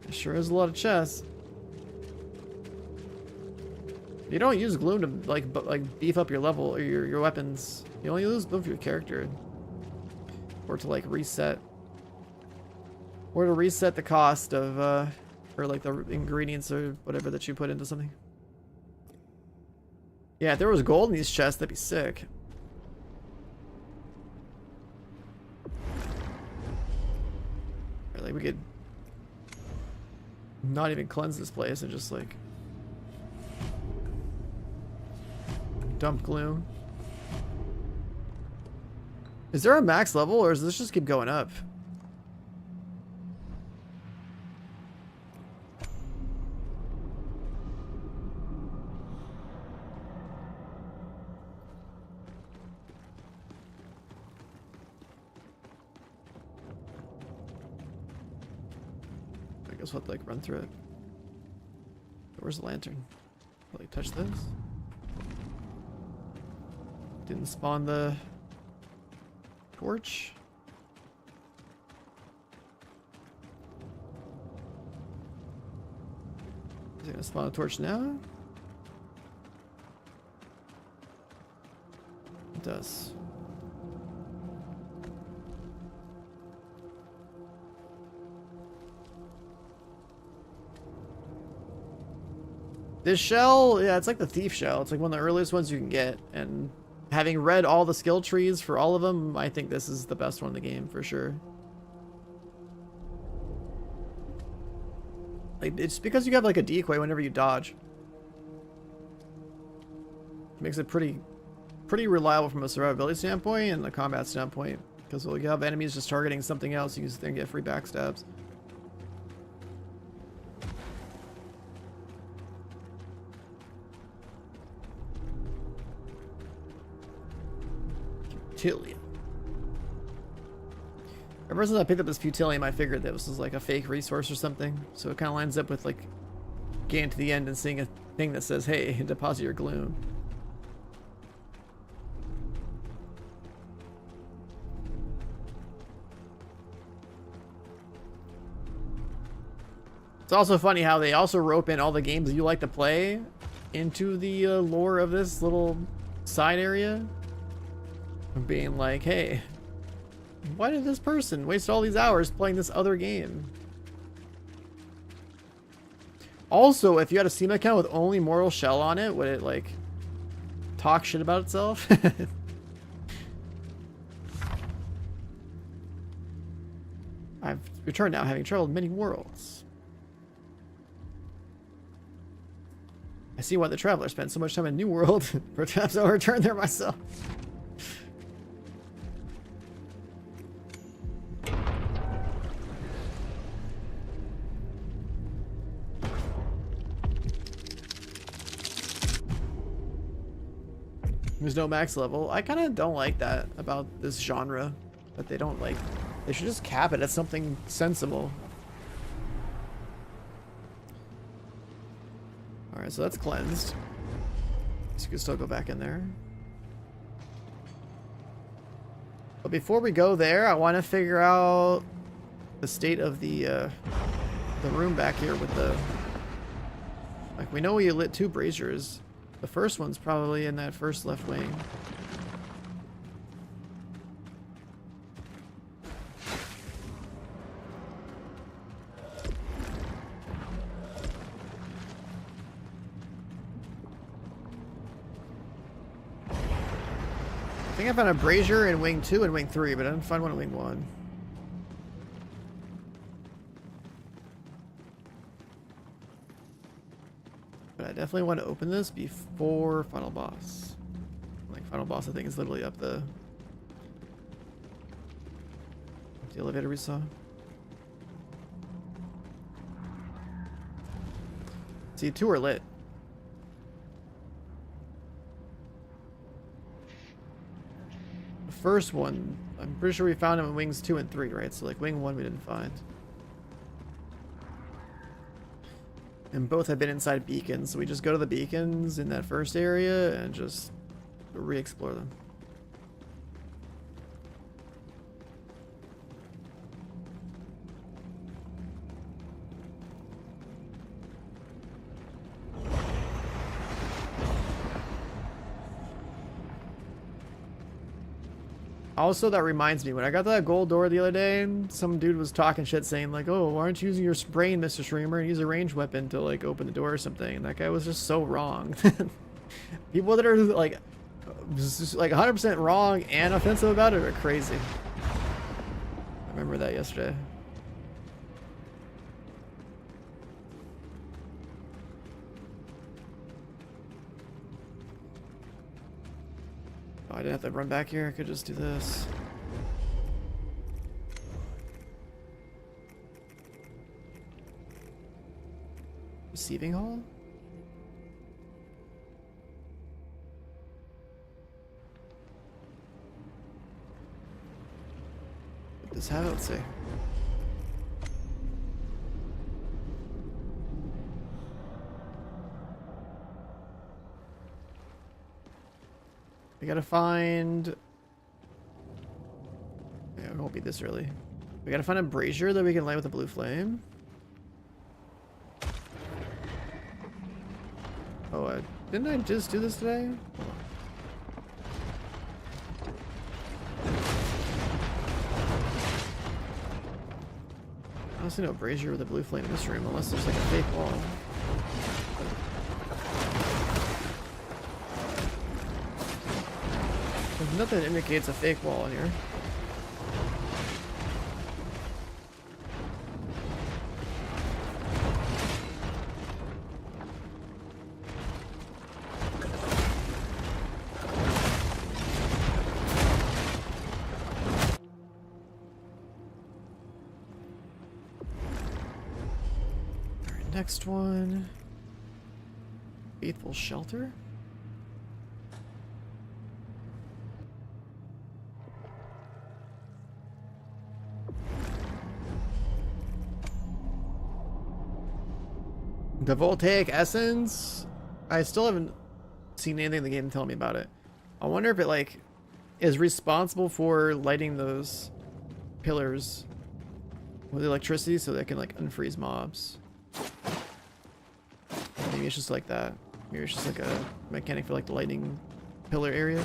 It sure is a lot of chests. You don't use gloom to like beef up your level or your weapons. You only use gloom for your character, or to like reset, or to reset the cost of or like the ingredients or whatever that you put into something. Yeah, if there was gold in these chests, that'd be sick. Or like we could not even cleanse this place and just like dump gloom. Is there a max level, or does this just keep going up? I guess we'll have to like run through it. Where's the lantern? Like touch this? Didn't spawn the torch? Is it gonna spawn a torch now? It does. This shell, yeah, it's like the thief shell. It's like one of the earliest ones you can get, and having read all the skill trees for all of them, I think this is the best one in the game for sure. Like, it's because you have like a decoy whenever you dodge. It makes it pretty reliable from a survivability standpoint and a combat standpoint, because you have enemies just targeting something else, you can then get free backstabs. Futilium. Ever since I picked up this Futilium, I figured that this was like a fake resource or something. So it kind of lines up with like getting to the end and seeing a thing that says, hey, deposit your gloom. It's also funny how they also rope in all the games you like to play into the lore of this little side area. Being like, hey, why did this person waste all these hours playing this other game? Also, if you had a Steam account with only Mortal Shell on it, would it like talk shit about itself? I've returned now, having traveled many worlds. I see why the traveler spent so much time in New World. Perhaps I'll return there myself. There's no max level. I kind of don't like that about this genre, but they don't like, they should just cap it at something sensible. Alright, so that's cleansed. So you can still go back in there. But before we go there, I want to figure out the state of the room back here with the, like, we know we lit 2 braziers. The first one's probably in that first left wing. I think I found a brazier in wing 2 and wing 3, but I didn't find one in wing 1. But I definitely want to open this before final boss. Like final boss, I think is literally up the elevator we saw. See, 2 are lit. The first one, I'm pretty sure we found them in wings 2 and 3, right? So like wing 1 we didn't find. And both have been inside beacons, so we just go to the beacons in that first area and just re-explore them. Also, that reminds me, when I got that gold door the other day, some dude was talking shit saying like, oh, why aren't you using your brain, Mr. Streamer, and use a ranged weapon to like open the door or something? And that guy was just so wrong. People that are like 100% wrong and offensive about it are crazy. I remember that yesterday. Oh, I didn't have to run back here. I could just do this. receiving hall? What does have it say? We gotta find... Yeah, it won't be this early. We gotta find a brazier that we can light with a blue flame. Oh, didn't I just do this today? I don't see no brazier with a blue flame in this room unless there's like a fake wall. There's nothing that indicates a fake wall in here. Alright, next one. Faithful Shelter. The Voltaic Essence? I still haven't seen anything in the game telling me about it. I wonder if it like is responsible for lighting those pillars with electricity so they can like unfreeze mobs. Maybe it's just like that. Maybe it's just like a mechanic for like the lighting pillar area.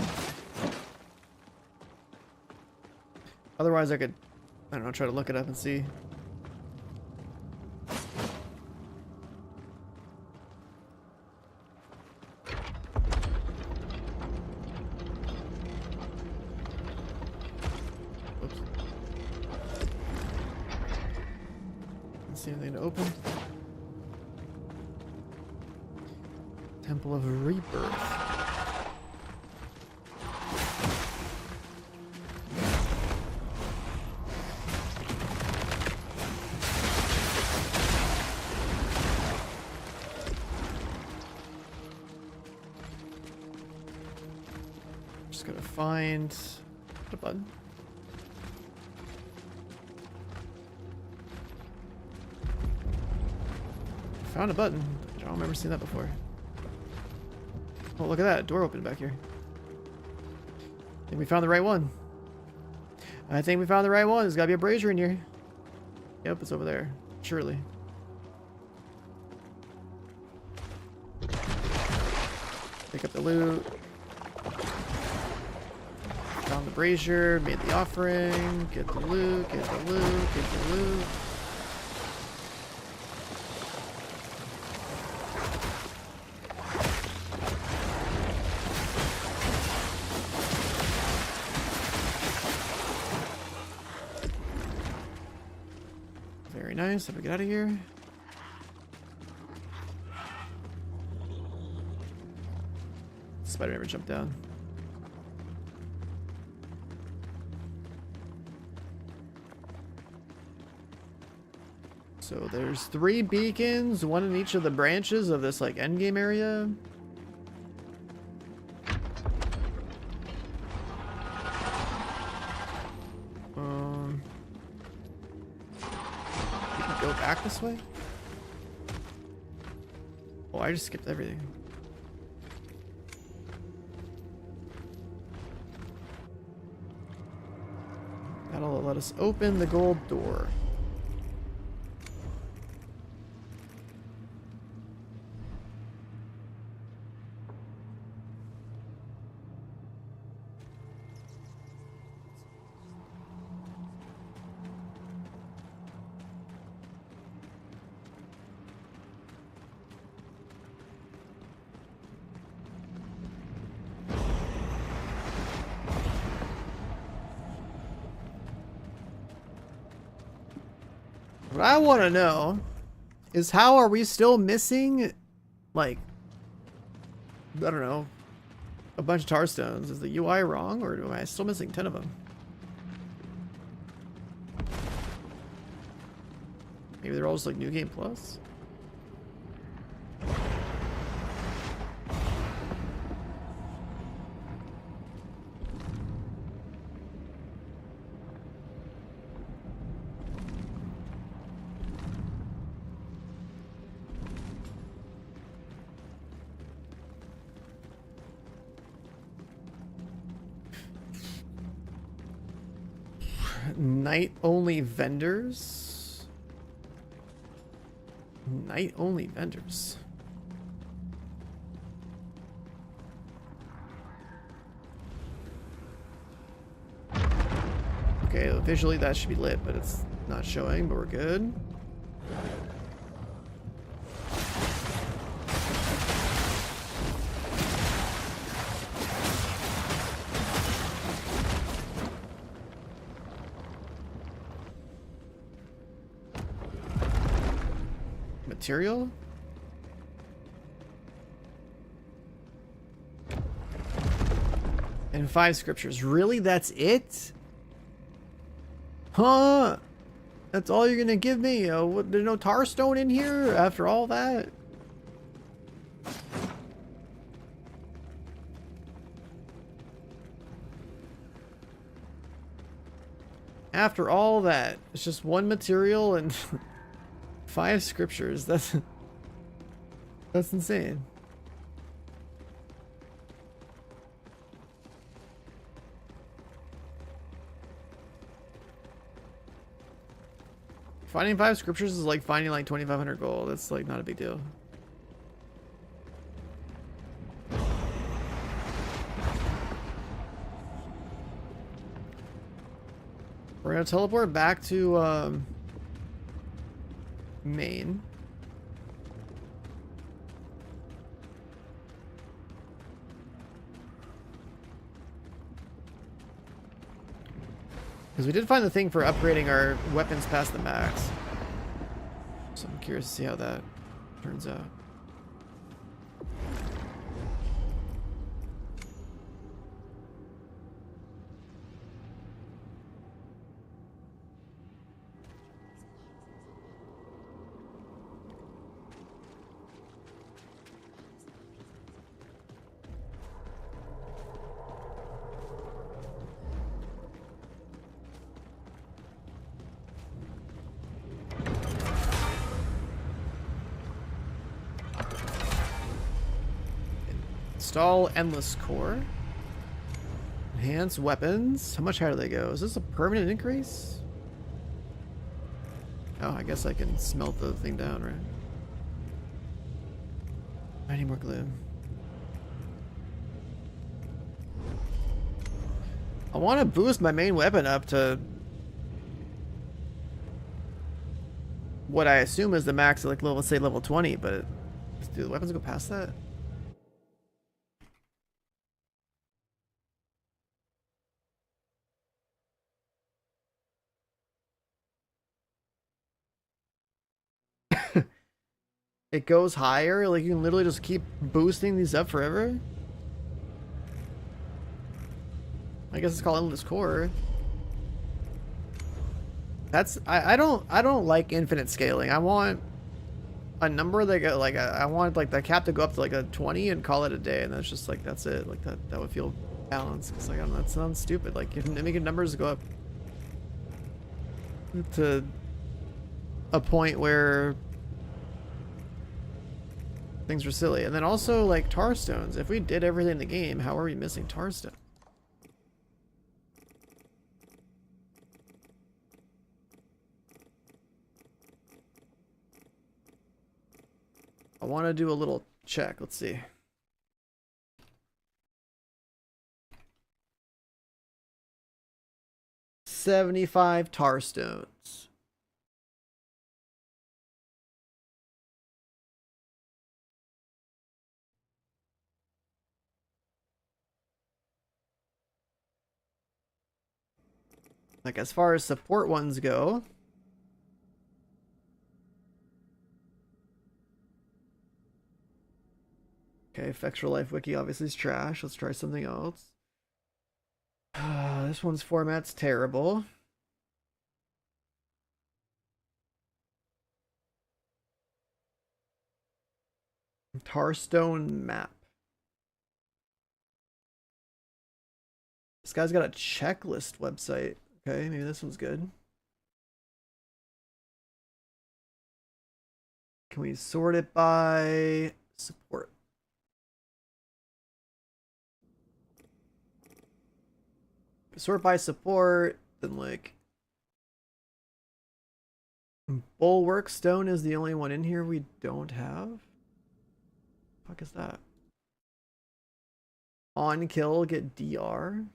Otherwise I could, I don't know, try to look it up and see. See anything to open? Temple of Rebirth. Just gotta find a button. Found a button. I don't remember seeing that before. Oh, look at that. Door opened back here. I think we found the right one. I think we found the right one. There's gotta be a brazier in here. Yep, it's over there. Surely. Pick up the loot. Found the brazier. Made the offering. Get the loot. Get the loot. Get the loot. Very nice. Let me get out of here. Spider never jumped down. So there's 3 beacons, one in each of the branches of this like endgame area. You can go back this way? Oh, I just skipped everything. That'll let us open the gold door. What I want to know is how are we still missing, like, I don't know, a bunch of tar stones? Is the UI wrong, or am I still missing 10 of them? Maybe they're all just like New Game Plus? Night-only vendors? Night-only vendors. Okay, visually that should be lit, but it's not showing, but we're good. Material? And 5 scriptures. Really? That's it? Huh? That's all you're gonna give me? What, there's no tar stone in here after all that? After all that, it's just one material and 5 scriptures. That's insane. Finding 5 scriptures is like finding like 2,500 gold. That's like not a big deal. We're gonna teleport back to Maine. Because we did find the thing for upgrading our weapons past the max. So I'm curious to see how that turns out. Install Endless Core. Enhance weapons. How much higher do they go? Is this a permanent increase? Oh, I guess I can smelt the thing down, right? I need more glue. I want to boost my main weapon up to what I assume is the max, like level, let's say level 20, but do the weapons go past that? It goes higher? Like you can literally just keep boosting these up forever? I guess it's called Endless Core. That's I don't like infinite scaling. I want a number that go like I want like the cap to go up to like a 20 and call it a day, and that's just like that's it. Like that would feel balanced. It's like I don't know, that sounds stupid. Like if making numbers go up to a point where things were silly. And then also like tar stones. If we did everything in the game, how are we missing tar stone? I want to do a little check. Let's see. $75 tar stones. Like as far as support ones go, okay, Effects for Life Wiki obviously is trash. Let's try something else. This one's format's terrible. Tarstone map. This guy's got a checklist website. Okay, maybe this one's good. Can we sort it by support? Sort by support, then like Bulwark Stone is the only one in here we don't have. Fuck is that? On kill, get DR.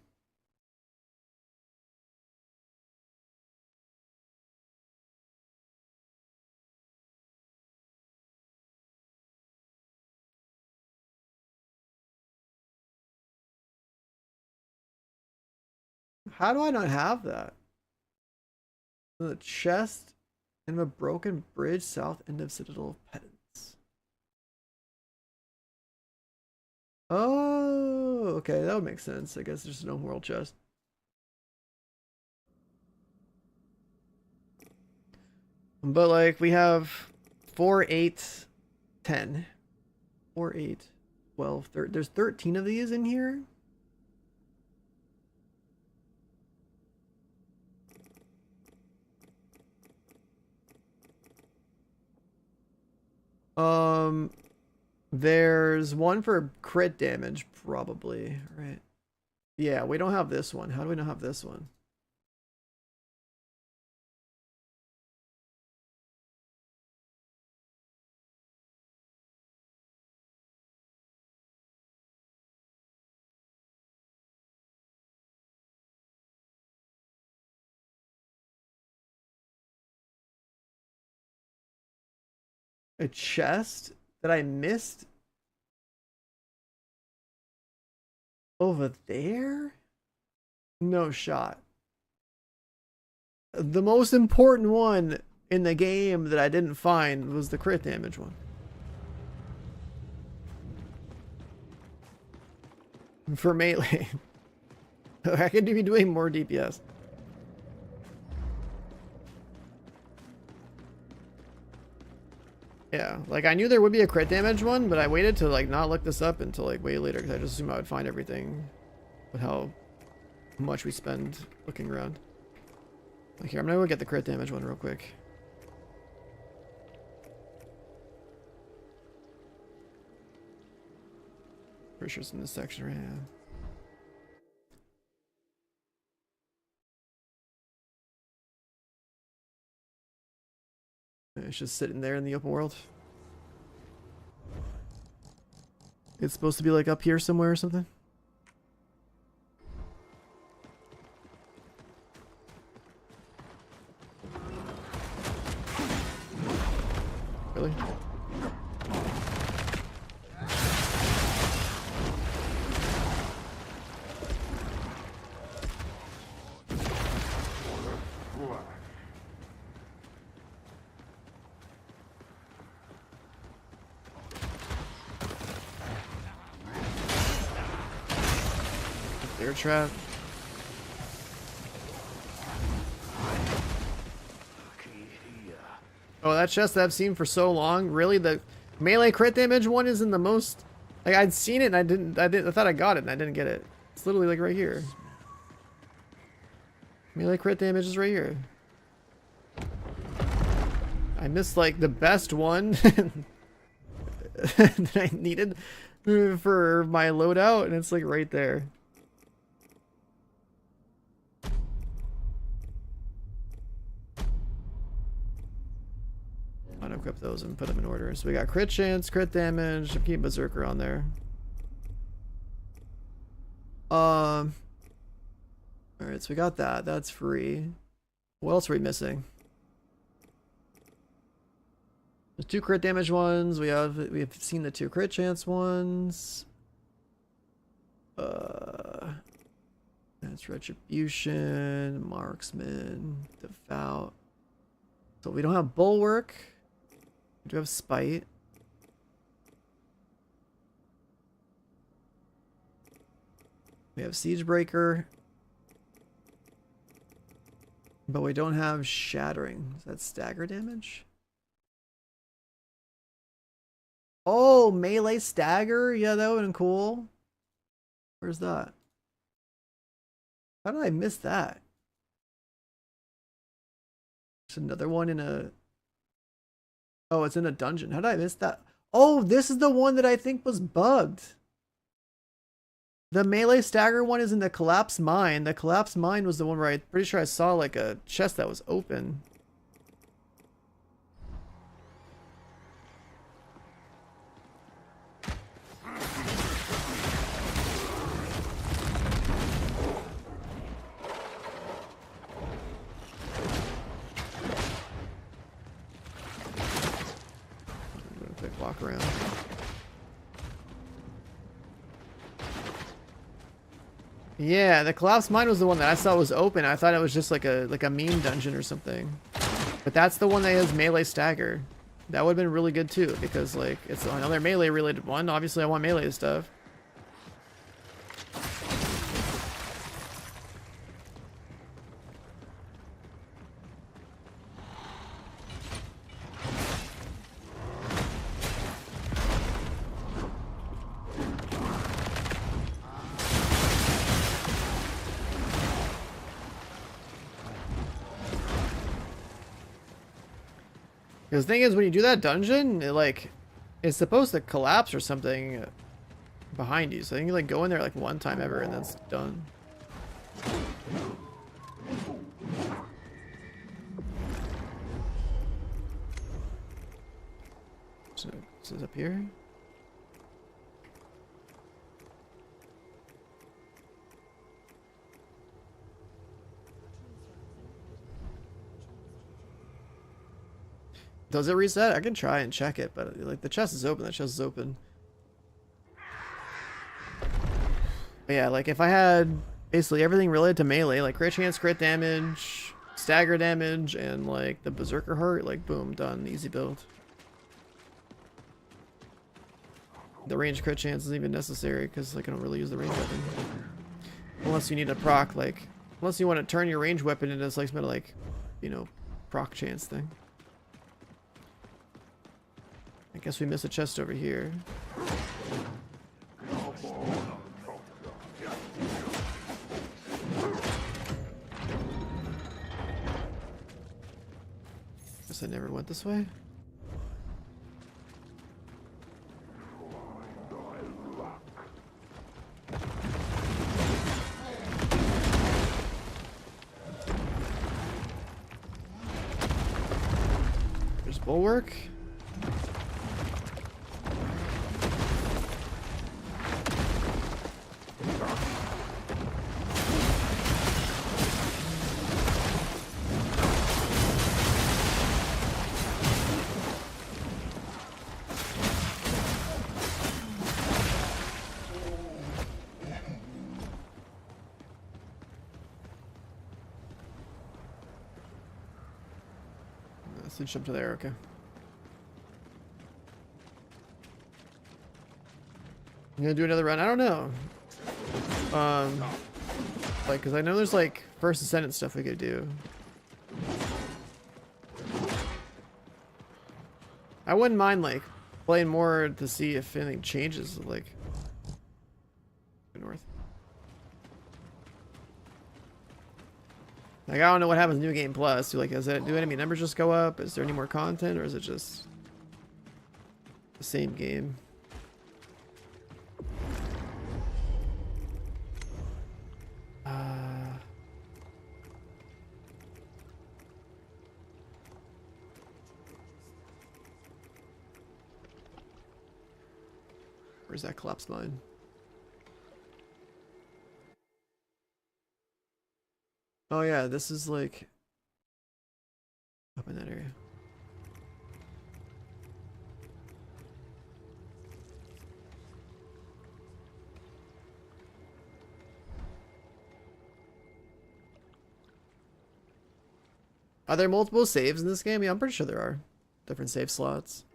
How do I not have that? The chest and a broken bridge south end of Citadel of Pedants. Oh, okay, that would make sense. I guess there's no world chest. But like we have 4, 8, 10. 4, 8, 12, 13. There's 13 of these in here. There's one for crit damage, probably, right? Yeah, we don't have this one. How do we not have this one? A chest that I missed over there? No shot. The most important one in the game that I didn't find was the crit damage one. For melee. I could be doing more DPS. Yeah, like I knew there would be a crit damage one, but I waited to like not look this up until like way later because I just assumed I would find everything with how much we spend looking around. Like here, I'm gonna go get the crit damage one real quick. Pretty sure it's in this section right now. It's just sitting there in the open world. It's supposed to be like up here somewhere or something. Really? Air trap. Oh, that chest that I've seen for so long. Really, the melee crit damage one isn't the most. Like I'd seen it and I thought I got it and I didn't get it. It's literally like right here. Melee crit damage is right here. I missed like the best one that I needed for my loadout, and it's like right there. Unequip those and put them in order. So we got crit chance, crit damage. I'm keeping Berserker on there. Alright, so we got that. That's free. What else are we missing? There's 2 crit damage ones. We've seen the 2 crit chance ones. That's Retribution, Marksman, Devout. So we don't have Bulwark. We do have Spite. We have Siegebreaker. But we don't have Shattering. Is that stagger damage? Oh, melee stagger? Yeah, that would have been cool. Where's that? How did I miss that? There's another one in a... Oh, it's in a dungeon. How did I miss that? Oh, this is the one that I think was bugged. The melee stagger one is in the collapsed mine. The collapsed mine was the one where I'm pretty sure I saw like a chest that was open. walk around. Yeah, the collapsed mine was the one that I saw was open. I thought it was just like a meme dungeon or something. But that's the one that has melee stagger. That would have been really good too, because like it's another melee related one. Obviously I want melee stuff. Because the thing is, when you do that dungeon, it's supposed to collapse or something behind you. So I think you like go in there like one time ever and that's done. So this is up here. Does it reset? I can try and check it, but like the chest is open. The chest is open. But yeah, like if I had basically everything related to melee, like crit chance, crit damage, stagger damage, and like the berserker heart, like boom, done, easy build. The range crit chance isn't even necessary because like I don't really use the range weapon, unless you need a proc, like unless you want to turn your range weapon into like some kind of like, you know, proc chance thing. I guess we missed a chest over here. Guess I never went this way. There's bulwark. Let's jump to there, okay. I'm gonna do another run. I don't know. Like, cause I know there's like first ascendant stuff we could do. I wouldn't mind like playing more to see if anything changes. Like, north. Like, I don't know what happens in New Game Plus. Do enemy numbers just go up? Is there any more content, or is it just the same game? Where's that collapsed mine? Oh yeah, this is like up in that area. Are there multiple saves in this game? Yeah, I'm pretty sure there are. Different save slots.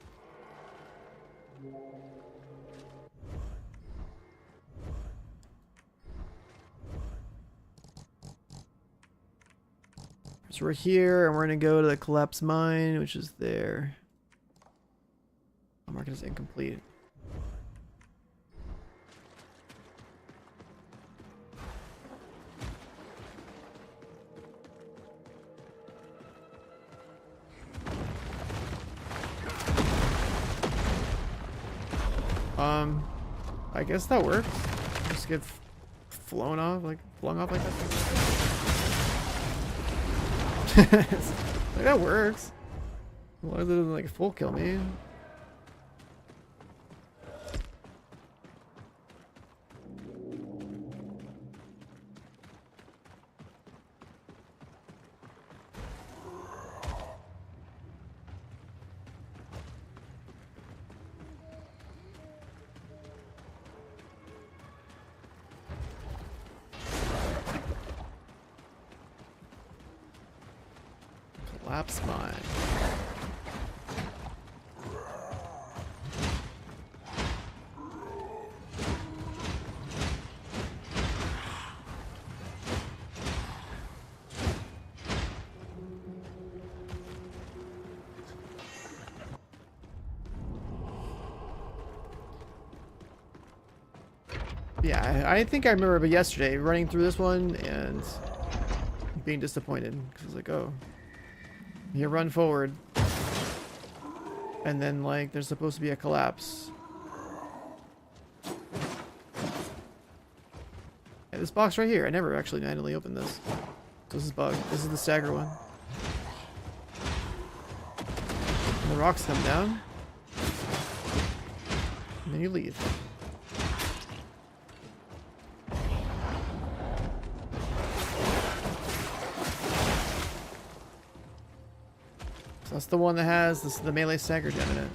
So we're here, and we're gonna go to the collapsed mine, which is there. I'll mark it as incomplete. I guess that works. Just get flung off like that. Like, that works. As long as it doesn't like full kill me. Collapse mine. Yeah, I think I remember yesterday running through this one and being disappointed because I was like, oh, you run forward, and then like there's supposed to be a collapse. Yeah, this box right here, I never actually manually opened this. This is bug. This is the stagger one. And the rocks come down, and then you leave. That's the one that has the melee stagger gem in it.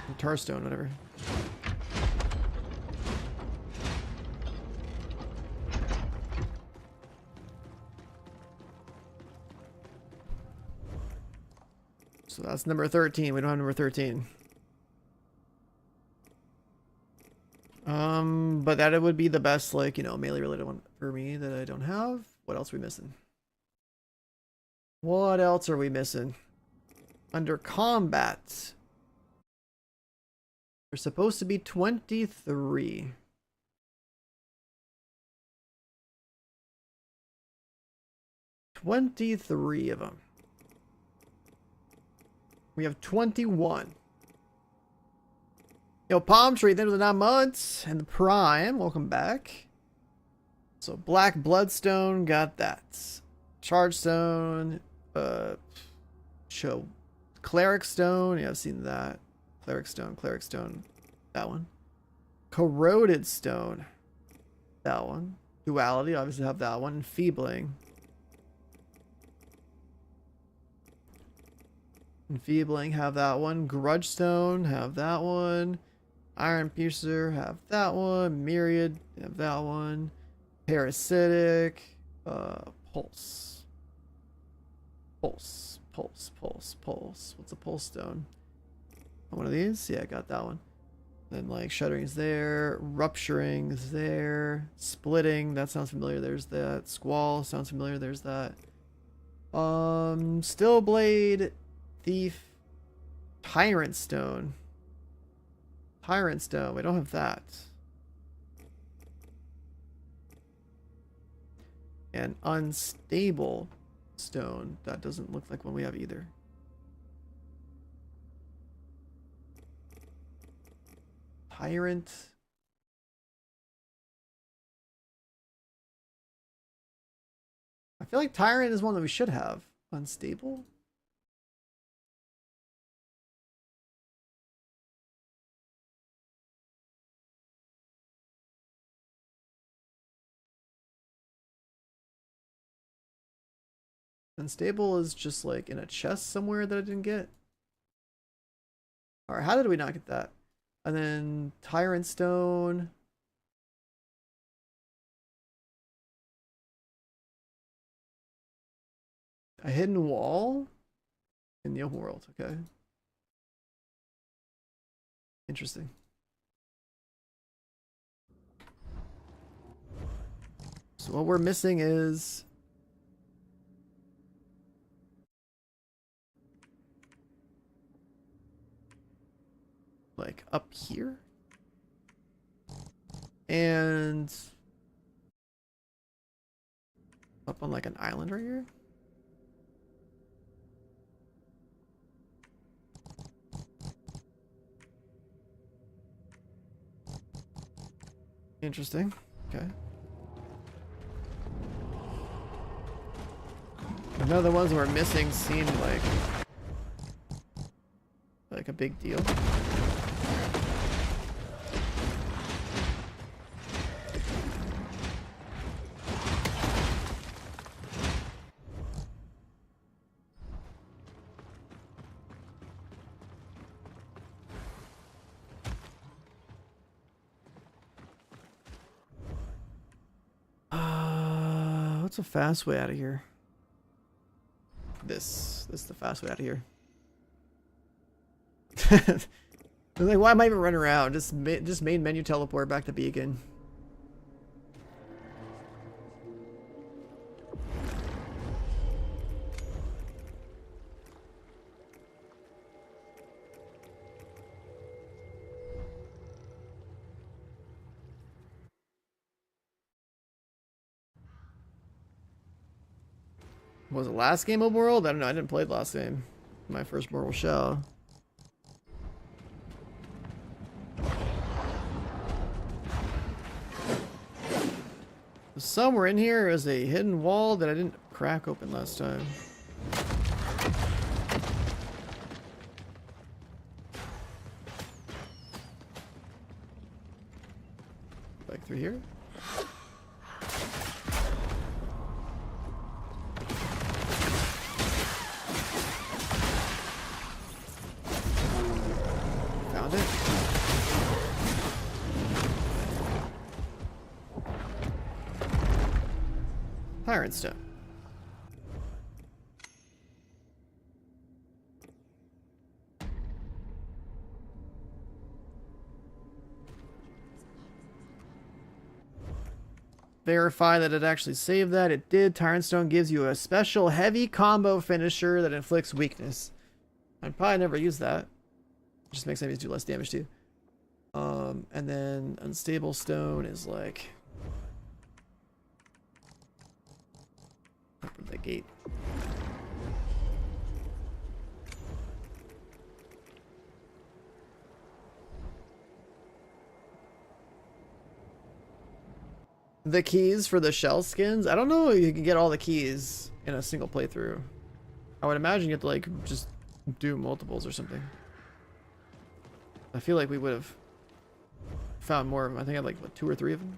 Or Tarstone, whatever. So that's number 13. We don't have number 13. But that it would be the best, like, you know, melee related one for me that I don't have. What else are we missing? What else are we missing? Under combat, there's supposed to be 23. $23 of them. We have 21. Yo, Palm Tree, thank you for the 9 months. And the Prime, welcome back. So, Black Bloodstone, got that. Chargestone, show. Cleric Stone, yeah, I've seen that. Cleric Stone, that one. Corroded Stone, that one. Duality, obviously have that one. Enfeebling. Enfeebling, have that one. Grudge Stone, have that one. Iron Piercer, have that one. Myriad, have that one. Parasitic, Pulse. Pulse. What's a pulse stone? One of these? Yeah, I got that one. Then like Shuttering's there. Rupturing's there. Splitting, that sounds familiar. There's that. Squall sounds familiar. There's that. Stillblade, Thief, Tyrant Stone. We don't have that. And Unstable Stone, that doesn't look like one we have either. Tyrant. I feel like Tyrant is one that we should have. Unstable? Unstable is just like in a chest somewhere that I didn't get. Alright, how did we not get that? And then Tyrant Stone. A hidden wall in the open world, okay. Interesting. So what we're missing is like up here and up on like an island right here. Interesting. Okay. None of the ones we're missing seem like a big deal. What's a fast way out of here? this. This is the fast way out of here. Like, why am I even running around? Just main menu teleport back to Beacon. Was it last game of World? I don't know. I didn't play the last game. My first Mortal Shell. Somewhere in here is a hidden wall that I didn't crack open last time. Like through here? Found it. Tyrant Stone. Verify that it actually saved that. It did. Tyrant Stone gives you a special heavy combo finisher that inflicts weakness. I'd probably never use that. It just makes enemies do less damage too. And then Unstable Stone is like open the gate. The keys for the shell skins. I don't know if you can get all the keys in a single playthrough. I would imagine you have to like just do multiples or something. I feel like we would have found more of them. I think I had like what, 2 or 3 of them.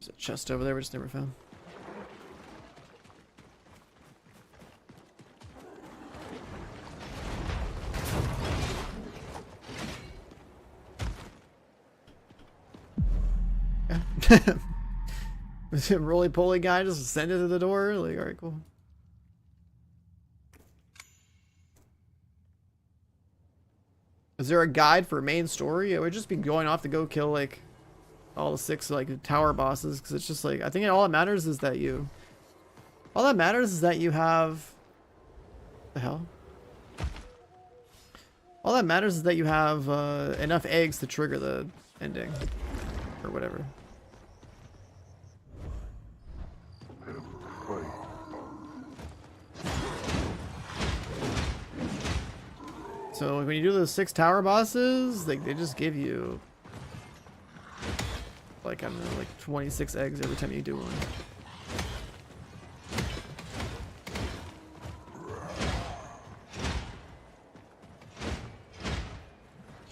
There's a chest over there we just never found. Yeah. Was it roly-poly guy just send it to the door? Like, alright, cool. Is there a guide for main story? It would just be going off to go kill like all the 6 like tower bosses, because it's just like I think all that matters is that you have the hell. All that matters is that you have enough eggs to trigger the ending or whatever. So when you do those 6 tower bosses, like they just give you like, I don't know, like 26 eggs every time you do one.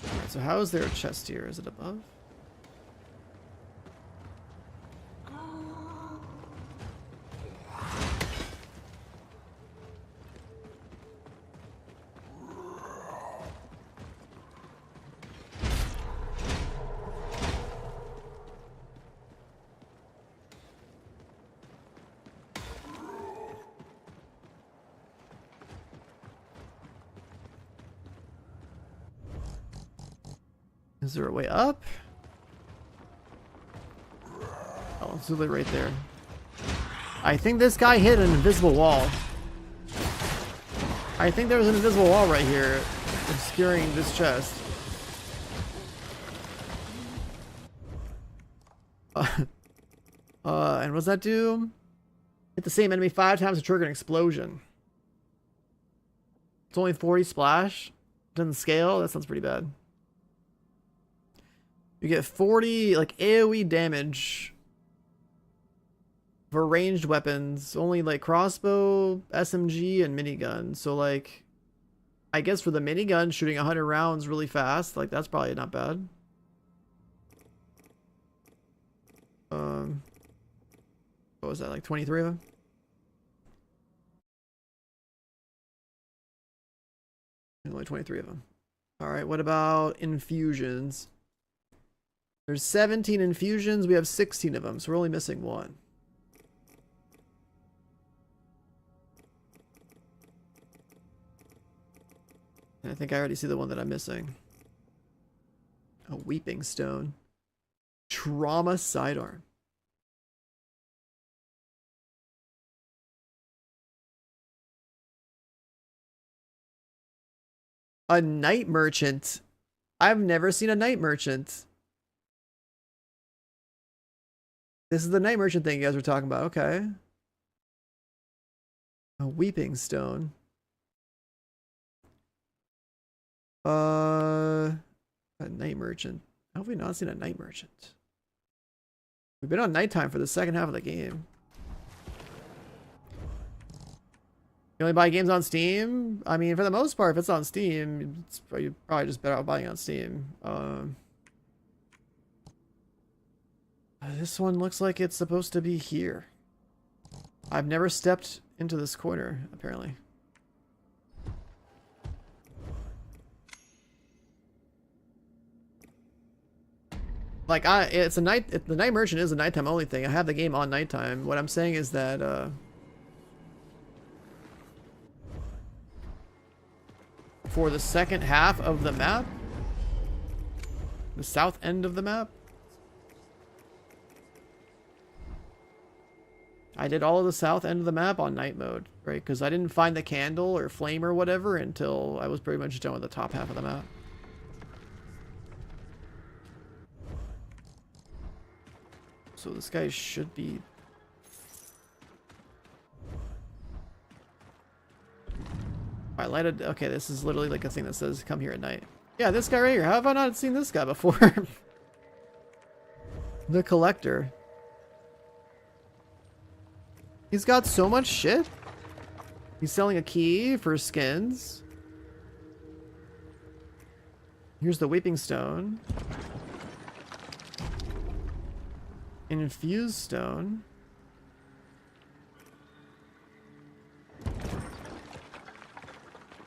Alright, so how is there a chest here? Is it above? Is there a way up? Oh, it's literally right there. I think this guy hit an invisible wall. I think there was an invisible wall right here obscuring this chest. And what's that do? Hit the same enemy 5 times to trigger an explosion. It's only 40 splash. Doesn't scale. That sounds pretty bad. You get 40 like AoE damage for ranged weapons, only like crossbow, SMG, and minigun. So like, I guess for the minigun, shooting 100 rounds really fast, like that's probably not bad. What was that, like 23 of them? There's only 23 of them. All right, what about infusions? There's 17 infusions. We have 16 of them, so we're only missing one. And I think I already see the one that I'm missing. A Weeping Stone. Trauma Sidearm. A Night Merchant. I've never seen a Night Merchant. This is the Night Merchant thing you guys were talking about. Okay. A Weeping Stone. A Night Merchant. How have we not seen a Night Merchant? We've been on nighttime for the second half of the game. You only buy games on Steam? I mean, for the most part, if it's on Steam, it's probably just better out buying on Steam. This one looks like it's supposed to be here. I've never stepped into this corner, apparently. Like, the Night Merchant is a nighttime only thing. I have the game on nighttime. What I'm saying is that, for the second half of the map, the south end of the map, I did all of the south end of the map on night mode, right? Because I didn't find the candle or flame or whatever until I was pretty much done with the top half of the map. So this guy should be... I lighted... Okay, this is literally like a thing that says come here at night. Yeah, this guy right here. How have I not seen this guy before? The Collector. He's got so much shit. He's selling a key for skins. Here's the Weeping Stone. An Infused Stone.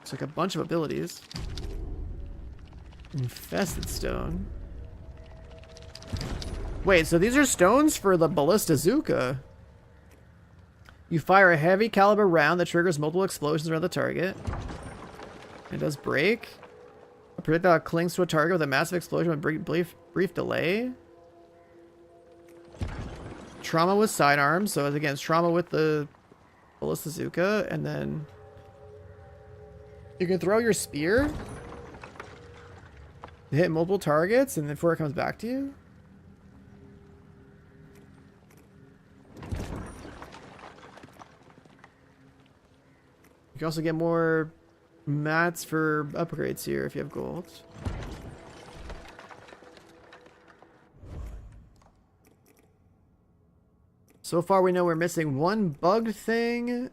It's like a bunch of abilities. Infested Stone. Wait, so these are stones for the Ballistazooka. You fire a heavy caliber round that triggers multiple explosions around the target. It does break. A projectile clings to a target with a massive explosion with brief delay. Trauma with sidearms, so again, it's trauma with the Ballistazooka, and then you can throw your spear to hit multiple targets, and then before it comes back to you. You can also get more mats for upgrades here if you have gold. So far we know we're missing one bugged thing.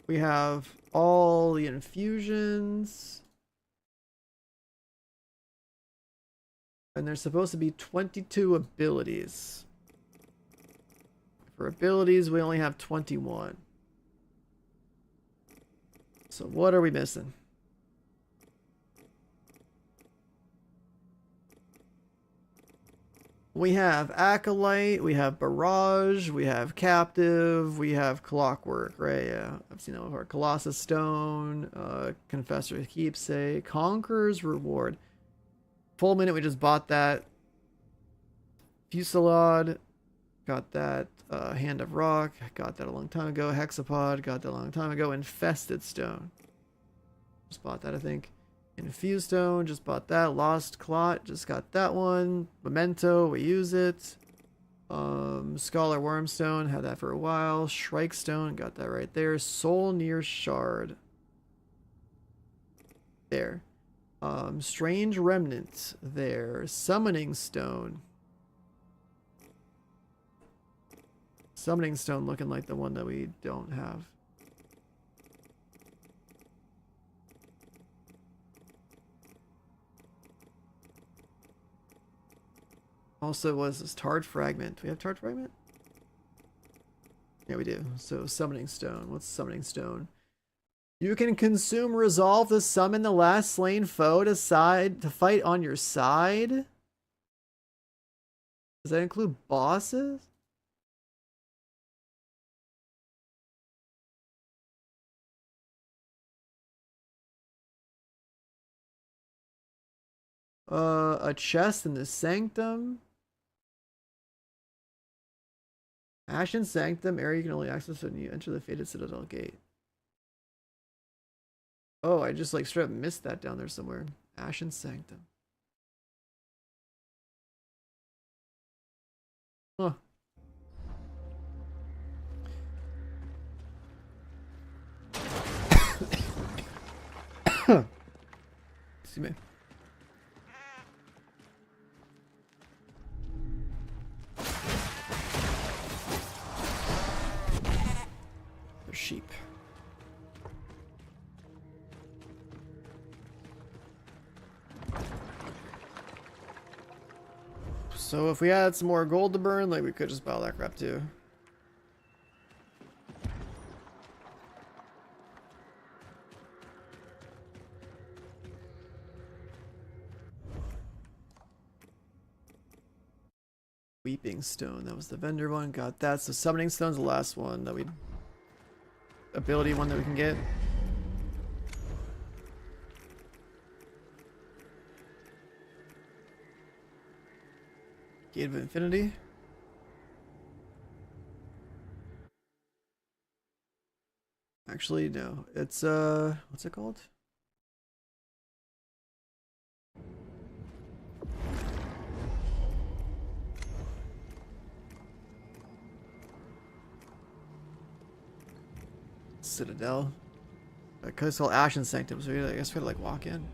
We have all the infusions. And there's supposed to be 22 abilities. For abilities, we only have 21. So what are we missing? We have Acolyte, we have Barrage, we have Captive, we have Clockwork, right? Yeah, I've seen that before. Colossus Stone, Confessor's Keepsake, Conqueror's Reward. Full Minute, we just bought that. Fusillade, got that. Hand of Rock, got that a long time ago. Hexapod, got that a long time ago. Infested Stone, just bought that, I think. Infused Stone, just bought that. Lost Clot, just got that one. Memento, we use it. Scholar Wormstone, had that for a while. Shrike Stone, got that right there. Soul Near Shard. There. Strange Remnant, there. Summoning Stone. Summoning Stone looking like the one that we don't have. Also, was this Tarred Fragment? Do we have Tarred Fragment? Yeah, we do. So, Summoning Stone. What's Summoning Stone? You can consume resolve to summon the last slain foe to fight on your side. Does that include bosses? A chest in the sanctum. Ashen Sanctum, area you can only access when you enter the Fated Citadel gate. Oh, I just like straight up missed that down there somewhere. Ashen Sanctum. Huh. Excuse me. They're sheep. So if we had some more gold to burn, like we could just buy all that crap too. Weeping Stone, that was the vendor one. Got that. So Summoning Stone's the last one that we... ability one that we can get. Gate of Infinity. Actually, no. It's, what's it called? Citadel. Because it's called Ashen Sanctum, so I guess we gotta like walk in.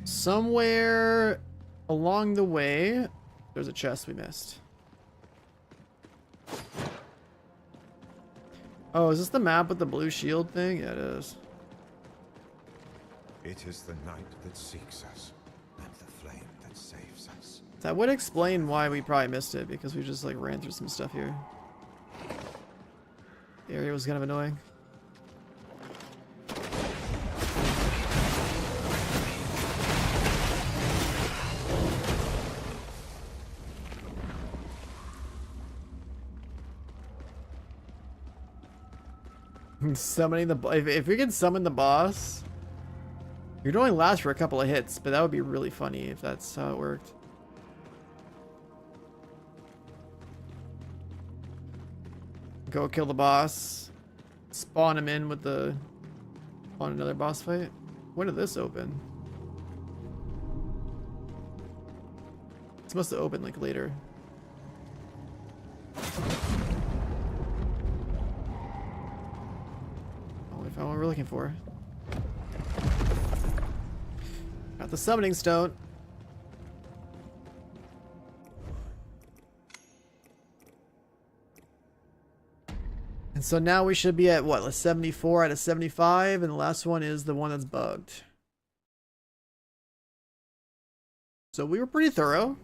Somewhere along the way, there's a chest we missed. Oh, is this the map with the blue shield thing? Yeah, it is. It is the night that seeks us, and the flame that saves us. That would explain why we probably missed it, because we just like ran through some stuff here. The area was kind of annoying. Summoning the if we can summon the boss, it would only last for a couple of hits, but that would be really funny if that's how it worked. Go kill the boss, spawn him in with the on another boss fight. When did this open? This must have opened like later. Found what we're looking for. Got the Summoning Stone. And so now we should be at what, like 74 out of 75, and the last one is the one that's bugged. So we were pretty thorough.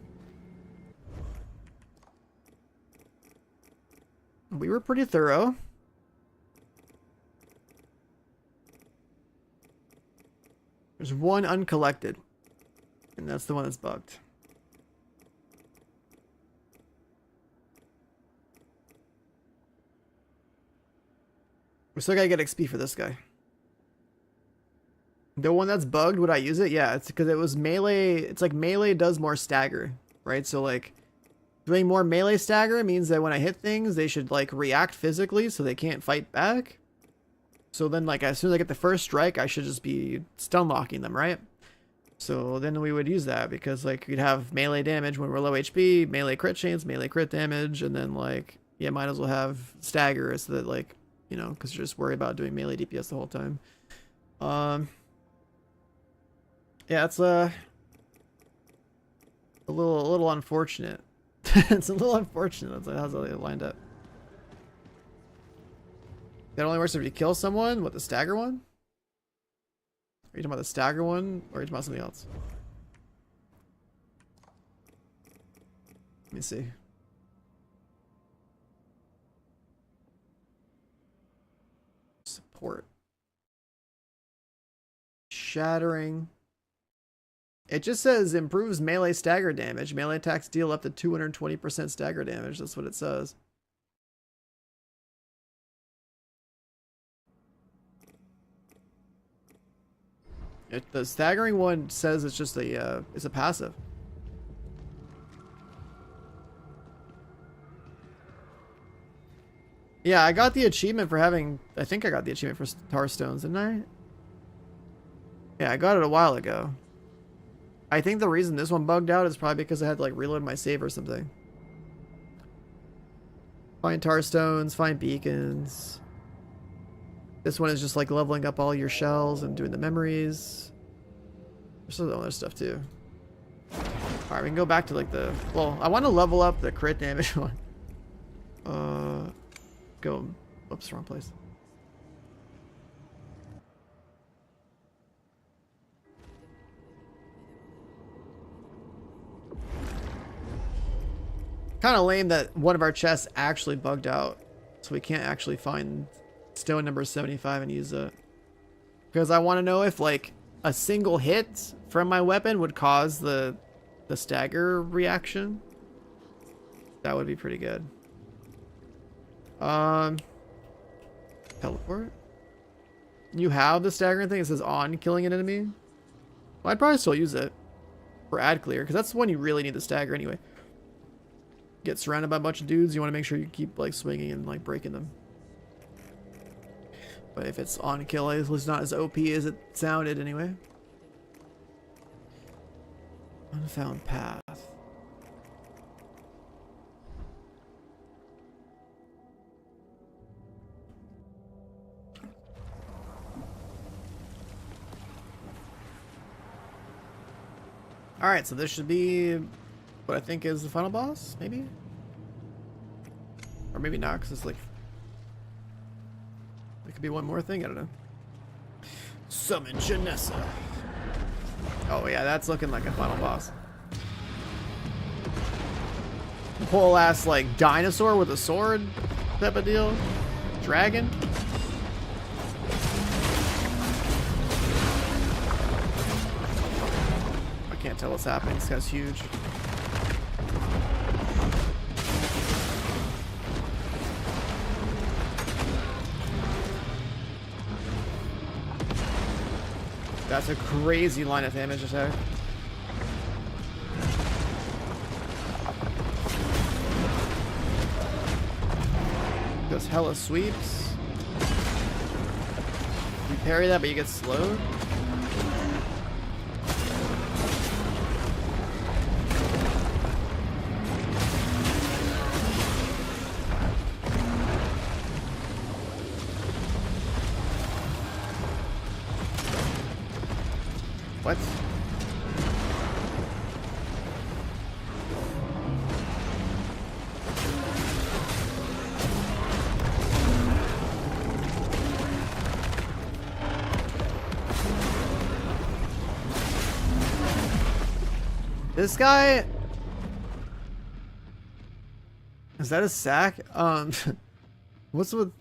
There's one uncollected, and that's the one that's bugged. We still gotta get XP for this guy. The one that's bugged, would I use it? Yeah, it's because it was melee. It's like melee does more stagger, right? So like doing more melee stagger means that when I hit things, they should like react physically so they can't fight back. So then, like, as soon as I get the first strike, I should just be stun locking them, right? So then we would use that because, like, you'd have melee damage when we're low HP, melee crit chance, melee crit damage, and then, like, yeah, might as well have stagger so that, like, you know, because you're just worried about doing melee DPS the whole time. Yeah, it's a little unfortunate. It's a little unfortunate. That's how they lined up. That only works if you kill someone. What, the stagger one? Are you talking about the stagger one, or are you talking about something else? Let me see. Support. Shattering. It just says improves melee stagger damage. Melee attacks deal up to 220% stagger damage. That's what it says. The staggering one says it's just it's a passive. Yeah, I got the achievement for having, I think I got the achievement for Star Stones, didn't I? Yeah, I got it a while ago. I think the reason this one bugged out is probably because I had to like reload my save or something. Find tar stones, find beacons. This one is just like leveling up all your shells and doing the memories. There's some other stuff too. Alright, we can go back to like the, well, I want to level up the crit damage one. Go, oops, wrong place. Kind of lame that one of our chests actually bugged out, so we can't actually find stone number 75 and use it. Because I want to know if like a single hit from my weapon would cause the stagger reaction. That would be pretty good. Teleport. You have the staggering thing. It says on killing an enemy. Well, I'd probably still use it for ad clear, because that's the one you really need the stagger anyway. Get surrounded by a bunch of dudes, you want to make sure you keep like swinging and like breaking them. But if it's on kill, it's not as OP as it sounded anyway. Unfound path. Alright, so this should be what I think is the final boss, maybe? Or maybe not, because it's like... There could be one more thing, I don't know. Summon Janessa. Oh yeah, that's looking like a final boss. Whole ass like dinosaur with a sword type of deal. Dragon. I can't tell what's happening. This guy's huge. That's a crazy line of damage attack. Does hella sweeps. You parry that, but you get slowed. What? This guy... Is that a sack? What's with...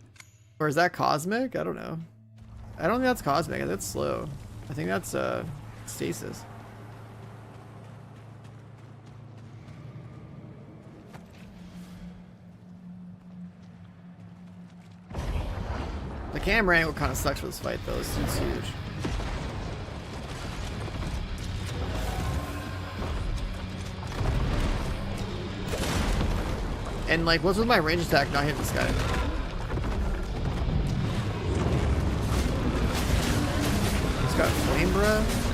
Or is that cosmic? I don't know. I don't think that's cosmic. That's slow. I think that's, stasis. The camera angle kind of sucks for this fight, though. This dude's huge. And, like, what's with my range attack not hitting this guy? He's got flame breath.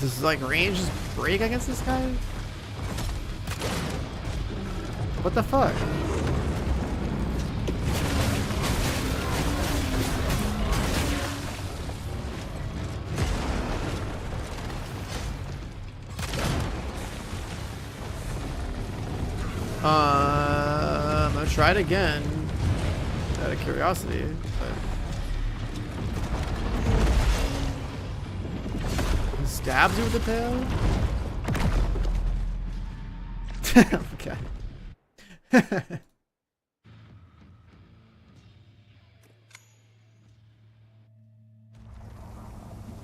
Does like range just break against this guy? What the fuck? I'm gonna try it again out of curiosity. He stabs you with the tail? Okay.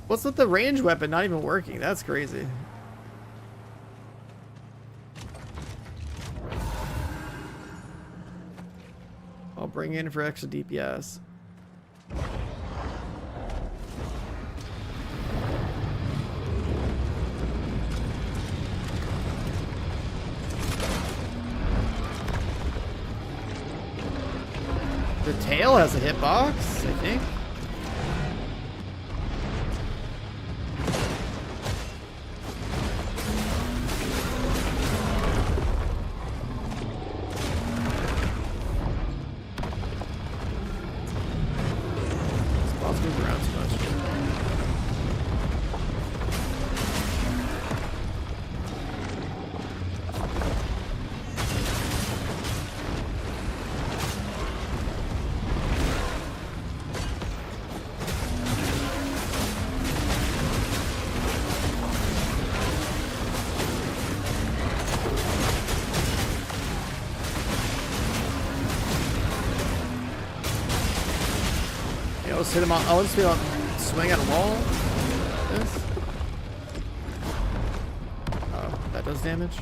What's with the range weapon not even working? That's crazy. I'll bring in for extra DPS. The tail has a hitbox, I think. This boss moves around too much. Yeah, let's hit him on. Oh, let's feel swing at a wall. This. Oh, that does damage.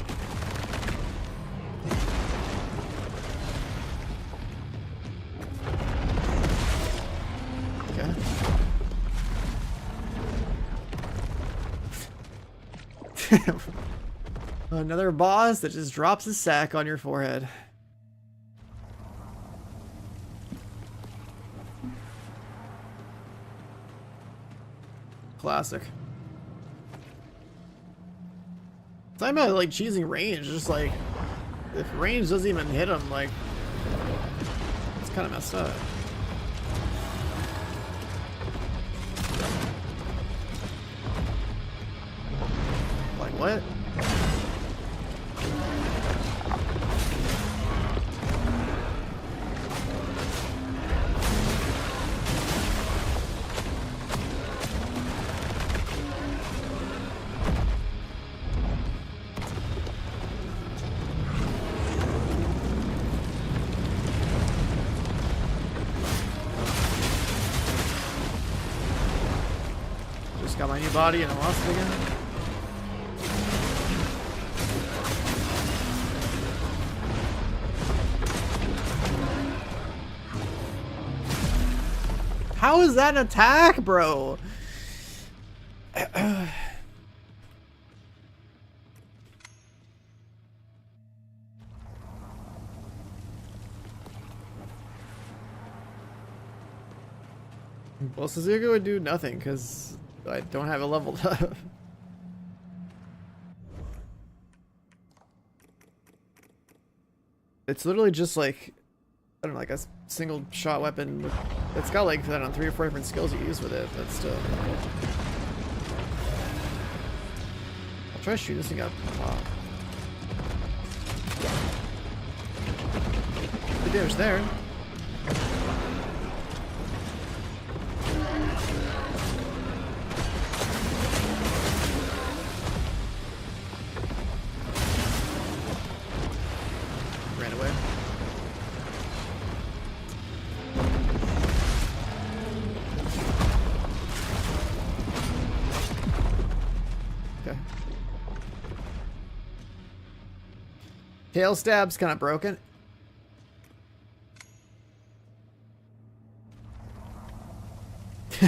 Okay. Another boss that just drops a sack on your forehead. Classic. It's not about like cheesing range, just like if range doesn't even hit him, like it's kind of messed up. Like what? Just got my new body and I lost it again. How is that an attack, bro? Well, Suzuka would do nothing because I don't have it leveled up. It's literally just like, I don't know, like a single shot weapon. It's got like, I don't know, 3 or 4 different skills you use with it, but still. I'll try to shoot this thing up top. Good damage there. Ran away. Okay. Tail stab's kind of broken.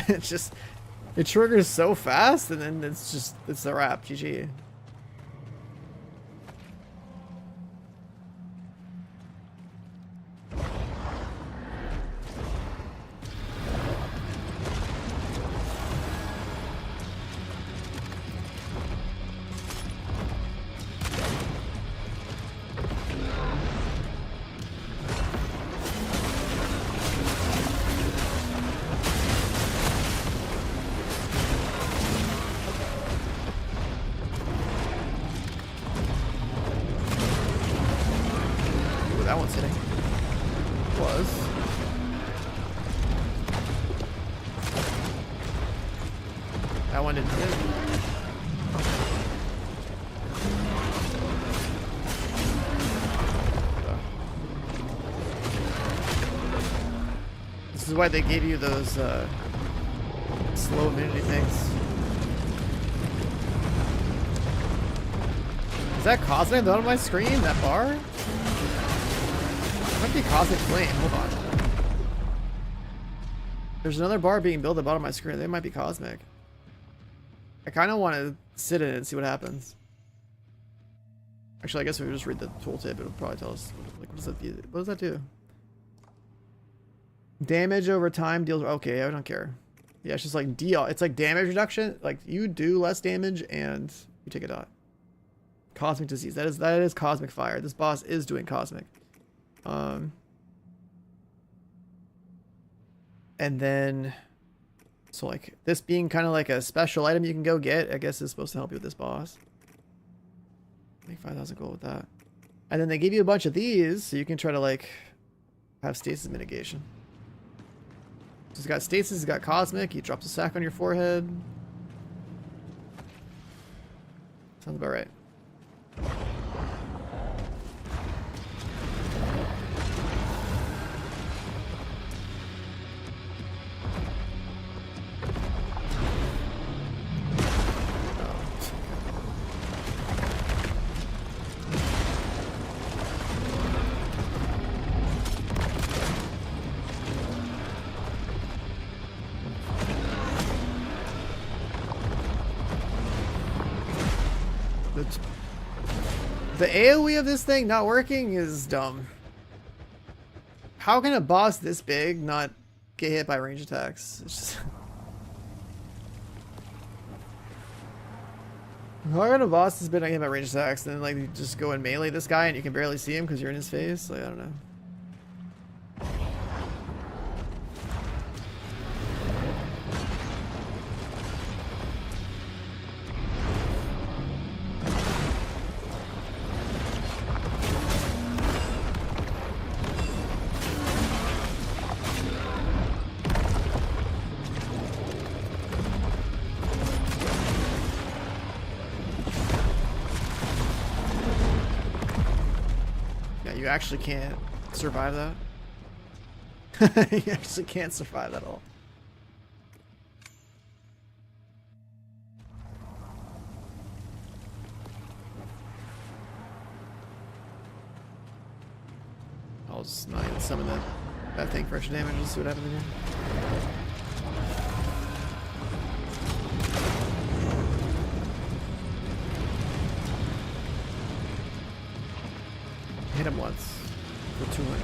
It's just, it triggers so fast and then it's a wrap. GG. that one's hitting. Was. That one didn't hit. This is why they gave you those slow immunity things. Is that Cosmic at the bottom of my screen? That bar? It might be Cosmic Flame. Hold on. There's another bar being built at the bottom of my screen. They might be Cosmic. I kind of want to sit in it and see what happens. Actually, I guess if we just read the tooltip, it'll probably tell us. Like, what does that do? What does that do? Damage over time deals. Okay, I don't care. Yeah, it's just like deal. It's like damage reduction. Like you do less damage and you take a dot. Cosmic disease. That is cosmic fire. This boss is doing cosmic. And then, so like this being kind of like a special item you can go get, I guess is supposed to help you with this boss. Make 5,000 gold with that. And then they give you a bunch of these so you can try to like have stasis mitigation. So it's got stasis, it's got cosmic, he drops a sack on your forehead. Sounds about right. The AoE of this thing not working is dumb. How can a boss this big not get hit by range attacks? It's just... How can a boss this big not get hit by range attacks and then like you just go and melee this guy and you can barely see him because you're in his face? Like, I don't know. You actually can't survive that. You actually can't survive that at all. I'll just not even summon that thing for extra damage. Just see what happens in here. Hit him once for 200.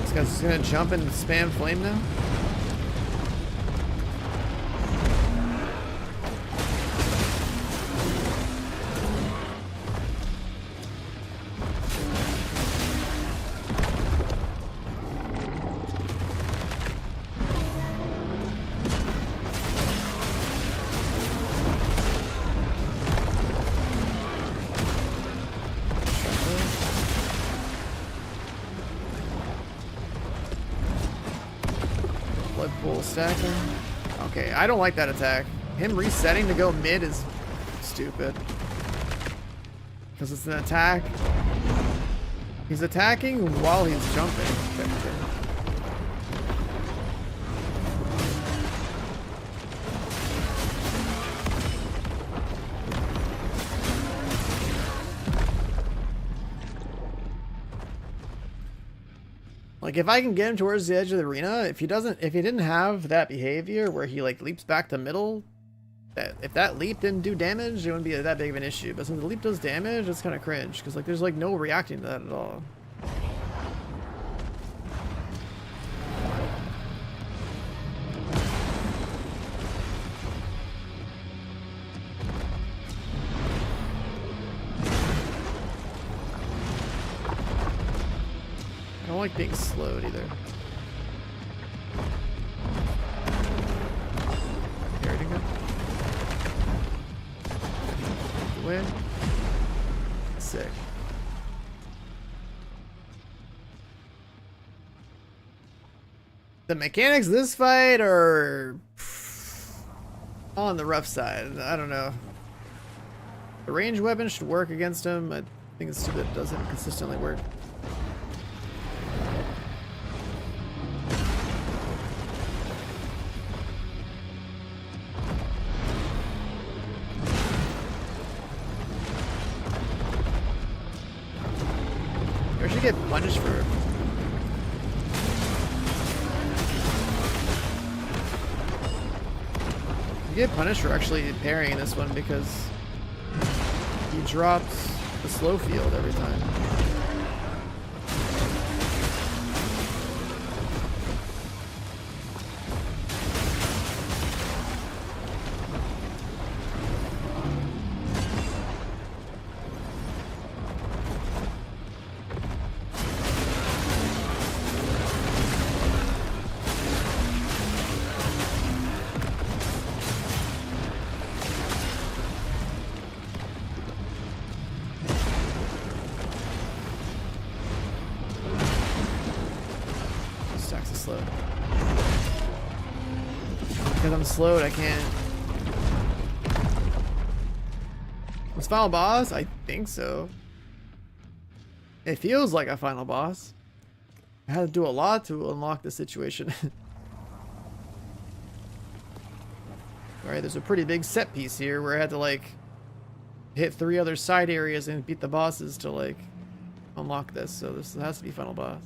This guy's just gonna jump and spam flame now. Blood pool stacking. Okay, I don't like that attack. Him resetting to go mid is stupid. Because it's an attack. He's attacking while he's jumping. Like if I can get him towards the edge of the arena, if he didn't have that behavior where he like leaps back to middle, if that leap didn't do damage, it wouldn't be that big of an issue. But since the leap does damage, it's kind of cringe because like there's like no reacting to that at all. I like being slowed either. Here to go. Win. Sick. The mechanics of this fight are on the rough side. I don't know. The ranged weapon should work against him. I think it's too bad it doesn't consistently work. I should get punished for. You get punished for actually parrying this one because he drops the slow field every time. Stacks is slowed. Because I'm slowed, I can't. Was final boss? I think so. It feels like a final boss. I had to do a lot to unlock the situation. Alright, there's a pretty big set piece here where I had to like hit 3 other side areas and beat the bosses to like unlock this, so this has to be final boss.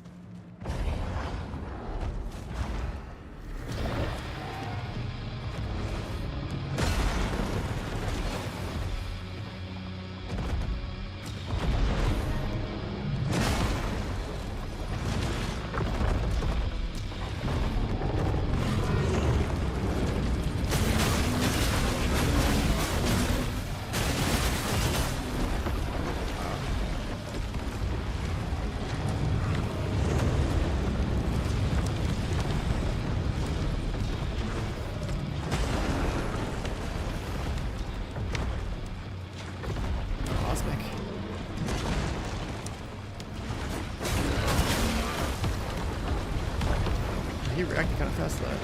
Cosmic. He reacted kind of fast to that.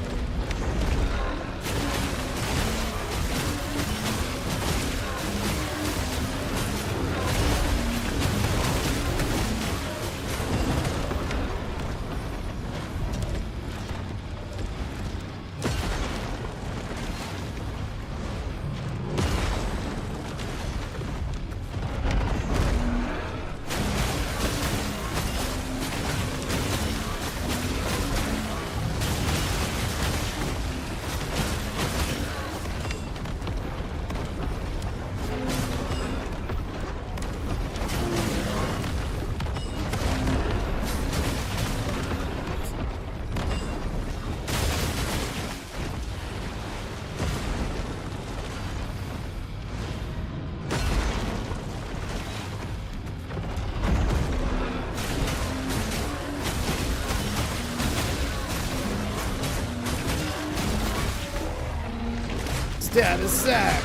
Status sack.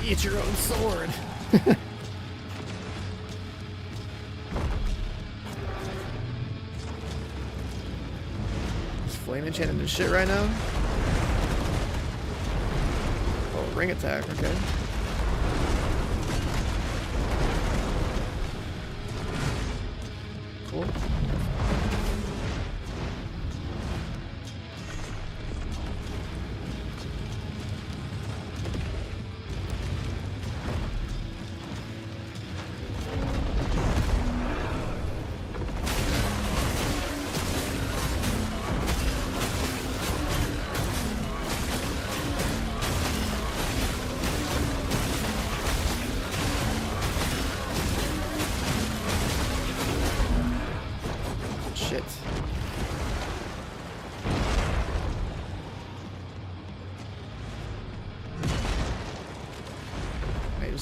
Eat your own sword. Is flame enchanted to shit right now? Oh, ring attack, okay. Cool.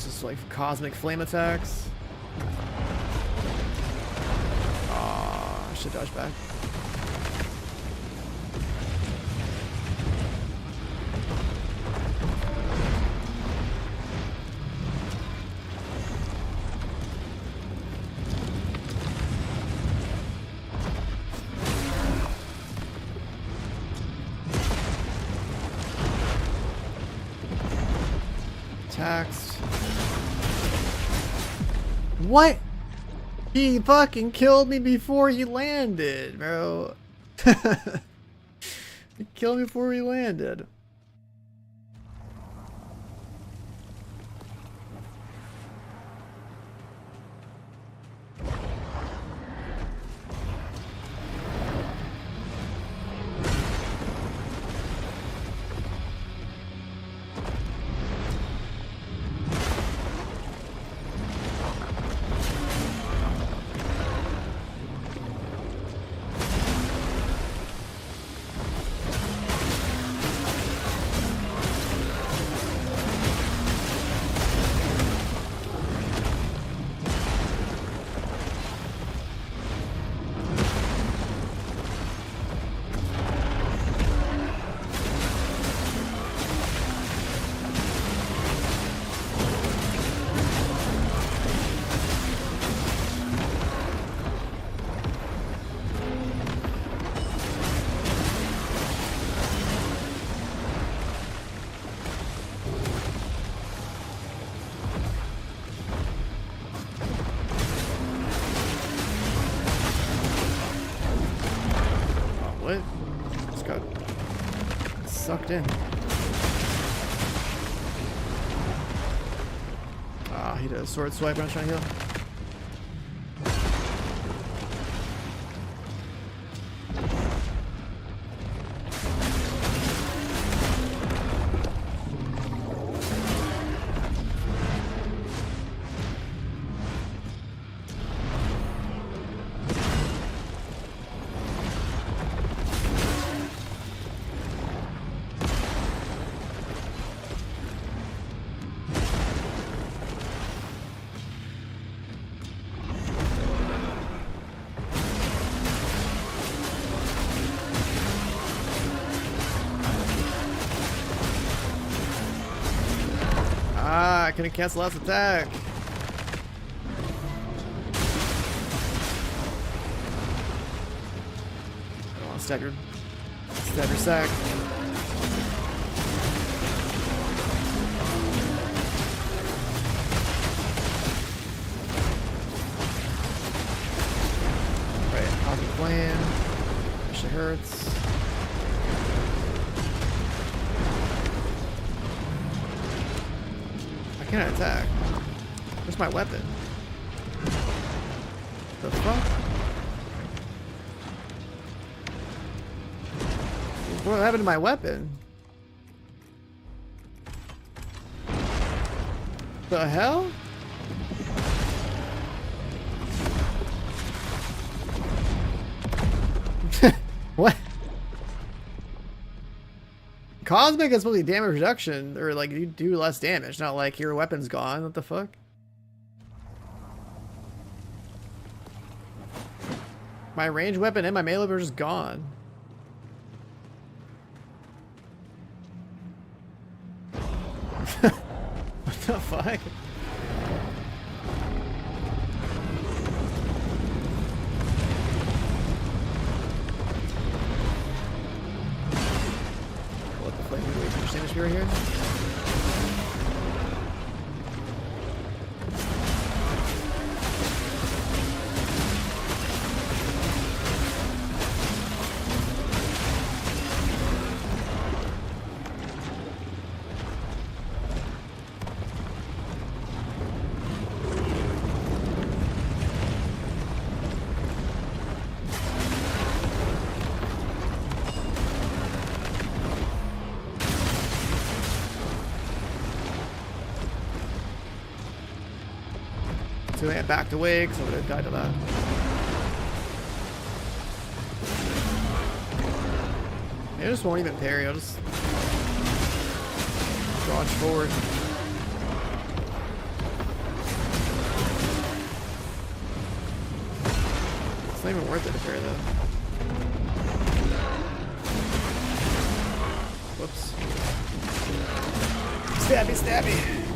This is like cosmic flame attacks. I should dodge back. Attacks. What? He fucking killed me before he landed, bro. He killed me before he landed. What? Just got sucked in. Ah, he did a sword swipe when I was trying to heal. Ah, I couldn't cancel last attack. I don't want to stab your sack. Right, Cosmic Flame. Wish it hurts. I can't attack. Where's my weapon? The fuck? What happened to my weapon? The hell? What? Cosmic is supposed to be damage reduction, or like you do less damage, not like your weapon's gone. What the fuck? My ranged weapon and my melee weapon are just gone. What the fuck? What the fuck? Wait for Samus Fury here. So I backed away because I would have died to that. Maybe I just won't even parry, I'll just dodge forward. It's not even worth it to carry that. Whoops. Stabby, stabby!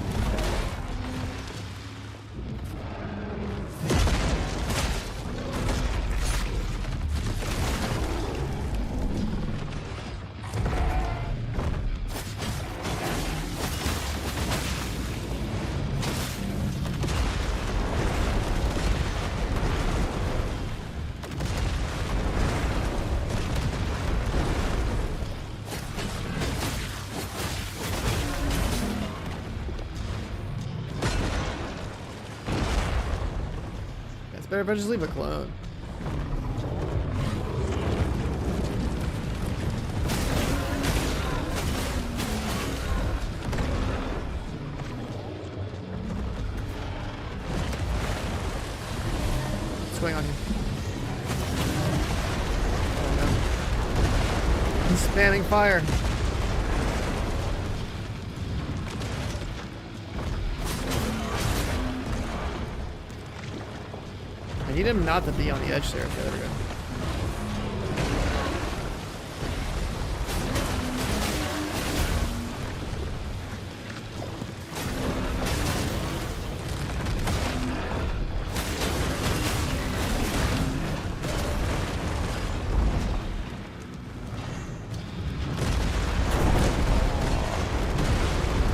Better if I just leave a clone. What's going on here? Oh no. He's spamming fire. I need him not to be on the edge there. Okay, there we go.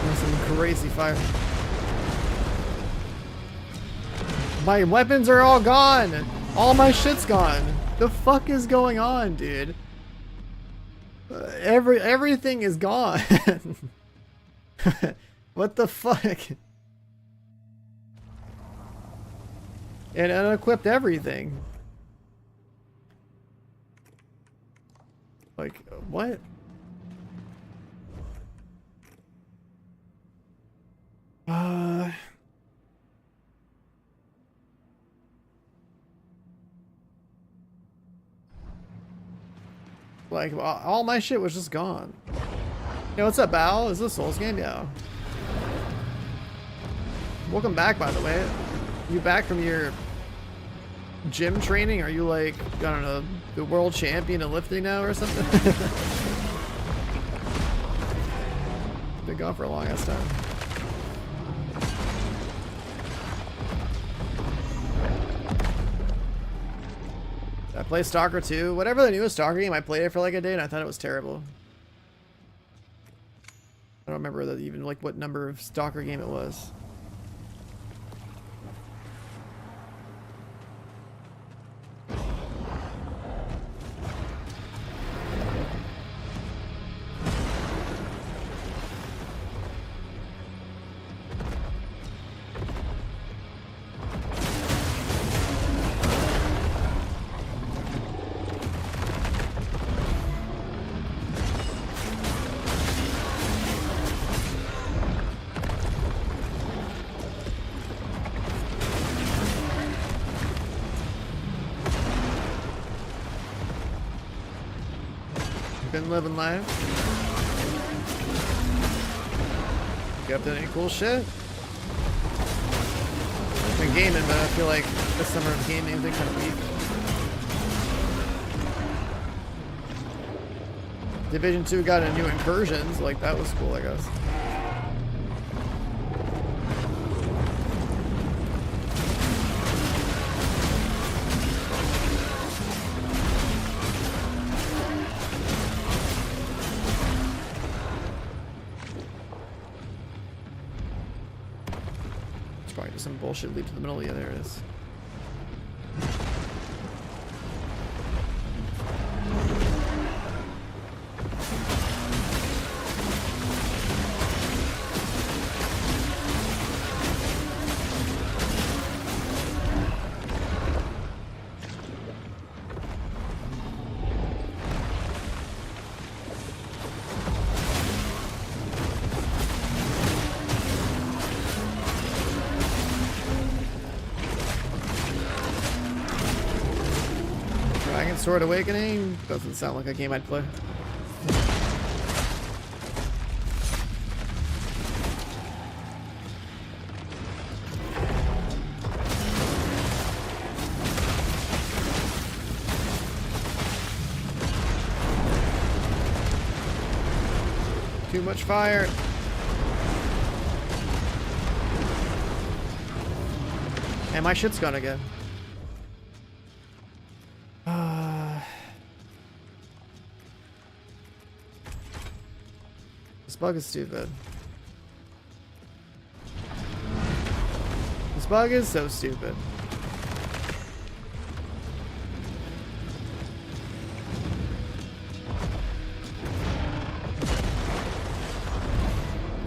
That's some crazy fire. My weapons are all gone! All my shit's gone! The fuck is going on, dude? Everything is gone. What the fuck? And unequipped everything. Like, what? Like, all my shit was just gone. Yo, what's up, Bao? Is this a Souls game? Yeah. Welcome back, by the way. You back from your gym training? Are you like, I don't know, the world champion in lifting now or something? Been gone for a long ass time. I play Stalker 2. Whatever the newest Stalker game, I played it for like a day and I thought it was terrible. I don't remember even like what number of Stalker game it was. Been living life. You up to any cool shit? I've been gaming, but I feel like this summer of gaming has been kind of weak. Division 2 got a new incursions, like that was cool, I guess. Some bullshit leap to the middle. Yeah, there it is. Sword Awakening doesn't sound like a game I'd play. Too much fire. And my shit's gone again. This bug is stupid. This bug is so stupid.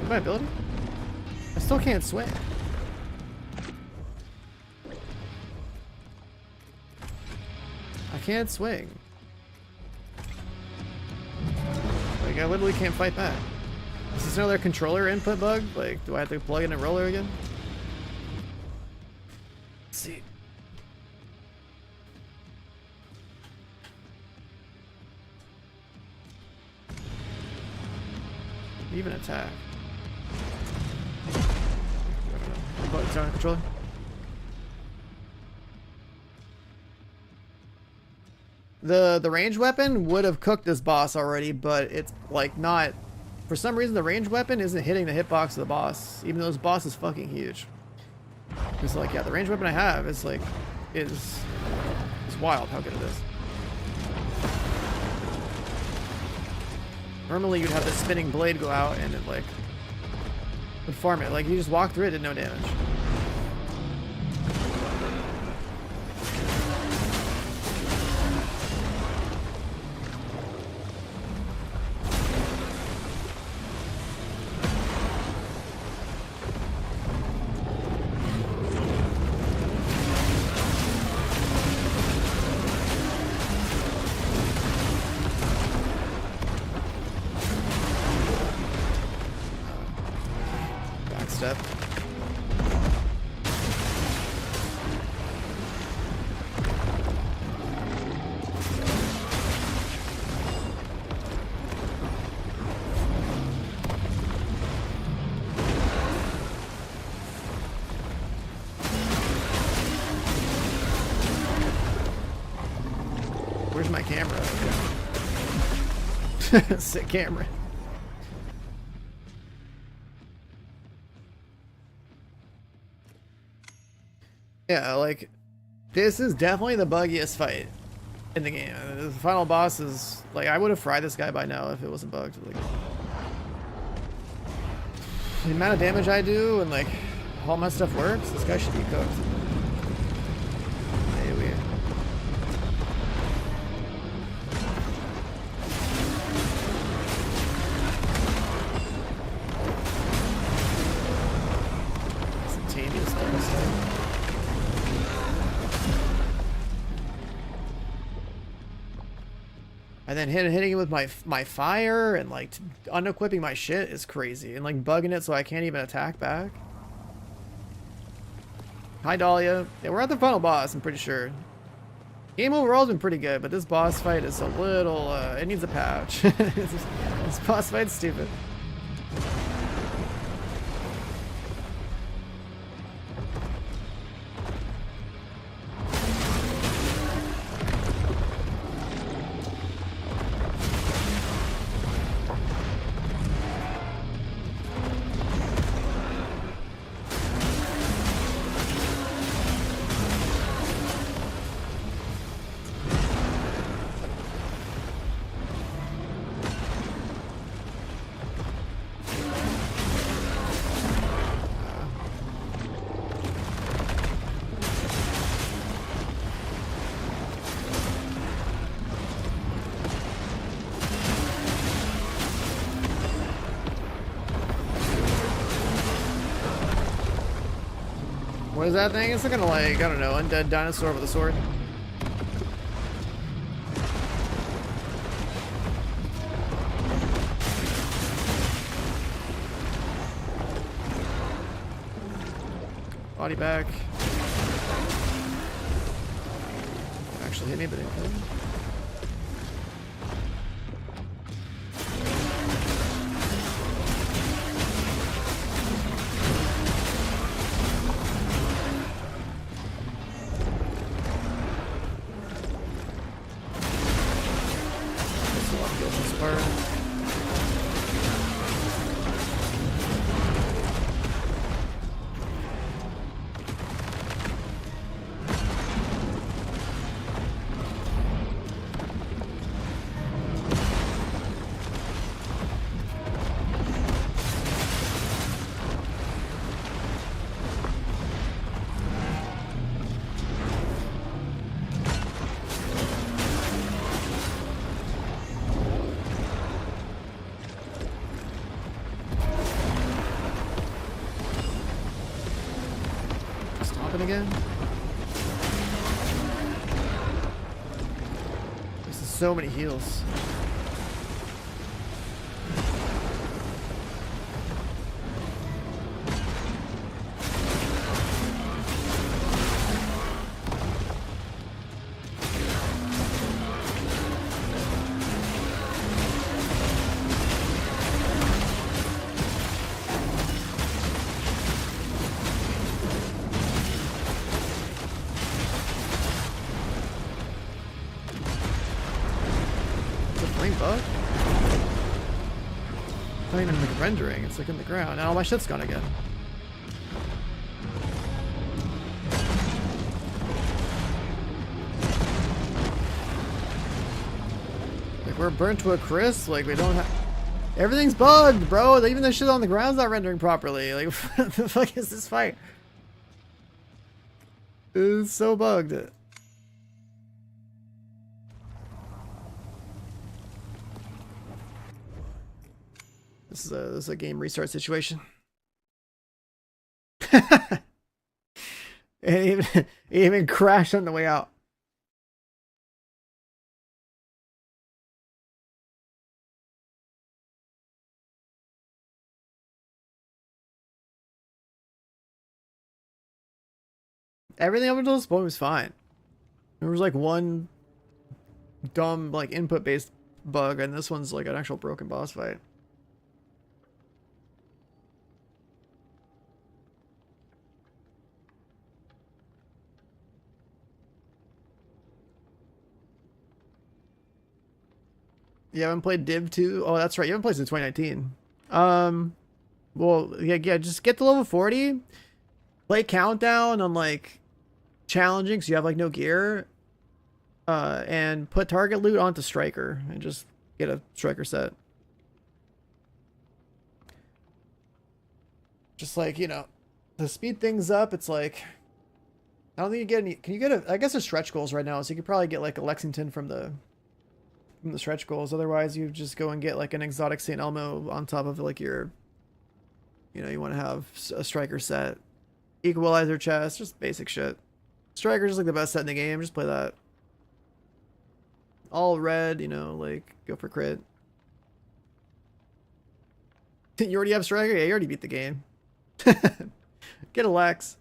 My ability? I still can't swing. I can't swing. Like, I literally can't fight back. Is this another controller input bug? Like, do I have to plug in a roller again? Let's see. Even attack. But it's on a controller. The range weapon would have cooked this boss already, but it's like not. For some reason, the range weapon isn't hitting the hitbox of the boss, even though this boss is fucking huge. It's like, yeah, the range weapon I have is like, it's wild how good it is. Normally, you'd have the spinning blade go out and it like would farm it. Like you just walk through it, did no damage. Backstep. Where's my camera? Okay. Sick camera. Yeah, like, this is definitely the buggiest fight in the game. The final boss is, like, I would have fried this guy by now if it wasn't bugged. Like, the amount of damage I do and, like, all my stuff works, this guy should be cooked. Hey, weird. Instantaneous double stun. And then hitting it with my fire and like unequipping my shit is crazy and like bugging it so I can't even attack back. Hi Dahlia. Yeah, we're at the final boss, I'm pretty sure. Game overall has been pretty good, but this boss fight is a little it needs a patch. This boss fight's stupid. What is that thing? It's looking like, I don't know, undead dinosaur with a sword. Body back. Actually hit me, but didn't kill me. happen again? This is so many heals. Flame bug? It's not even like rendering, it's like in the ground. Now all my shit's gone again. Like we're burnt to a crisp, like we don't have... Everything's bugged, bro! Even the shit on the ground's not rendering properly. Like, what the fuck is this fight? It's so bugged. This is a game restart situation. it even crashed on the way out. Everything up until this point was fine. There was like one dumb like input based bug, and this one's like an actual broken boss fight. You haven't played Div 2? Oh, that's right. You haven't played since 2019. Well, yeah, just get to level 40. Play Countdown on, like, challenging, so you have, like, no gear. And put target loot onto Striker. And just get a Striker set. Just, like, you know, to speed things up, it's like... I don't think you get any... Can you get a... I guess there's stretch goals right now, so you could probably get, like, a Lexington from the stretch goals. Otherwise you just go and get like an exotic St. Elmo on top of like your, you know, you want to have a Striker set, equalizer chest, just basic shit. Striker's just like the best set in the game. Just play that. All red, you know, like go for crit. You already have Striker? Yeah, you already beat the game. Get a Lex,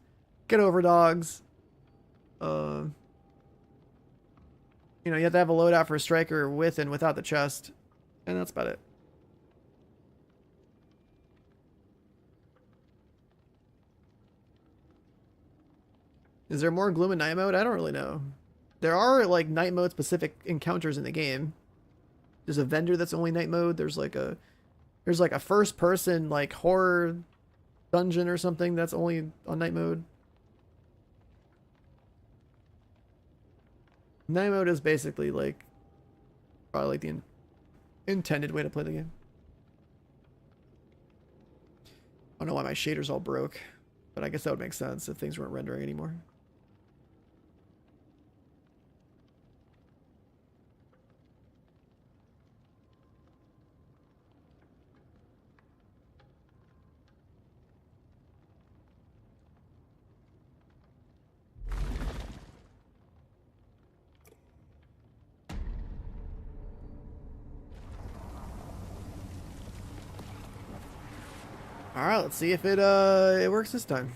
get Overdogs. You know, you have to have a loadout for a Striker with and without the chest. And that's about it. Is there more Gloom in night mode? I don't really know. There are, like, night mode specific encounters in the game. There's a vendor that's only night mode. There's like a first person, like, horror dungeon or something that's only on night mode. Night mode is basically like probably like the intended way to play the game. I don't know why my shader's all broke, but I guess that would make sense if things weren't rendering anymore. All right, let's see if it works this time.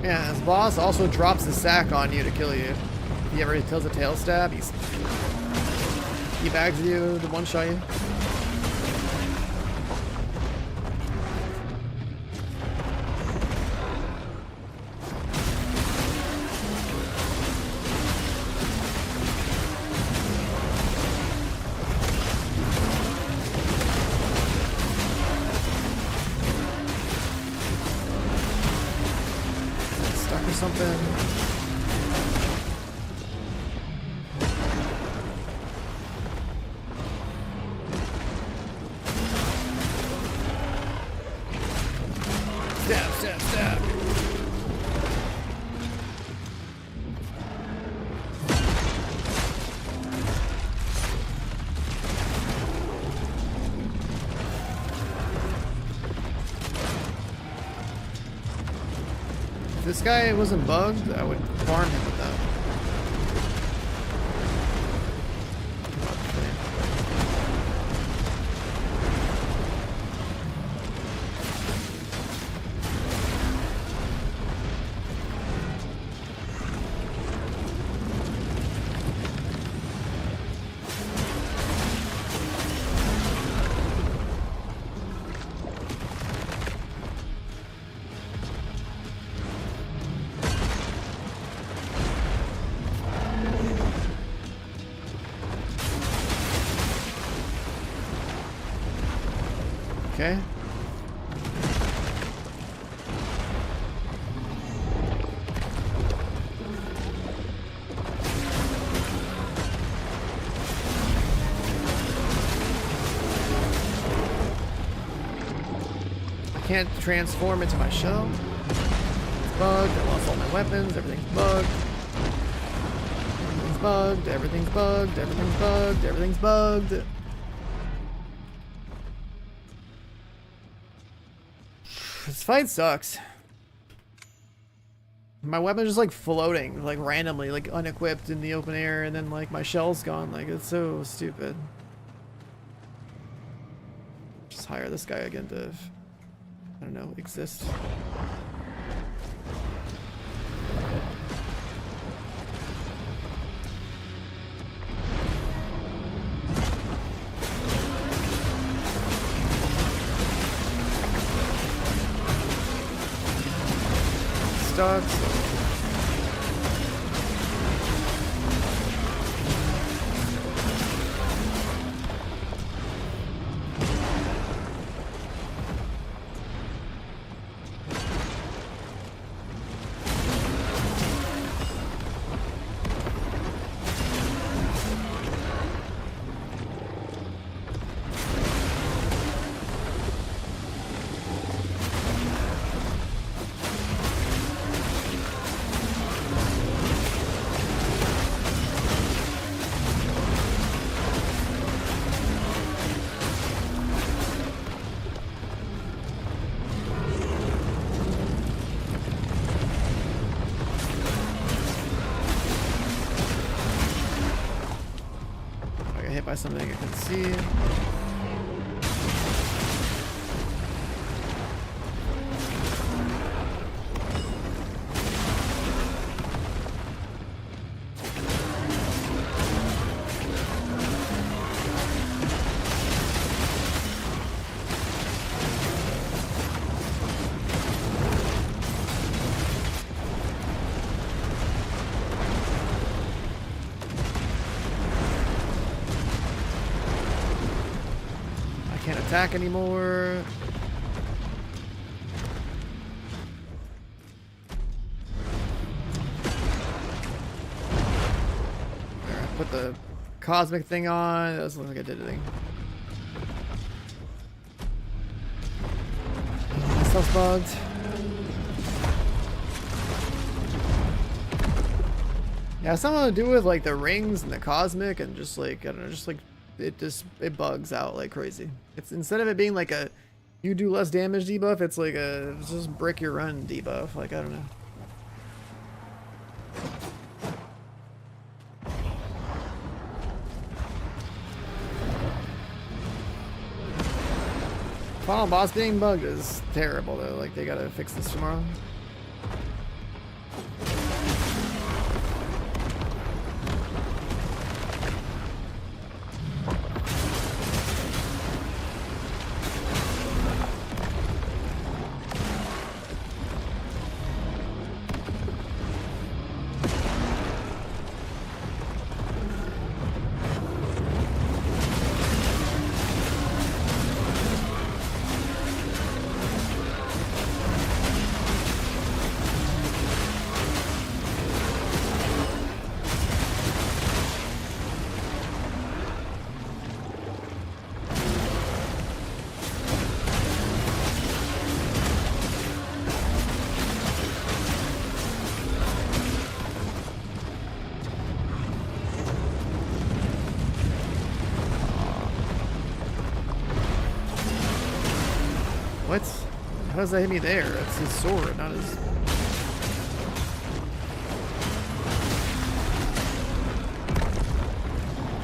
Yeah, this boss also drops the sack on you to kill you. If he ever tells a tail stab, he bags you to one-shot you. Stuck or something. Stab, stab, stab. If this guy wasn't bugged, I would farm him with that. Okay. I can't transform into my shell. It's bugged. I lost all my weapons. Everything's bugged. Everything's bugged. Everything's bugged. Everything's bugged. Everything's bugged. This fight sucks. My weapon's just like floating, like randomly, like unequipped in the open air, and then like my shell's gone. Like, it's so stupid. Just hire this guy again to, I don't know, exist. Starts. Hit by something I can see. Can't attack anymore. There, put the cosmic thing on. That doesn't look like I did anything. Stuff's bugged. Yeah, something to do with like the rings and the cosmic and just like, I don't know, just like it bugs out like crazy. It's instead of it being like a you do less damage debuff, it's like a just brick your run debuff. Like, I don't know. Final boss being bugged is terrible though. Like, they gotta fix this tomorrow. What? How does that hit me there? That's his sword, not his...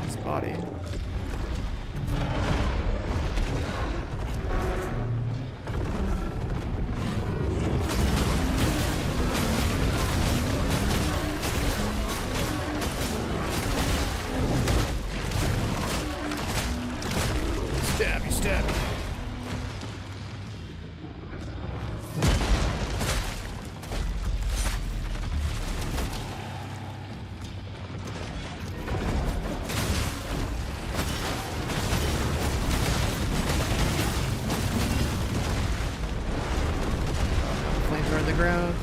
his body. Stabby, stabby. Flames are on the ground.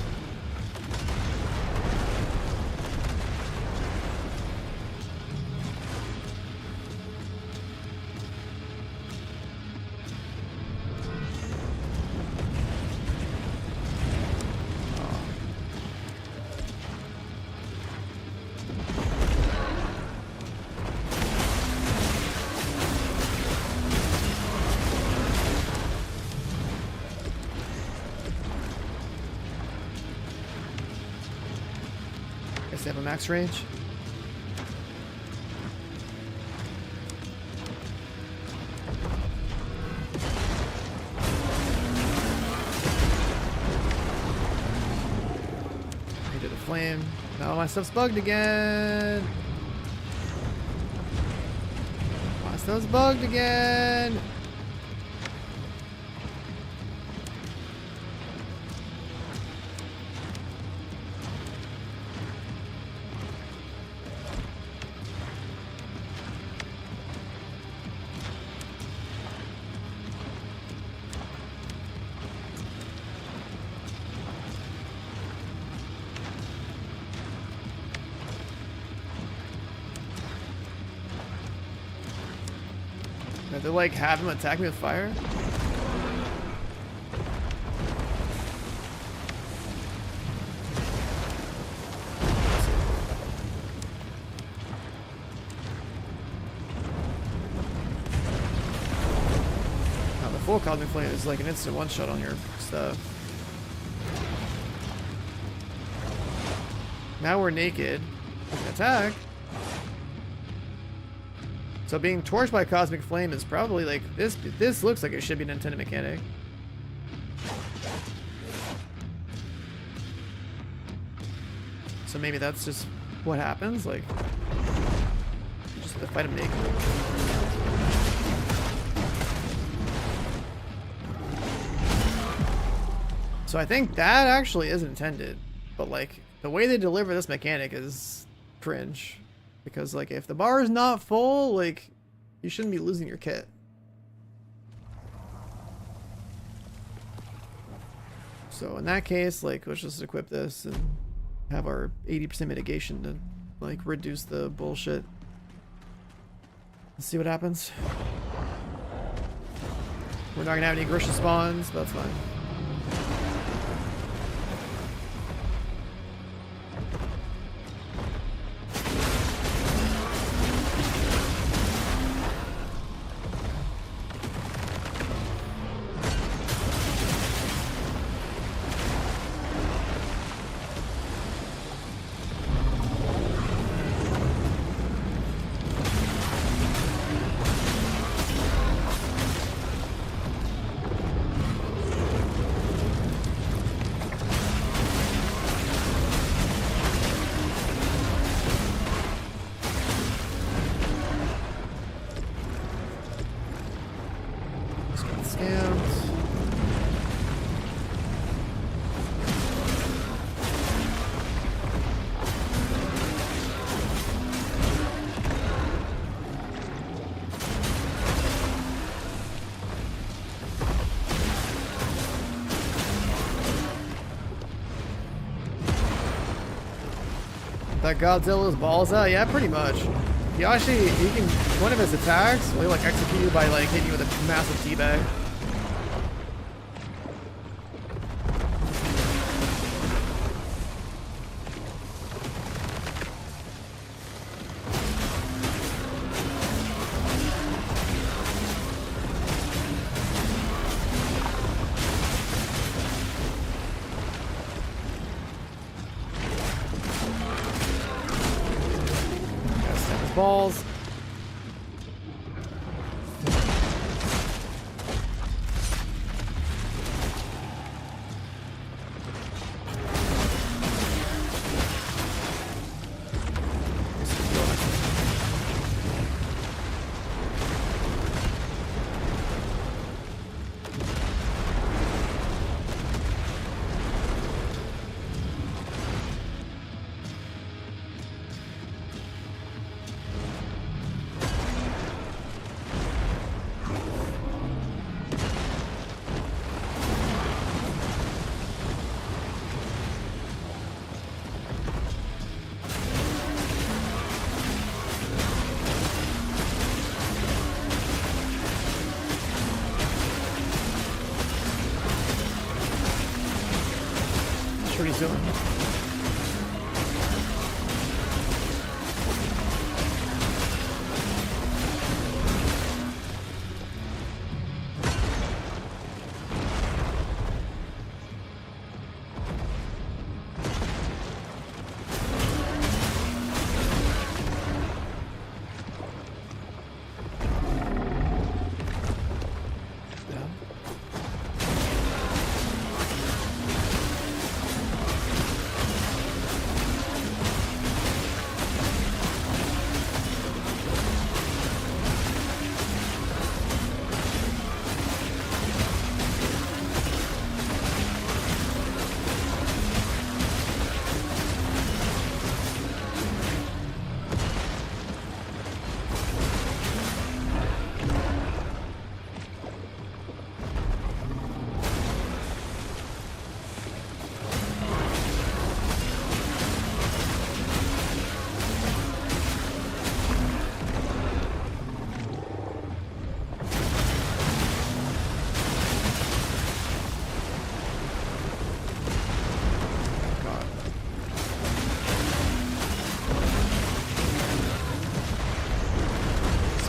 Guess they have a max range. I did a flame. No, my stuff's bugged again. My stuff's bugged again. They like have him attack me with fire? Now the full Cosmic Flame is like an instant one-shot on your stuff. Now we're naked. We can attack. So being torched by Cosmic Flame is probably like this. This looks like it should be an intended mechanic. So maybe that's just what happens. Like, you just have to fight him naked. So I think that actually is intended, but like the way they deliver this mechanic is cringe. Because, like, if the bar is not full, like, you shouldn't be losing your kit. So, in that case, like, let's just equip this and have our 80% mitigation to, like, reduce the bullshit. Let's see what happens. We're not gonna have any Grisha spawns, but that's fine. That Godzilla's balls out? Yeah, pretty much. He can, one of his attacks will like execute you by like hitting you with a massive teabag. balls. What he's doing.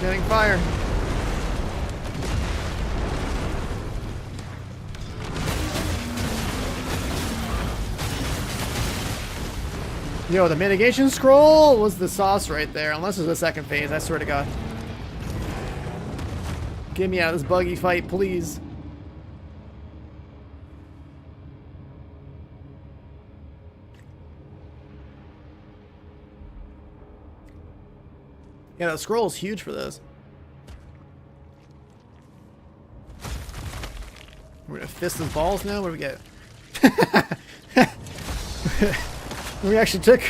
Getting fire. Yo, the mitigation scroll was the sauce right there. Unless it's the second phase, I swear to God. Get me out of this buggy fight, please. Yeah, the scroll is huge for this. We're gonna fist his balls now? What do we get? We actually took...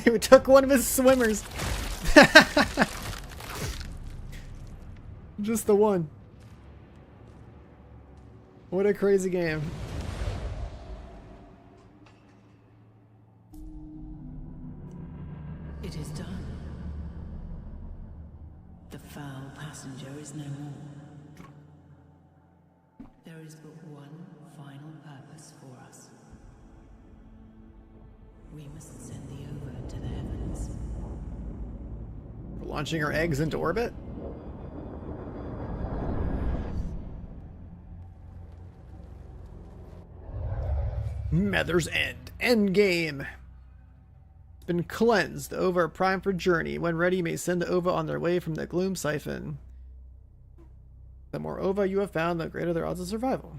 we took one of his swimmers. Just the one. What a crazy game. It is done. The foul passenger is no more. There is but one final purpose for us. We must send the Ova to the heavens. We're launching our eggs into orbit? Nether's End. Endgame. It's been cleansed. The Ova are primed for journey. When ready, you may send the Ova on their way from the Gloom Siphon. The more Ova you have found, the greater their odds of survival.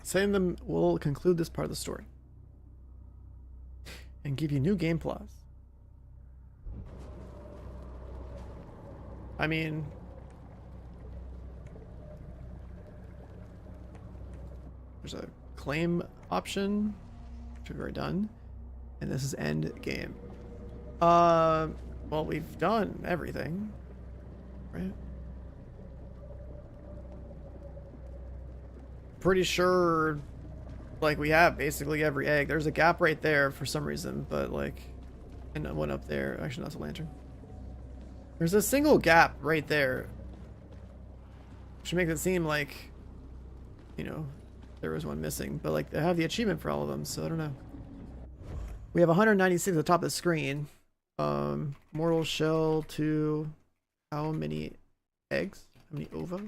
Sending them will conclude this part of the story. And give you new game plots. I mean... there's a claim option, which we've already done. And this is end game. Well, we've done everything, right? Pretty sure, like, we have basically every egg. There's a gap right there for some reason, but, like, and one up there. Actually, that's a lantern. There's a single gap right there, which makes it seem like, you know, there was one missing. But, like, I have the achievement for all of them, so I don't know. We have 196 at the top of the screen. Mortal shell to how many eggs? How many ova?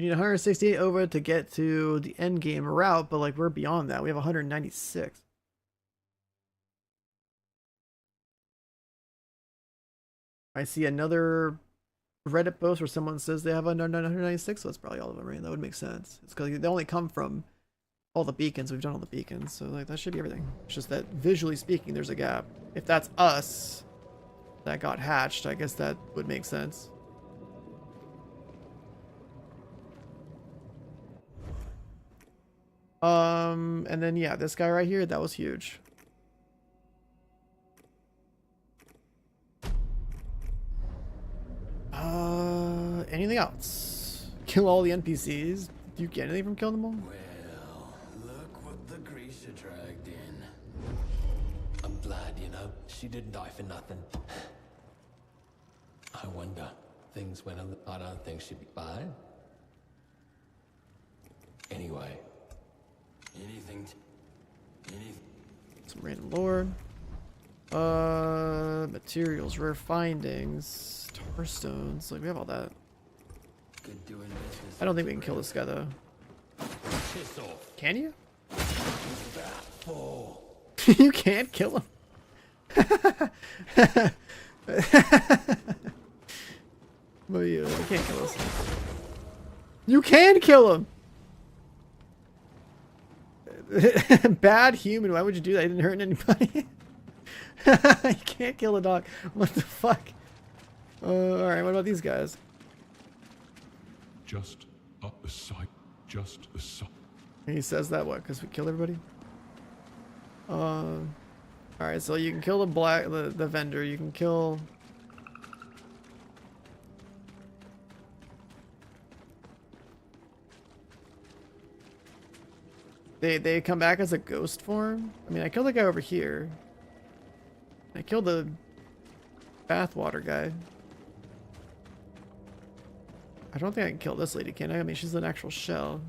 You need 168 over to get to the end game route, but like we're beyond that. We have 196. I see another Reddit post where someone says they have 196, so that's probably all of them, right? That would make sense. It's because they only come from all the beacons. We've done all the beacons, so like that should be everything. It's just that visually speaking, there's a gap. If that's us that got hatched, I guess that would make sense. And then yeah, this guy right here, that was huge. Anything else? Kill all the NPCs? Do you get anything from killing them all? Well, look what the Grisha dragged in. I'm glad, you know, she didn't die for nothing. I wonder, things went I don't think she'd be fine. Anyway, anything. Some random lore. Materials, rare findings, tar stones. Like we have all that. Good doing business. I don't think we can kill this guy though. Piss off. Can you? Oh. You can't kill him. But you can't kill us. You can kill him. Bad human. Why would you do that? He didn't hurt anybody. You can't kill a dog. What the fuck? Alright, what about these guys? Just up the sight. Just the sight. He says that what? Because we killed everybody? Alright, so you can kill the vendor. You can kill... They come back as a ghost form? I mean, I killed the guy over here. I killed the bathwater guy. I don't think I can kill this lady, can I? I mean, she's an actual shell.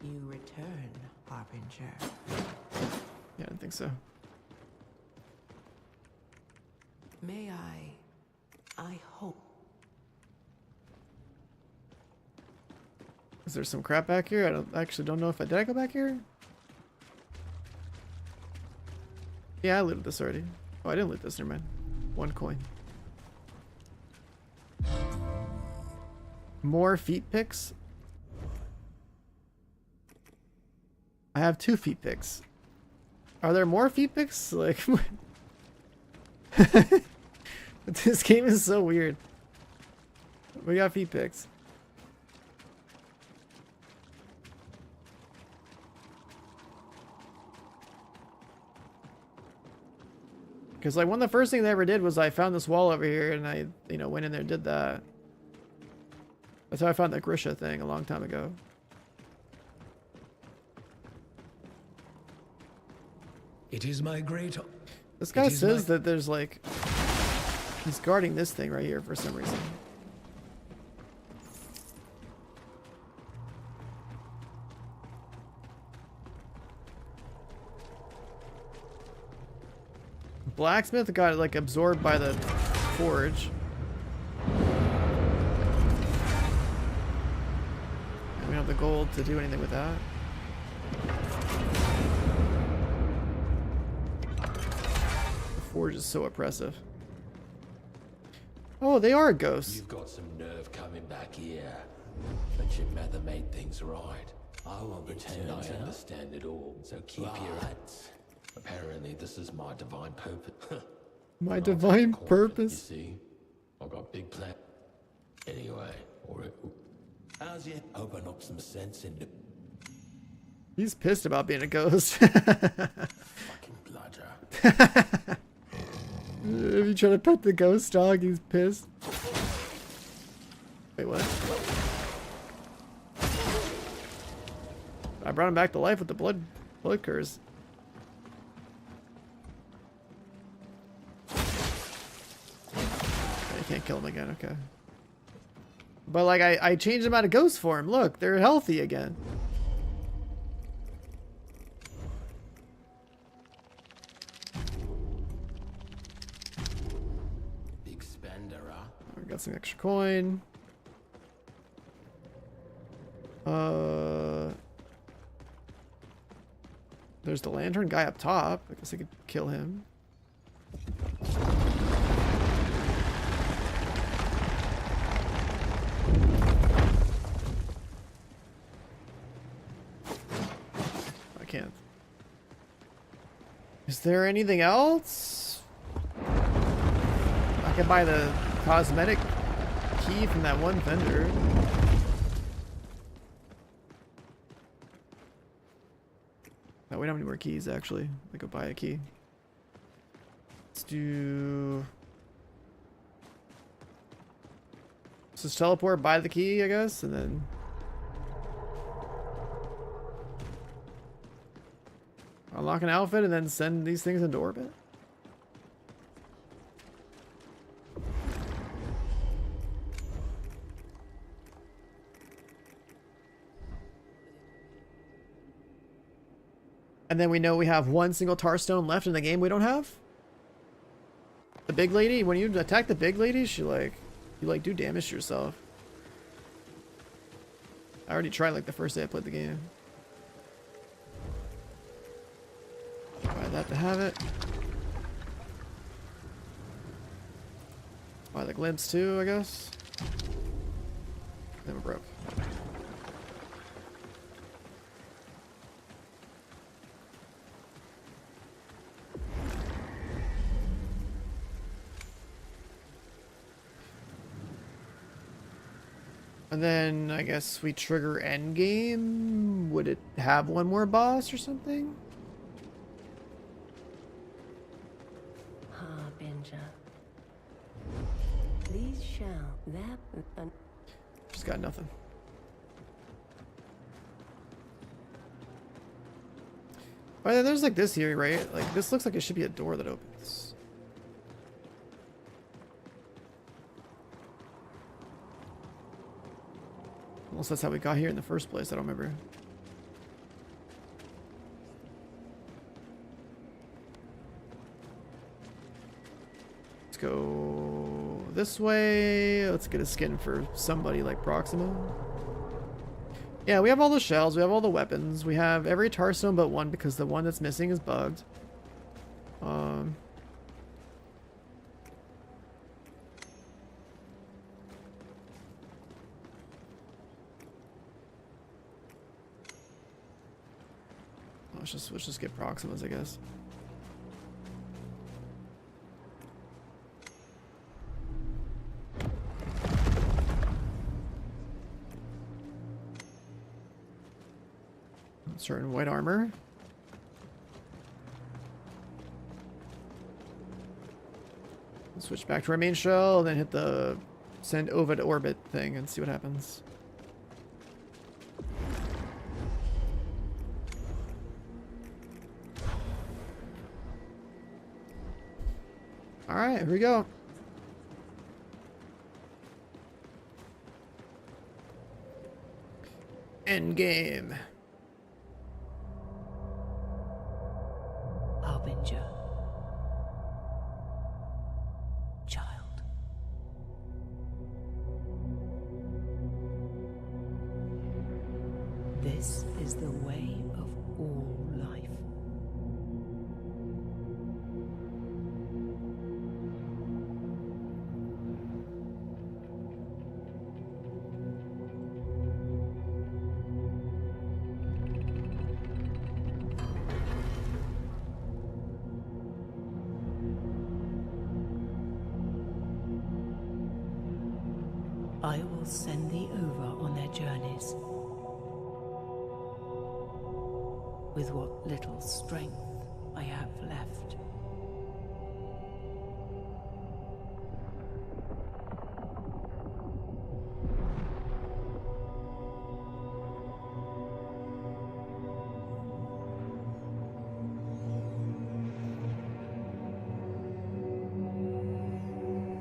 You return, Harbinger. Yeah, I don't think so. May I hope. Is there some crap back here? I actually don't know if did I go back here? Yeah, I looted this already. Oh, I didn't loot this, never mind. 1 coin. More feet picks? I have 2 feet picks. Are there more feet picks? Like, this game is so weird. We got feet picks. Because like one of the first things I ever did was I found this wall over here and I, you know, went in there and did that. That's how I found the Grisha thing a long time ago. It is my great... This guy says that there's like... He's guarding this thing right here for some reason. Blacksmith got like absorbed by the forge. And we don't have the gold to do anything with that. The forge is so oppressive. Oh, they are ghosts. You've got some nerve coming back here. But your mother made things right. I won't pretend I understand it all, so keep your hands. Apparently, this is my divine purpose. My divine purpose? You see, I've got big plan. Anyway, how's you open up some sense into He's pissed about being a ghost. fucking bludger? If you try to pet the ghost dog, he's pissed. Wait, what? I brought him back to life with the blood curse. I can't kill him again, okay. But like I changed them out of ghost form. Look, they're healthy again. Big spender, huh? got some extra coin. There's the lantern guy up top. I guess I could kill him. I can't. Is there anything else? I can buy the cosmetic key from that one vendor. No, we don't have any more keys, actually. I go buy a key. Let's do... Let's just teleport, buy the key, I guess, and then... Unlock an outfit and then send these things into orbit? And then we know we have one single tar stone left in the game we don't have. The big lady, when you attack the big lady, she like, you like do damage to yourself. I already tried like the first day I played the game. Buy that to have it. Buy the glimpse too, I guess. Then we're broke. And then I guess we trigger endgame. Would it have one more boss or something? Harbinger. These shall that Just got nothing. Oh, yeah, there's like this here, right? Like this looks like it should be a door that opens. Unless that's how we got here in the first place, I don't remember. Let's go this way. Let's get a skin for somebody like Proxima. Yeah, we have all the shells, we have all the weapons, we have every tar stone but one because the one that's missing is bugged. Let's just get Proximas, I guess. Certain white armor. Switch back to our main shell, and then hit the send over to orbit thing and see what happens. Alright, here we go. End game. Harbinger. Child. This is the way of all life. I will send thee over on their journeys with what little strength I have left.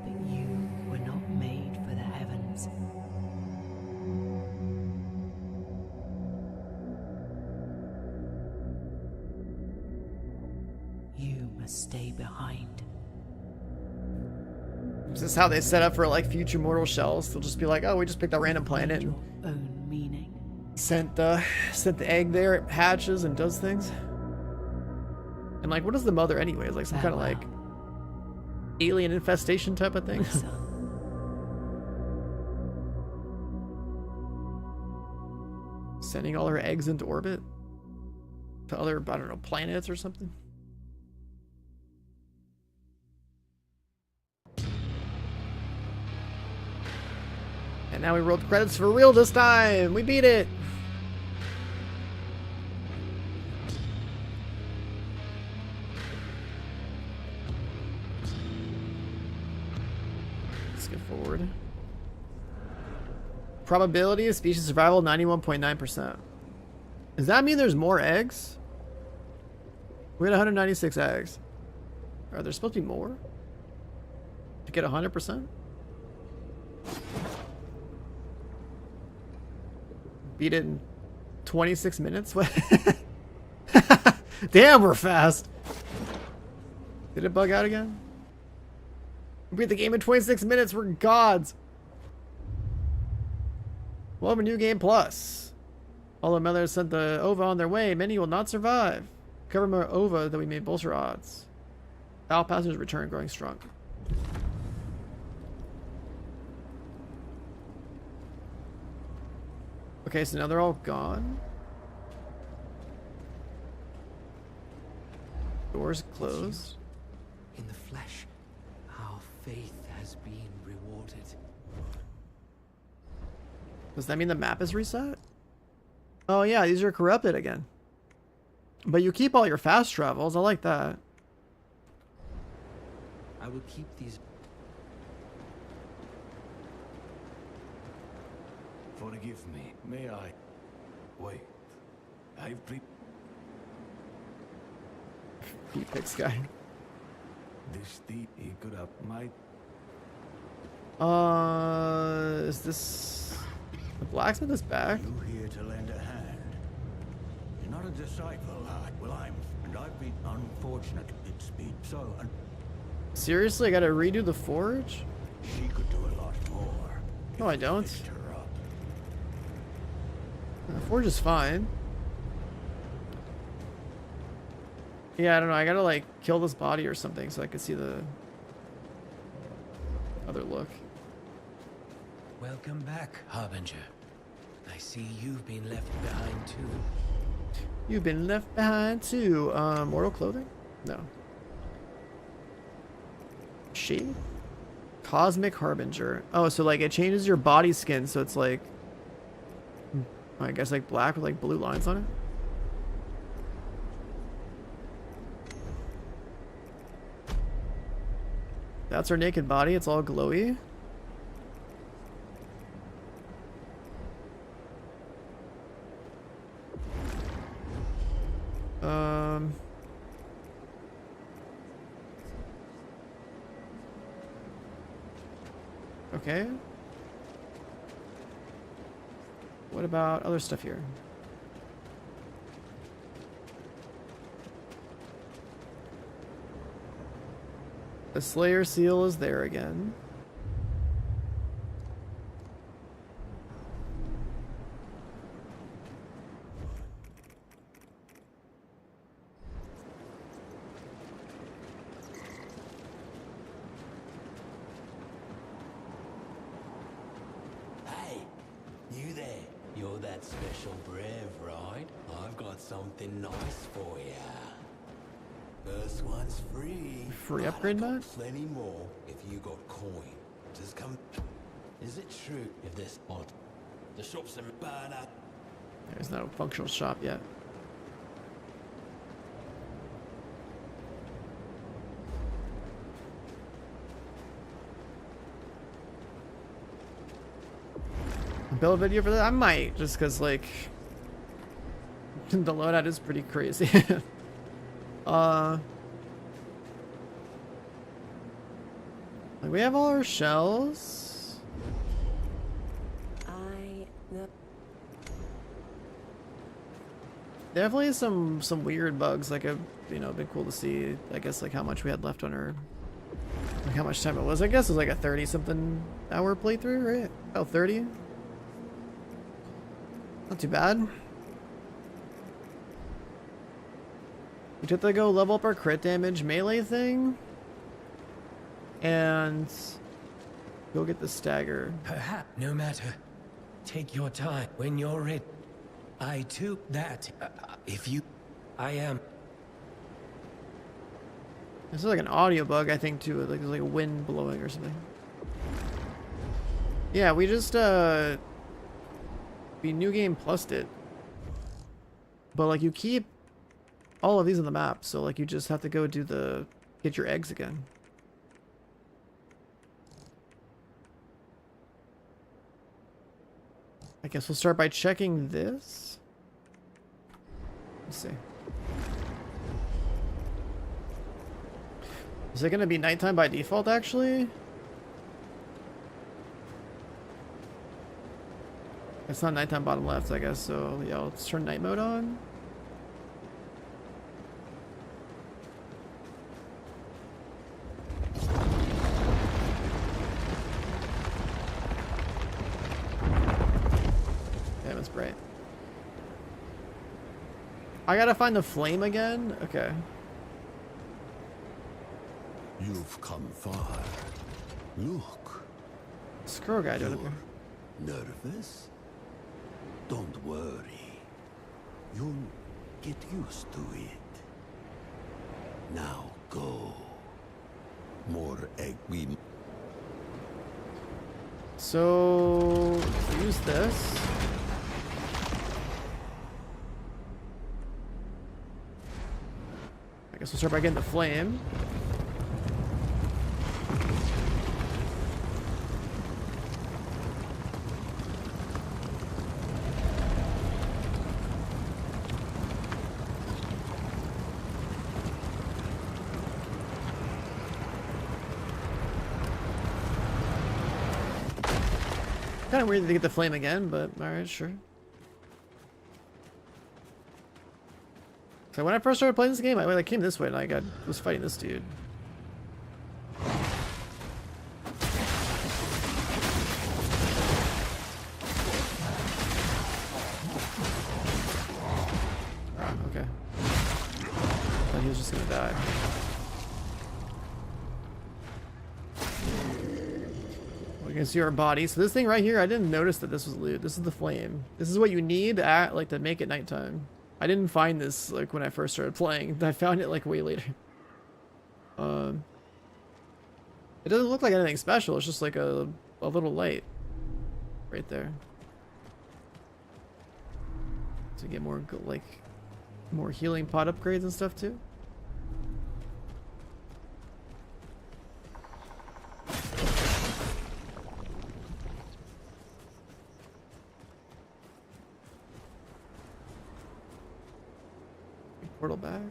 But you were not made for the heavens. You must stay behind. Is this how they set up for like future mortal shells? They'll just be like, oh, we just picked a random planet Your and own meaning. sent the egg there, it hatches and does things. And like, what is the mother anyways? Like some kind of like alien infestation type of thing. My son. Sending all her eggs into orbit to other, I don't know, planets or something. And now we rolled the credits for real this time. We beat it. Let's get forward. Probability of species survival 91.9%. Does that mean there's more eggs? We had 196 eggs. Are there supposed to be more? To get 100%? Beat it in 26 minutes? What? Damn, we're fast. Did it bug out again? We beat the game in 26 minutes. We're gods. We'll have a new game plus. Although Mother sent the OVA on their way, many will not survive. Cover more OVA that we may bolster odds. All passengers return growing strong. Okay, so now they're all gone. Doors closed. In the flesh, our faith has been rewarded. Does that mean the map is reset? Oh yeah, these are corrupted again. But you keep all your fast travels. I like that. I will keep these. Forgive me. May I? Wait. I've He picks guy. this the he could have my Is this the blacksmith is back? You here to lend a hand? You're not a disciple, well, and I've been unfortunate. It's been so, and Seriously, I gotta redo the forge? she could do a lot more. No, I if you don't. fixed her up. The forge is fine. Yeah, I don't know. I gotta like kill this body or something so I can see the other look. Welcome back, Harbinger. I see you've been left behind too. You've been left behind too. Mortal clothing? No. Shade? Cosmic Harbinger. Oh, so like it changes your body skin, so it's like, I guess like black with like blue lines on it. That's our naked body. It's all glowy. Okay. What about other stuff here? The Slayer seal is there again. Hey, you there? You're that special brave, right? I've got something nice for ya. First one's free. Free but upgrade I got mod? plenty more if you got coin. Just come. Is it true if this odd? The shop's in Bana. There's no functional shop yet. Build a video for that? I might, just because like the loadout is pretty crazy. Like we have all our shells. Definitely some weird bugs. Like a, you know, been cool to see. I guess like how much we had left on our Like how much time it was. I guess it was like a 30-something hour playthrough, right? About 30. Not too bad. We took to go level up our crit damage melee thing. And go get the stagger. Perhaps, no matter. Take your time when you're ready. I too, that, if you, I am. This is like an audio bug, I think, too. Like there's like a wind blowing or something. Yeah, we just, we new game plused it. But like you keep all of these on the map, so like you just have to go do the, get your eggs again. I guess we'll start by checking this. Let's see. Is it gonna be nighttime by default, actually? It's not nighttime bottom left, I guess, so yeah, let's turn night mode on. Damn, it's bright. I gotta find the flame again? Okay. You've come far. Look. Scroll guy doing it there. Nervous? Don't worry. You'll get used to it. Now go. More egg we... So use this. I guess we'll start by getting the flame. Kind of weird to get the flame again, but alright, sure. So when I first started playing this game, I came this way and I was fighting this dude. Okay. Thought he was just gonna die. You can see our body. So this thing right here, I didn't notice that this was loot. This is the flame. This is what you need to make it nighttime. I didn't find this like when I first started playing. I found it like way later. It doesn't look like anything special. It's just like a little light right there. To get more more healing pot upgrades and stuff too. Portal back.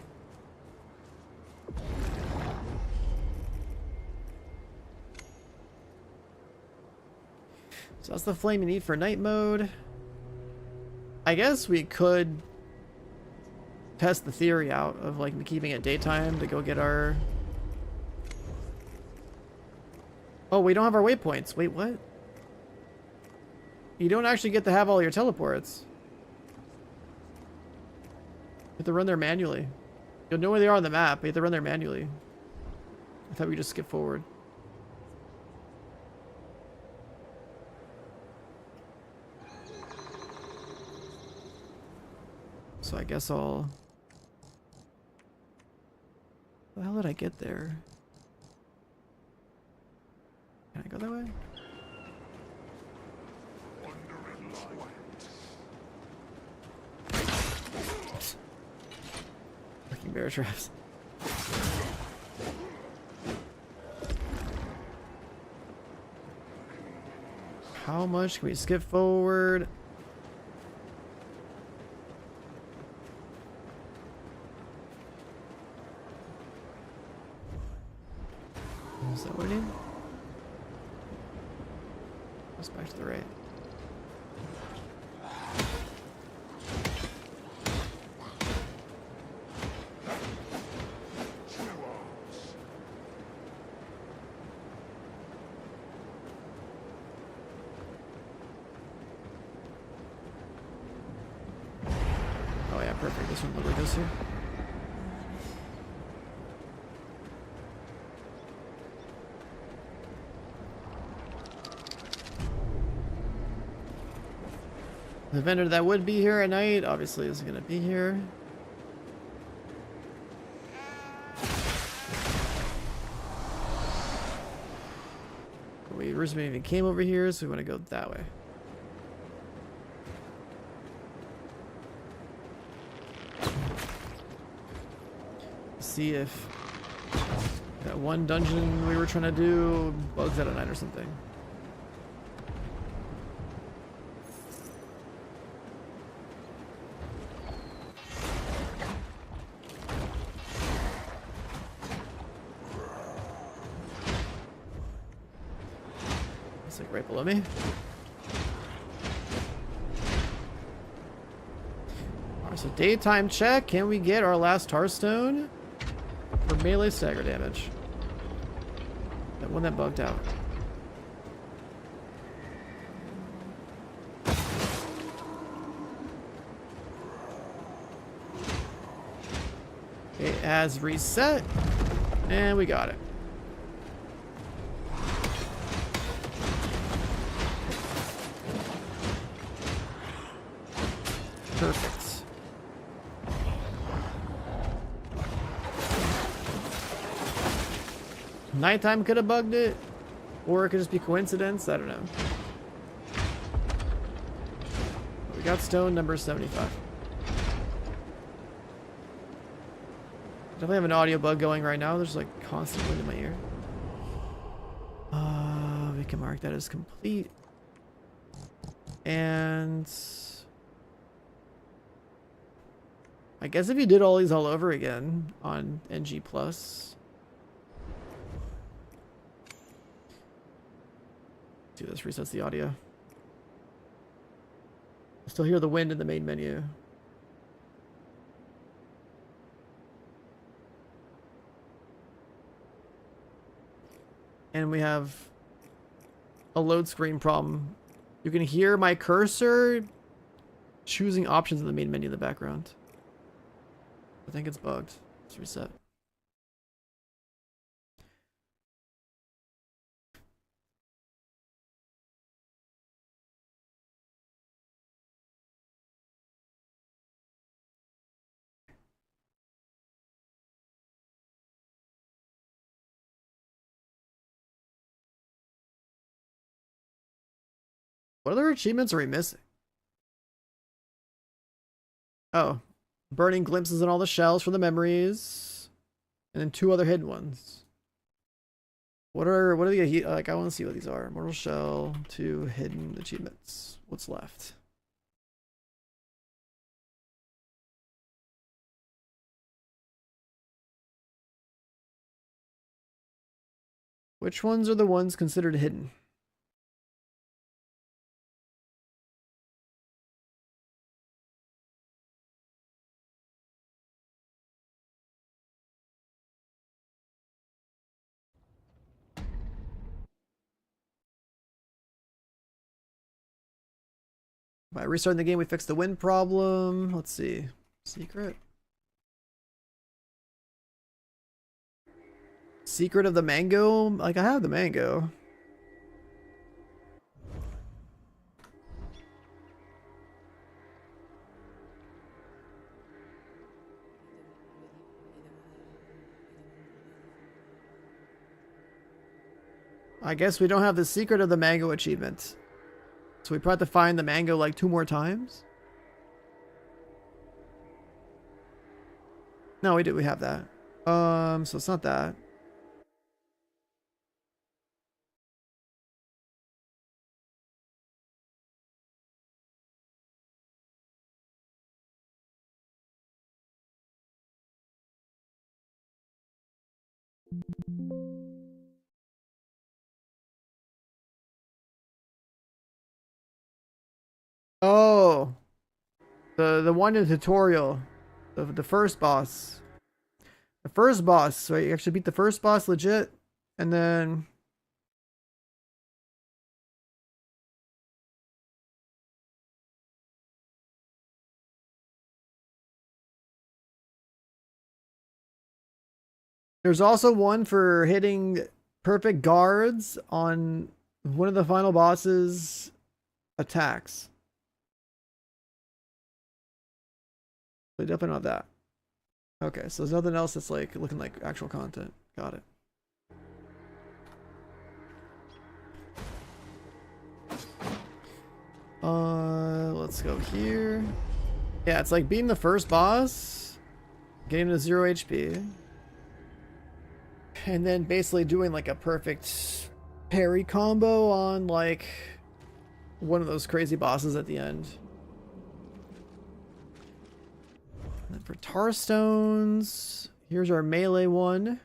So that's the flame you need for night mode. I guess we could test the theory out of like keeping it daytime to go get our... Oh, we don't have our waypoints. Wait, what? You don't actually get to have all your teleports. You have to run there manually. You'll know where they are on the map, but you have to run there manually. I thought we just skip forward. So I guess I'll... How did I get there? Can I go that way? Fucking bear traps. How much can we skip forward? Is that what I need? Let's back to the right. perfect. This one look like this here. The vendor that would be here at night obviously isn't going to be here. We originally even came over here, so we want to go that way. See if that one dungeon we were trying to do bugs out at night or something. It's like right below me. Alright, so daytime check. Can we get our last Tarstone for melee stagger damage? That one that bugged out. It has reset, and we got it. Perfect. Nighttime could have bugged it, or it could just be coincidence. I don't know. We got stone number 75. Definitely have an audio bug going right now. There's like constant wind in my ear. We can mark that as complete. And I guess if you did all these all over again on NG Plus. See, this resets the audio. I still hear the wind in the main menu. And we have a load screen problem. You can hear my cursor choosing options in the main menu in the background. I think it's bugged. Let's reset. What other achievements are we missing? Oh, burning glimpses in all the shells for the memories, and then 2 other hidden ones. What are the like? I want to see what these are. Mortal shell, 2 hidden achievements. What's left? Which ones are the ones considered hidden? By restarting the game, we fixed the wind problem. Let's see. Secret? Secret of the mango? Like, I have the mango. I guess we don't have the secret of the mango achievement. So we probably have to find the mango like 2 more times? No, we do. We have that. So it's not that. Oh, the one in the tutorial, the first boss. The first boss, so you actually beat the first boss legit, and then There's also one for hitting perfect guards on one of the final boss's attacks. But definitely not that. Okay, so there's nothing else that's like looking like actual content. Got it. Let's go here. Yeah, it's like beating the first boss, getting to 0 HP, and then basically doing like a perfect parry combo on like one of those crazy bosses at the end. And then for Tar Stones, here's our melee one.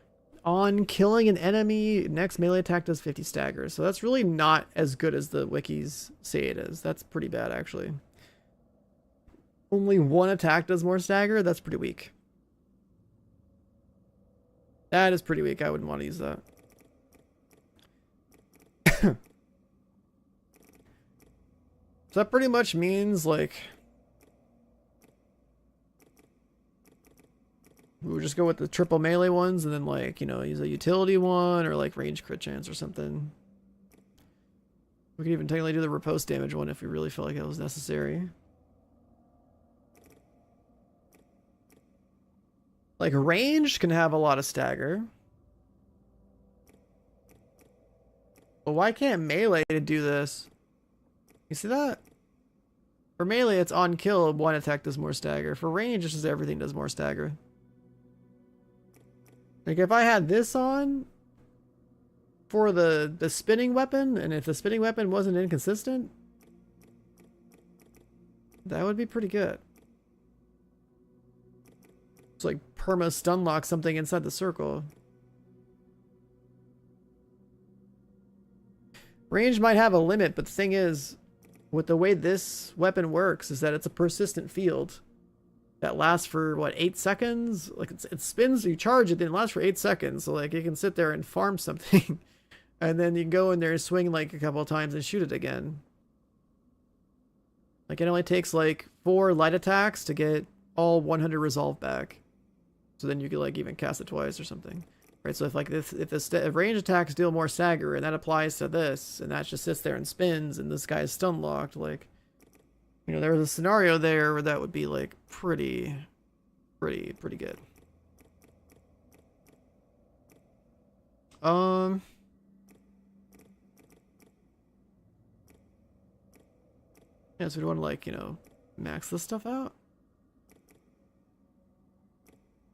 On killing an enemy, next melee attack does 50 staggers. So that's really not as good as the wikis say it is. That's pretty bad, actually. Only one attack does more stagger? That's pretty weak. That is pretty weak. I wouldn't want to use that. So that pretty much means, like, we would just go with the triple melee ones and then, like, you know, use a utility one or like range crit chance or something. We could even technically do the riposte damage one if we really felt like it was necessary. Like, ranged can have a lot of stagger. But why can't melee do this? You see that? For melee, it's on kill, one attack does more stagger. For range, it's just everything does more stagger. Like, if I had this on for the spinning weapon, and if the spinning weapon wasn't inconsistent, that would be pretty good. It's like perma stun lock something inside the circle. Range might have a limit, but the thing is, with the way this weapon works, is that it's a persistent field that lasts for what, 8 seconds? Like it spins, you charge it, then it lasts for 8 seconds. So like you can sit there and farm something, and then you can go in there and swing like a couple of times and shoot it again. Like it only takes like 4 light attacks to get all 100 resolve back. So then you could like even cast it twice or something. Right, so if like if range attacks deal more stagger and that applies to this, and that just sits there and spins and this guy's stun locked, like, you know, there's a scenario there where that would be like pretty good. Yeah, so we want to, like, you know, max this stuff out.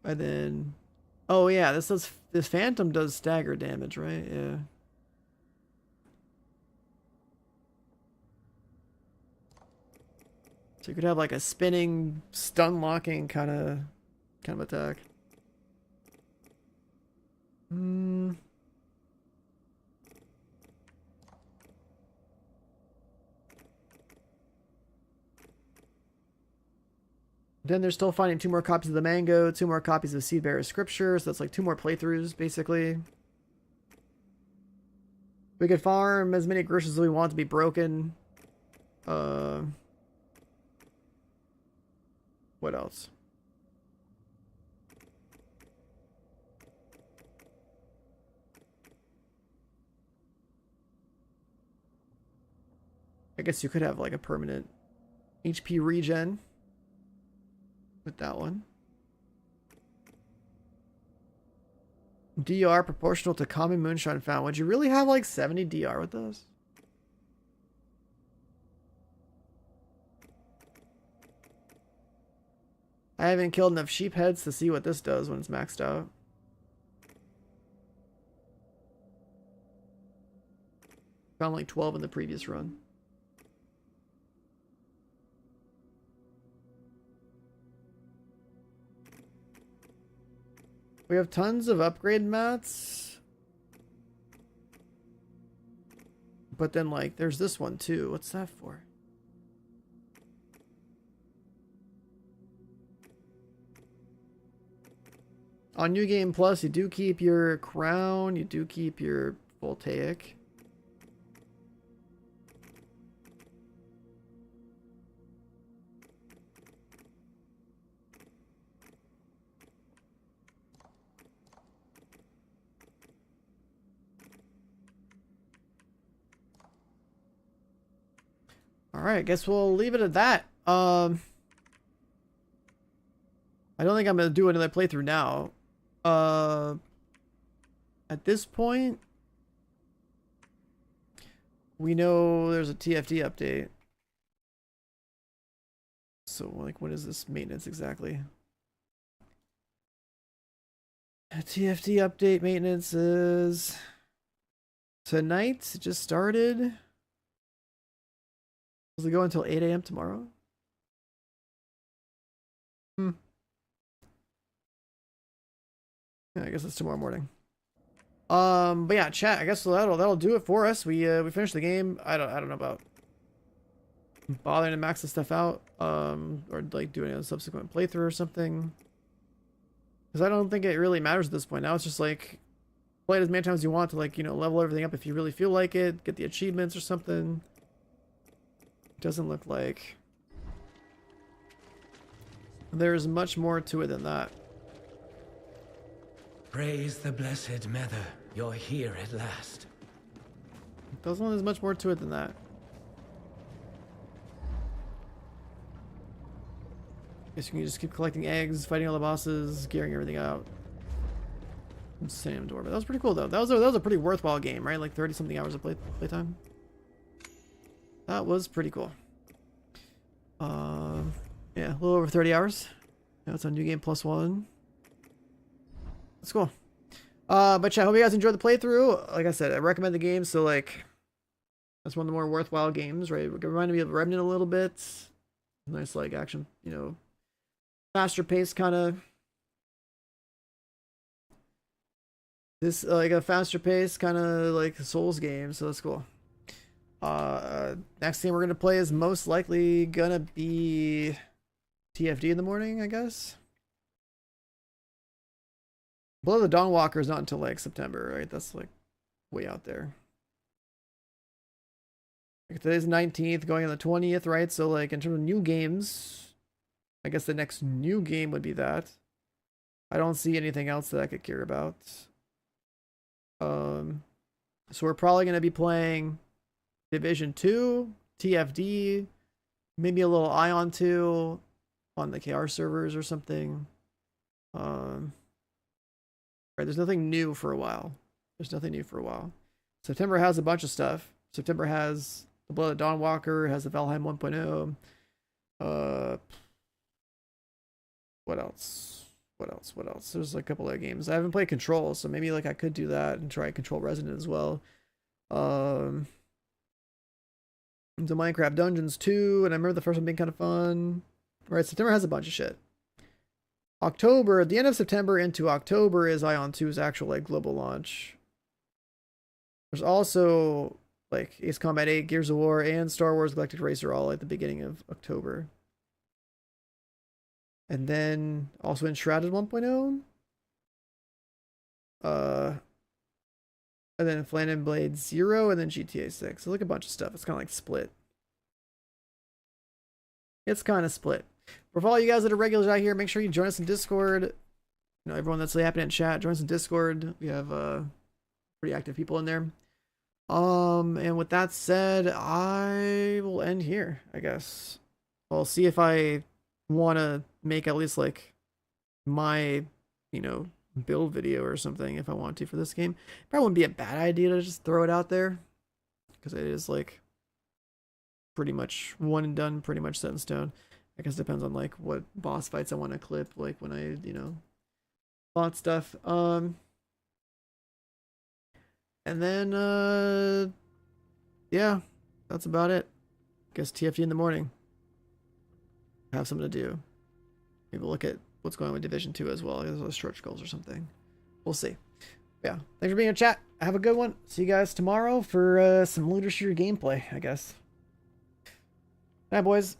And then, oh yeah, this phantom does stagger damage, right? Yeah. So you could have like a spinning, stun locking kind of attack. Then they're still finding 2 more copies of the Mango, 2 more copies of Seedbearer Scripture, so that's like 2 more playthroughs, basically. We could farm as many Grishas as we want to be broken. What else? I guess you could have like a permanent HP regen with that one. DR proportional to common moonshine found. Would you really have like 70 DR with those? I haven't killed enough sheep heads to see what this does when it's maxed out. Found like 12 in the previous run. We have tons of upgrade mats. But then, like, there's this one too. What's that for? On New Game Plus, you do keep your crown. You do keep your voltaic. Alright, guess we'll leave it at that. I don't think I'm gonna do another playthrough now. At this point, we know there's a TFD update. So, like, what is this maintenance exactly? A TFD update maintenance is tonight. It just started. Does it go until 8 a.m. tomorrow? Yeah, I guess it's tomorrow morning. But yeah, chat. I guess that'll do it for us. We finished the game. I don't know about bothering to max the stuff out, or like doing a subsequent playthrough or something. Because I don't think it really matters at this point. Now it's just like play it as many times as you want to, like, you know, level everything up if you really feel like it, get the achievements or something. It doesn't look like there's much more to it than that. Praise the Blessed Mother. You're here at last. It doesn't look there's much more to it than that. Guess you can just keep collecting eggs, fighting all the bosses, gearing everything out. Same door, but that was pretty cool though. That was a pretty worthwhile game, right? Like 30 something hours of playtime. That was pretty cool. Yeah, a little over 30 hours. Now it's on New Game +1. That's cool. But yeah, I hope you guys enjoyed the playthrough. Like I said, I recommend the game. So like, that's one of the more worthwhile games, right? It reminded me of Remnant a little bit. Nice like action, you know, faster pace kind of. This like a faster pace kind of like Souls game, so that's cool. Next game we're gonna play is most likely gonna be TFD in the morning, I guess. Blood of the Dawnwalker is not until like September, right? That's like way out there. Like today's 19th, going on the 20th, right? So like in terms of new games, I guess the next new game would be that. I don't see anything else that I could care about. So we're probably going to be playing Division 2, TFD, maybe a little Ion 2 on the KR servers or something. Right, there's nothing new for a while. September has a bunch of stuff. September has the Blood of Dawnwalker, has the Valheim 1.0. What else? There's a couple of games. I haven't played Control, so maybe like I could do that and try Control Resonant as well. The Minecraft Dungeons 2, and I remember the first one being kind of fun. Right, September has a bunch of shit. October, at the end of September into October is Ion 2's actual like global launch. There's also like Ace Combat 8, Gears of War, and Star Wars Galactic Racer all at the beginning of October. And then also Enshrouded 1.0. And then Flame and Blade 0, and then GTA 6. So like a bunch of stuff. It's kind of like split. It's kind of split. For all you guys that are regulars out here, make sure you join us in Discord. You know, everyone that's happening in chat, join us in Discord. We have pretty active people in there. And with that said, I will end here, I guess. I'll see if I want to make at least like my, you know, build video or something if I want to for this game. Probably wouldn't be a bad idea to just throw it out there, because it is like pretty much one and done, pretty much set in stone. I guess it depends on like what boss fights I want to clip, like when I, you know, bought stuff. And then yeah, that's about it. I guess TFD in the morning. Have something to do. Maybe look at what's going on with Division 2 as well. There's those stretch goals or something. We'll see. Yeah. Thanks for being in chat. Have a good one. See you guys tomorrow for some looter shooter gameplay, I guess. Bye, boys.